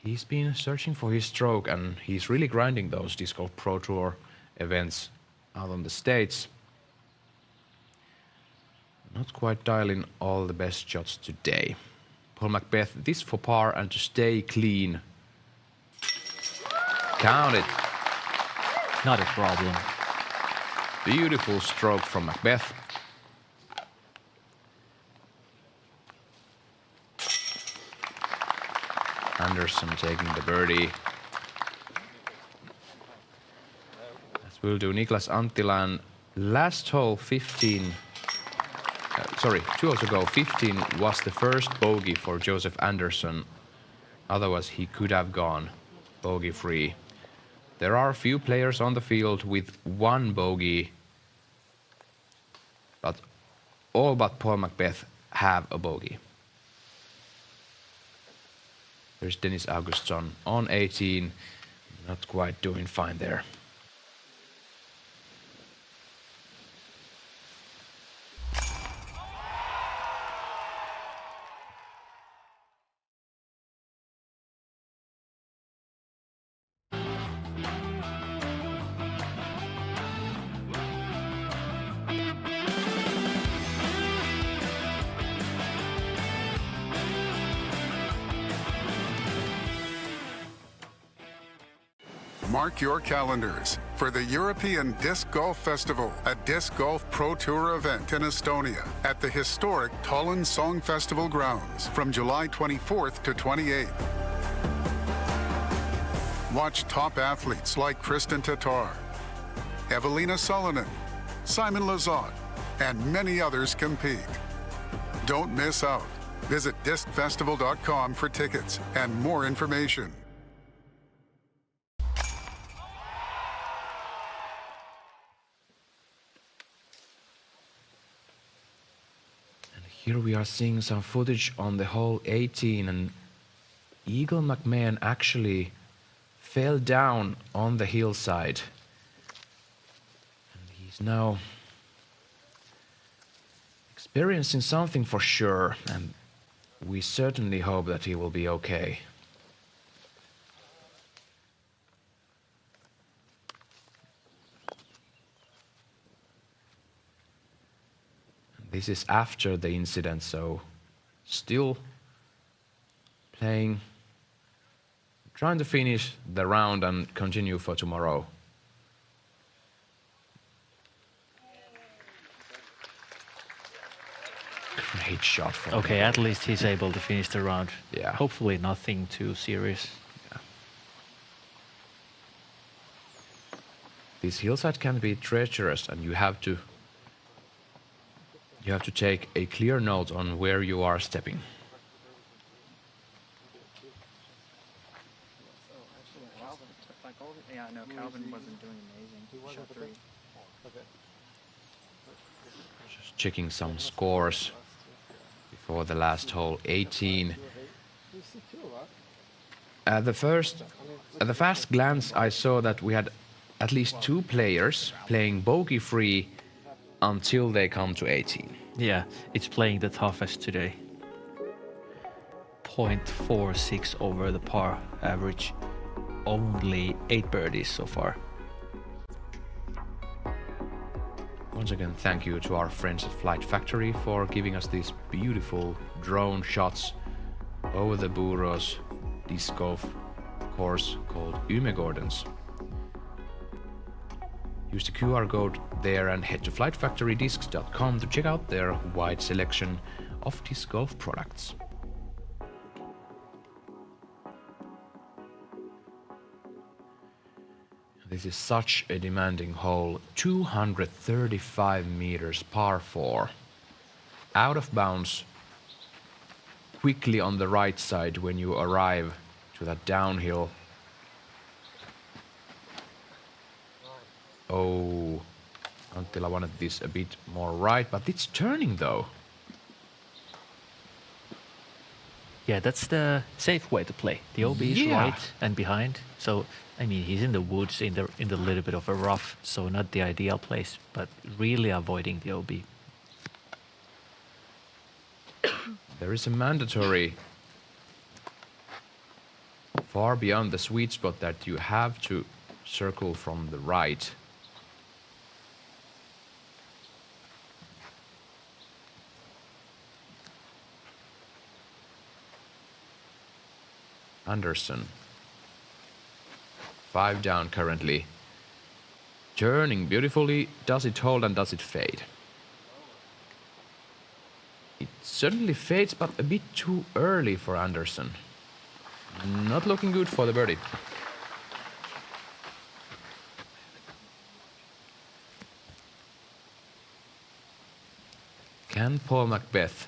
He's been searching for his stroke and he's really grinding those Disc Golf Pro Tour events out on the States. Not quite dialing all the best shots today. Paul Macbeth, this for par and to stay clean. Count it. Not a problem. Beautiful stroke from Macbeth. Anderson taking the birdie. As will do Niklas Anttilan. Last hole 15. 2 holes ago, 15 was the first bogey for Joseph Anderson. Otherwise, he could have gone bogey free. There are a few players on the field with 1 bogey, but all but Paul Macbeth have a bogey. There's Dennis Augustsson on 18, not quite doing fine there. Mark your calendars for the European Disc Golf Festival, a Disc Golf Pro Tour event in Estonia at the historic Tallinn Song Festival grounds from July 24th to 28th. Watch top athletes like Kristen Tatar, Evelina Salonen, Simon Lizotte, and many others compete. Don't miss out. Visit discfestival.com for tickets and more information. Here we are seeing some footage on the hole 18, and Eagle McMahon actually fell down on the hillside. And he's now experiencing something for sure, and we certainly hope that he will be okay. This is after the incident, so still playing, trying to finish the round and continue for tomorrow. Great shot from Okay, at least he's able to finish the round. Yeah. Hopefully nothing too serious. Yeah. This hillside can be treacherous, and you have to take a clear note on where you are stepping. Yeah, no, Calvin wasn't doing amazing. He shot 3. Just checking some scores before the last hole, 18. At the fast glance, I saw that we had at least 2 players playing bogey-free until they come to 18. Yeah, it's playing the toughest today. 0.46 over the par average. Only 8 birdies so far. Once again, thank you to our friends at Flight Factory for giving us these beautiful drone shots over the Buros disc golf course called Ymegårdens. Use the QR code there and head to flightfactorydiscs.com to check out their wide selection of disc golf products. This is such a demanding hole, 235 meters par 4. Out of bounds, quickly on the right side when you arrive to that downhill. Oh, Anttila wanted this a bit more right, but it's turning though. Yeah, that's the safe way to play. The OB is Yeah. right and behind. So, I mean, he's in the woods, in the little bit of a rough, so not the ideal place, but really avoiding the OB. There is a mandatory far beyond the sweet spot that you have to circle from the right. Anderson. 5 down currently. Turning beautifully. Does it hold and does it fade? It certainly fades, but a bit too early for Anderson. Not looking good for the birdie. Can Paul Macbeth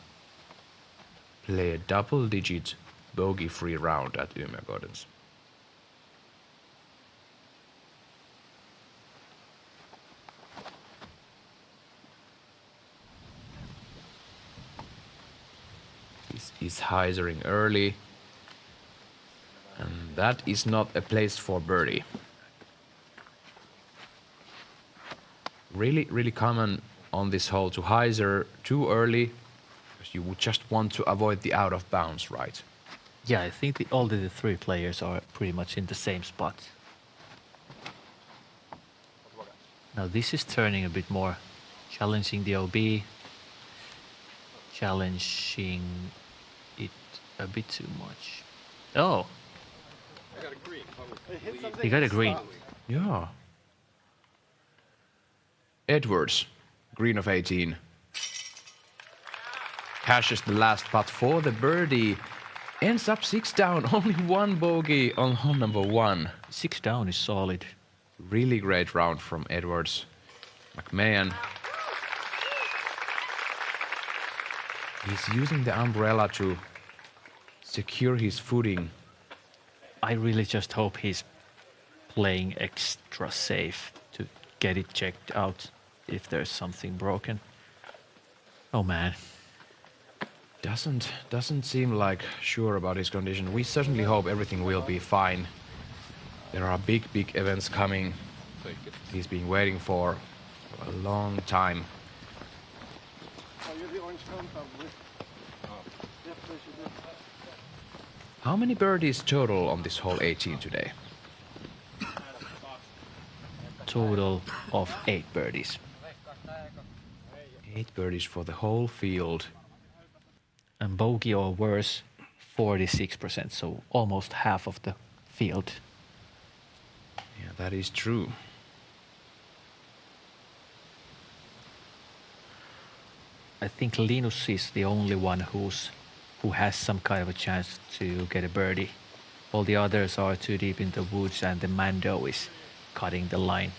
play a double-digit bogey-free round at Umeå Gardens? This is hyzering early, and that is not a place for birdie. Really common on this hole to hyzer too early, because you would just want to avoid the out of bounds, right? Yeah, I think all the three players are pretty much in the same spot. Now this is turning a bit more, challenging the OB, challenging it a bit too much. Oh, he got a green. Yeah. Edwards, green of 18. Cashes the last putt for the birdie. Ends up 6 down, only 1 bogey on hole number 1. 6 down is solid. Really great round from Edwards. McMahon. He's using the umbrella to secure his footing. I really just hope he's playing extra safe to get it checked out if there's something broken. Oh man. Doesn't seem like sure about his condition. We certainly hope everything will be fine. There are big events coming. He's been waiting for a long time. Oh, you're the orange cone, probably. Yep, there she is. How many birdies total on this hole 18 today? Total of 8 birdies. 8 birdies for the whole field. And bogey or worse, 46%, so almost half of the field. Yeah, that is true. I think Linus is the only one who has some kind of a chance to get a birdie. All the others are too deep in the woods, and the Mando is cutting the line.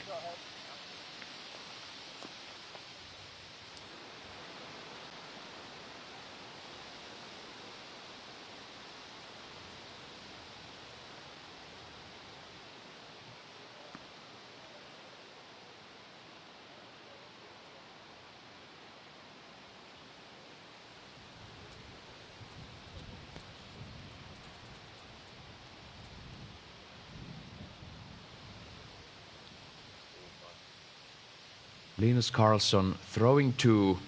Linus Karlsson throwing 2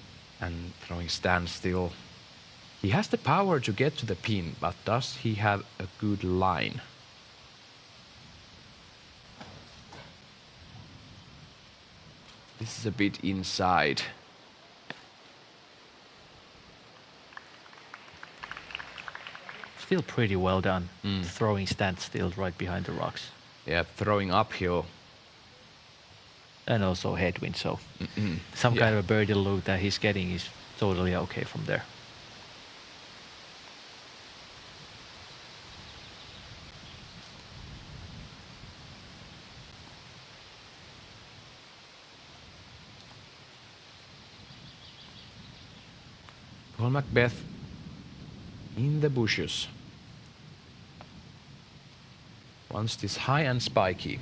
and throwing standstill. He has the power to get to the pin, but does he have a good line? This is a bit inside. Still pretty well done. Throwing standstill right behind the rocks. Yeah, throwing uphill. And also headwind, so some kind of a birdie look that he's getting is totally okay from there. Paul Macbeth in the bushes. Wants this high and spiky.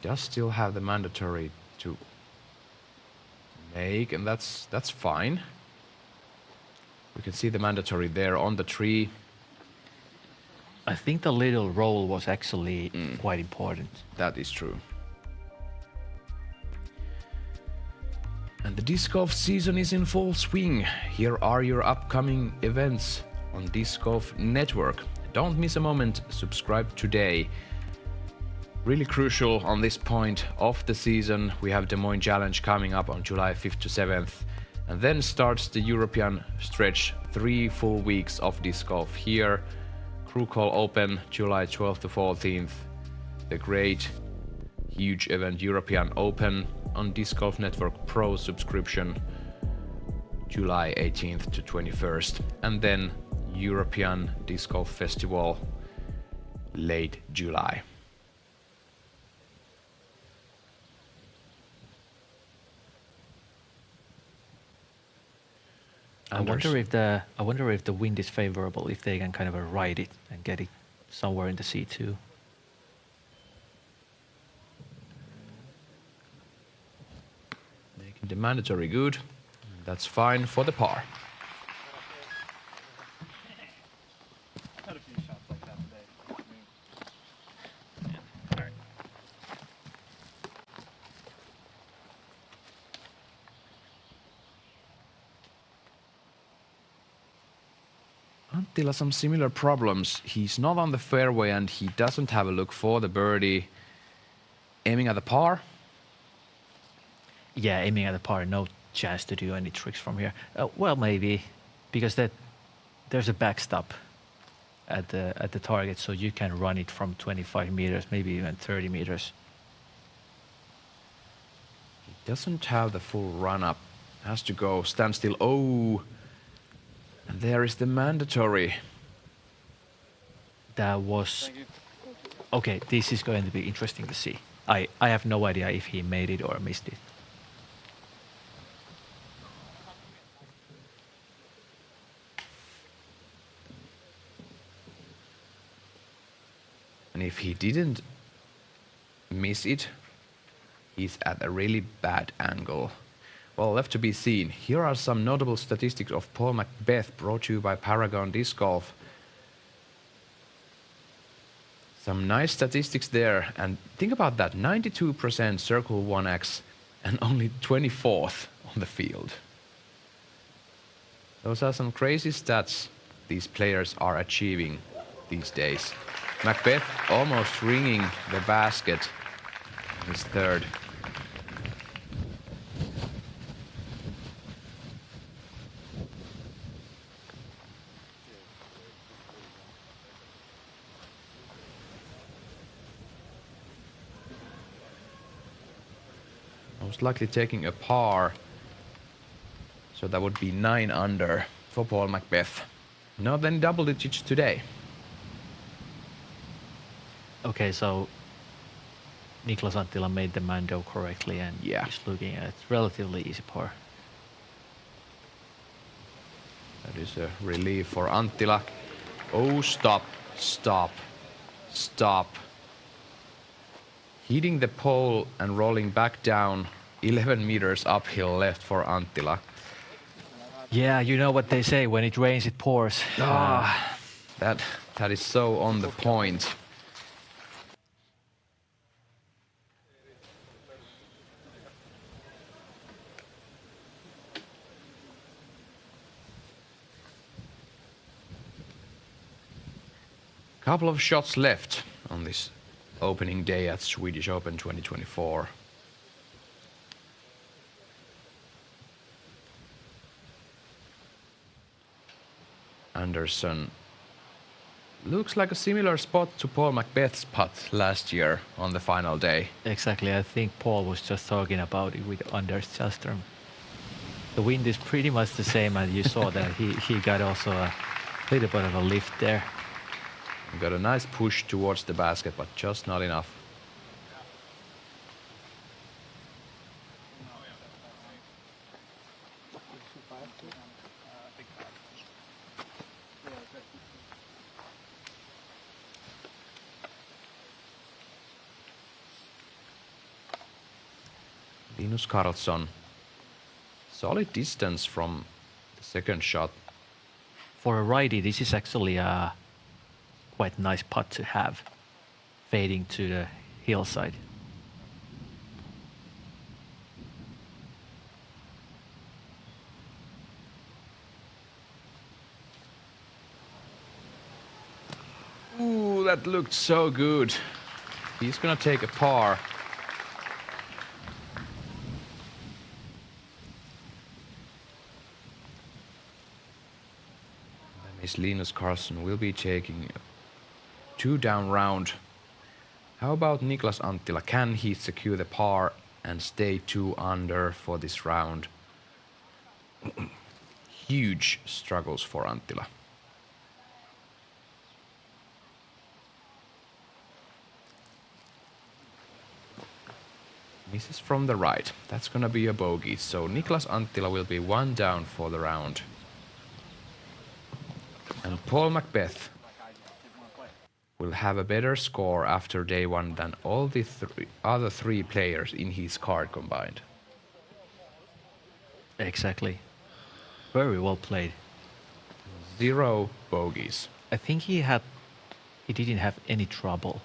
He does still have the mandatory to make, and that's fine. We can see the mandatory there on the tree. I think the little roll was actually quite important. That is true. And the disc golf season is in full swing. Here are your upcoming events on Disc Golf Network. Don't miss a moment, subscribe today. Really crucial on this point of the season. We have Des Moines Challenge coming up on July 5th to 7th. And then starts the European stretch, 3 full weeks of disc golf here. Roland Gōr Open, July 12th to 14th. The great, huge event, European Open on Disc Golf Network Pro subscription, July 18th to 21st. And then European Disc Golf Festival, late July. I wonder if the wind is favorable, if they can kind of ride it and get it somewhere in the C2. Making the mandatory good. That's fine for the par. Had a few shots like that today. Anttila, some similar problems. He's not on the fairway and he doesn't have a look for the birdie. Aiming at the par? Yeah, aiming at the par, no chance to do any tricks from here. Well, maybe, because there's a backstop at the target, so you can run it from 25 meters, maybe even 30 meters. He doesn't have the full run up. Has to go standstill. Oh! And there is the mandatory. That was... Okay, this is going to be interesting to see. I have no idea if he made it or missed it. And if he didn't miss it, he's at a really bad angle. Well, left to be seen. Here are some notable statistics of Paul Macbeth, brought to you by Paragon Disc Golf. Some nice statistics there, and think about that, 92% Circle 1X and only 24th on the field. Those are some crazy stats these players are achieving these days. Macbeth almost ringing the basket in his third. Most likely taking a par, so that would be 9 under for Paul Macbeth. Not any double digits today. Okay, so Niklas Anttila made the mando correctly, and he's looking at relatively easy par. That is a relief for Anttila. Oh, stop, stop, stop. Hitting the pole and rolling back down 11 meters uphill left for Anttila. Yeah, you know what they say, when it rains it pours. That is so on the point. Couple of shots left on this opening day at Swedish Open 2024. Anderson looks like a similar spot to Paul Macbeth's putt last year on the final day. Exactly, I think Paul was just talking about it with Anders Källström. The wind is pretty much the same, and you saw that he got also a little bit of a lift there. Got a nice push towards the basket, but just not enough. Linus Karlsson. Solid distance from the second shot. For a righty, this is actually a quite nice putt to have, fading to the hillside. Ooh, that looked so good. He's gonna take a par. Linus Karlsson will be taking a 2-down round. How about Niklas Anttila? Can he secure the par and stay 2 under for this round? Huge struggles for Anttila. Misses from the right. That's gonna be a bogey. So Niklas Anttila will be 1 down for the round. And Paul Macbeth will have a better score after day 1 than all the other 3 players in his card combined. Exactly. Very well played. 0 bogeys. I think he didn't have any trouble.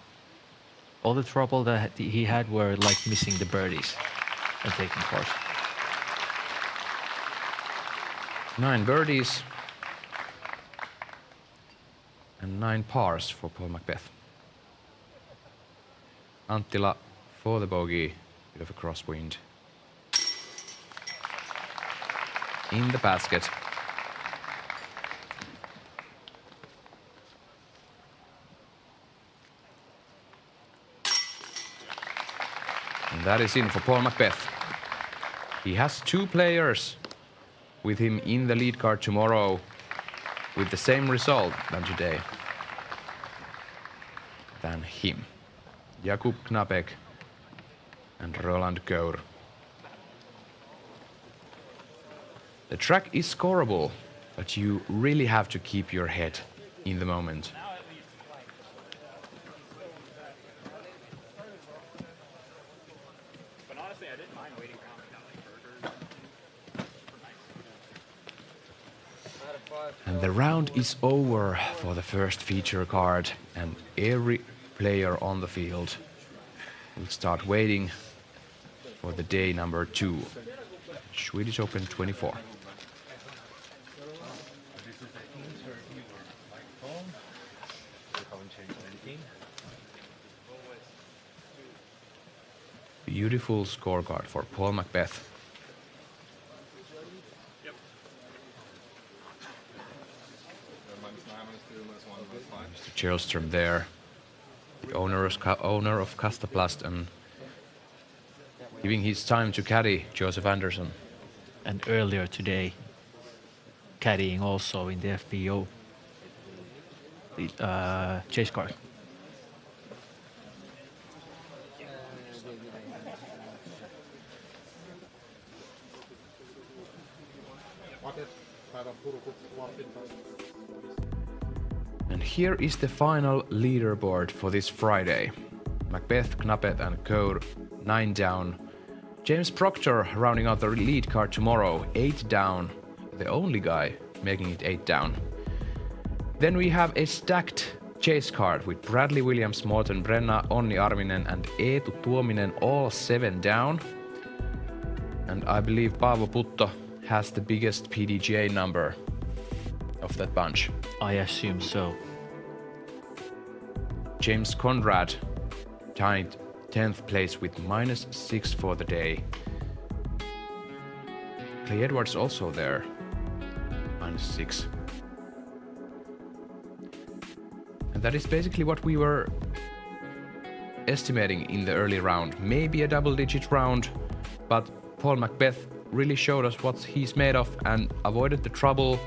All the trouble that he had were like missing the birdies and taking pars. 9 birdies. And 9 pars for Paul Macbeth. Anttila for the bogey, bit of a crosswind. In the basket. And that is in for Paul Macbeth. He has 2 players with him in the lead card tomorrow with the same result than today. Than him. Jakub Knapek and Roland Gōr. The track is scoreable, but you really have to keep your head in the moment. And the round is over for the first feature card, and every player on the field will start waiting for the day number 2, Swedish Open 24. Beautiful scorecard for Paul Macbeth. Mr. Kjellström there, the owner of Kastaplast, and giving his time to caddy Joseph Anderson. And earlier today, caddying also in the MPO, the chase card. And here is the final leaderboard for this Friday. Macbeth, Knapet and Gōr 9 down. James Proctor rounding out the lead card tomorrow, 8 down. The only guy making it 8 down. Then we have a stacked chase card with Bradley Williams, Morten Brenna, Onni Arminen and Eetu Tuominen all 7 down. And I believe Paavo Putto has the biggest PDGA number of that bunch. I assume so. James Conrad tied 10th place with -6 for the day. Clay Edwards also there, -6. And that is basically what we were estimating in the early round. Maybe a double-digit round, but Paul Macbeth really showed us what he's made of and avoided the trouble,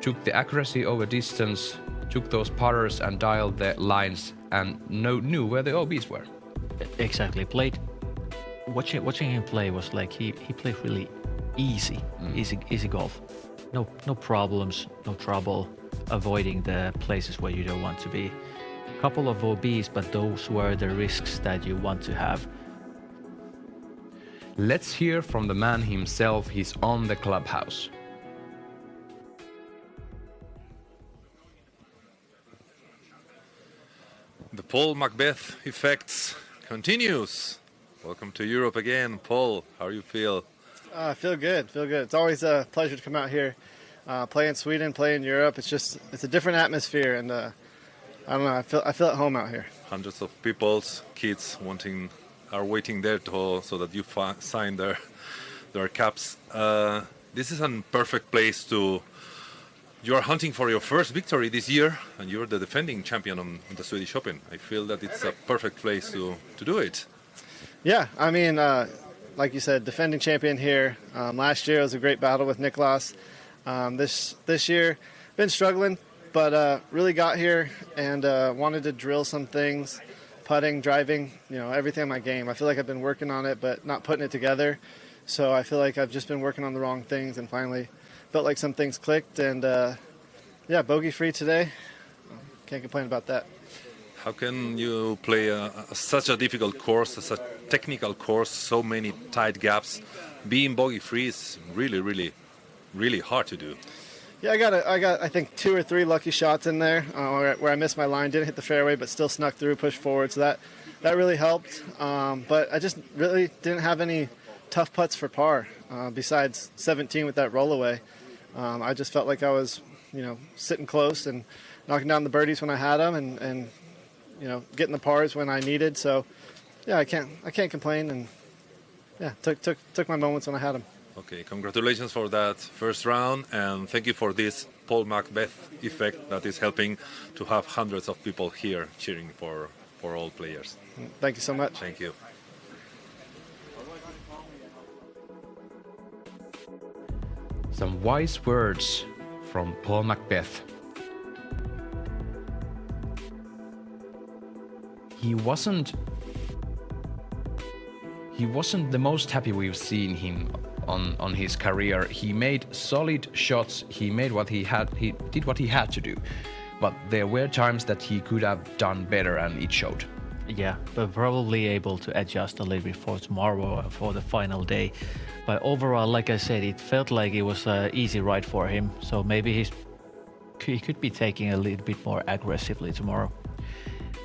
took the accuracy over distance, took those putters and dialed the lines and knew where the OBs were. Exactly. Watching him play was like he played really easy golf. No problems, no trouble, avoiding the places where you don't want to be. A couple of OBs, but those were the risks that you want to have. Let's hear from the man himself. He's on the clubhouse. The Paul Macbeth effect continues. Welcome to Europe again, Paul. How do you feel? I feel good. It's always a pleasure to come out here, play in Sweden, play in Europe. It's a different atmosphere, and I don't know. I feel at home out here. Hundreds of people, kids are waiting there so that you sign their caps. This is a perfect place to. You are hunting for your first victory this year, and you're the defending champion on the Swedish Open. I feel that it's a perfect place to do it. Yeah, I mean, like you said, defending champion here. Last year was a great battle with Niklas. This year, been struggling, but really got here and wanted to drill some things, putting, driving, everything in my game. I feel like I've been working on it, but not putting it together. So I feel like I've just been working on the wrong things, and finally felt like some things clicked. And yeah, bogey free today. Can't complain about that. How can you play such a difficult course, such a technical course, so many tight gaps? Being bogey free is really, really, really hard to do. Yeah, I got I think 2 or 3 lucky shots in there where I missed my line, didn't hit the fairway, but still snuck through, pushed forward. So that really helped. But I just really didn't have any tough putts for par besides 17 with that rollaway. I just felt like I was, sitting close and knocking down the birdies when I had them, and getting the pars when I needed. So, yeah, I can't complain, and yeah, took my moments when I had them. Okay, congratulations for that first round, and thank you for this Paul Macbeth effect that is helping to have hundreds of people here cheering for all players. Thank you so much. Thank you. Some wise words from Paul Macbeth. He wasn't the most happy we've seen him on his career. He made solid shots. He did what he had to do. But there were times that he could have done better, and it showed. Yeah, but probably able to adjust a little bit for tomorrow and for the final day. But overall, like I said, it felt like it was an easy ride for him. So maybe he could be taking a little bit more aggressively tomorrow.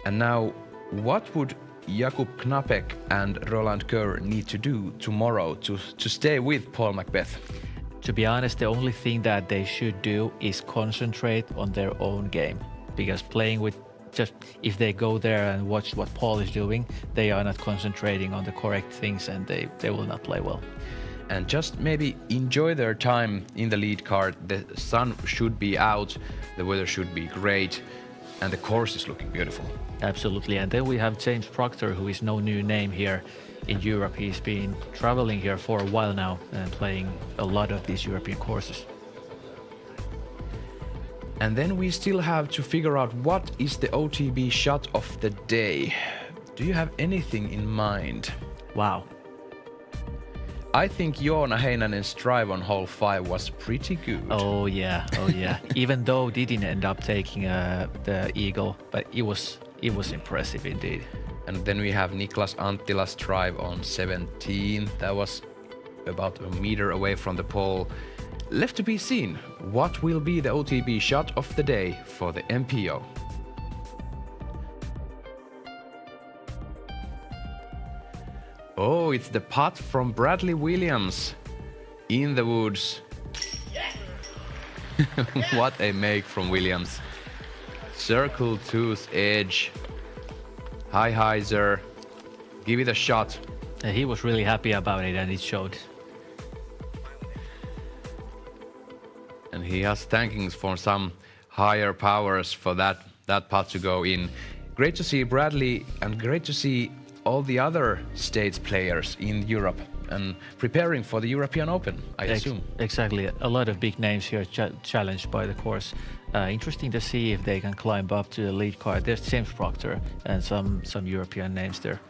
And now, what would Jakub Knapek and Roland Gōr need to do tomorrow to stay with Paul Macbeth? To be honest, the only thing that they should do is concentrate on their own game. Because playing with if they go there and watch what Paul is doing, they are not concentrating on the correct things, and they will not play well. And just maybe enjoy their time in the lead card. The sun should be out, the weather should be great, and the course is looking beautiful. Absolutely. And then we have James Proctor, who is no new name here in Europe. He's been traveling here for a while now and playing a lot of these European courses. And then we still have to figure out what is the OTB shot of the day. Do you have anything in mind? Wow. I think Joona Heinänen's drive on hole 5 was pretty good. Oh yeah. Even though didn't end up taking the eagle, but it was impressive indeed. And then we have Niklas Anttila's drive on 17. That was about a meter away from the pole. Left to be seen, what will be the OTB shot of the day for the MPO? Oh, it's the putt from Bradley Williams in the woods. What a make from Williams. Circle tooth edge. High hyzer. Give it a shot. And he was really happy about it, and it showed. And he has thankings for some higher powers for that putt to go in. Great to see Bradley, and great to see all the other states players in Europe and preparing for the European Open, I assume. Exactly. A lot of big names here challenged by the course. Interesting to see if they can climb up to the lead card. There's James Proctor and some European names there.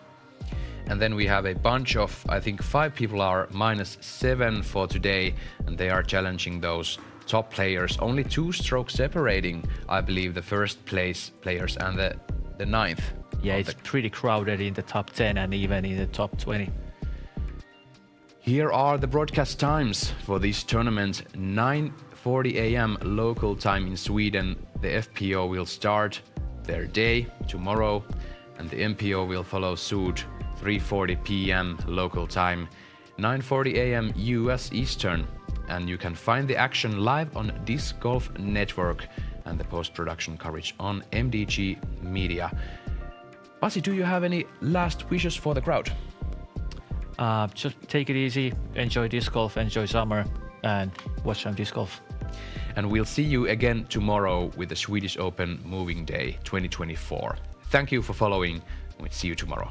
And then we have a bunch of, I think 5 people are -7 for today, and they are challenging those top players. Only 2 strokes separating, I believe, the first place players and the 9th. Yeah, it's pretty crowded in the top 10 and even in the top 20. Here are the broadcast times for this tournament. 9:40 a.m. local time in Sweden. The FPO will start their day tomorrow, and the MPO will follow suit. 3:40 p.m. local time, 9:40 a.m. US Eastern, and you can find the action live on Disc Golf Network and the post-production coverage on MDG Media. Pasi, do you have any last wishes for the crowd? Just take it easy, enjoy disc golf, enjoy summer, and watch some disc golf. And we'll see you again tomorrow with the Swedish Open Moving Day 2024. Thank you for following. We'll see you tomorrow.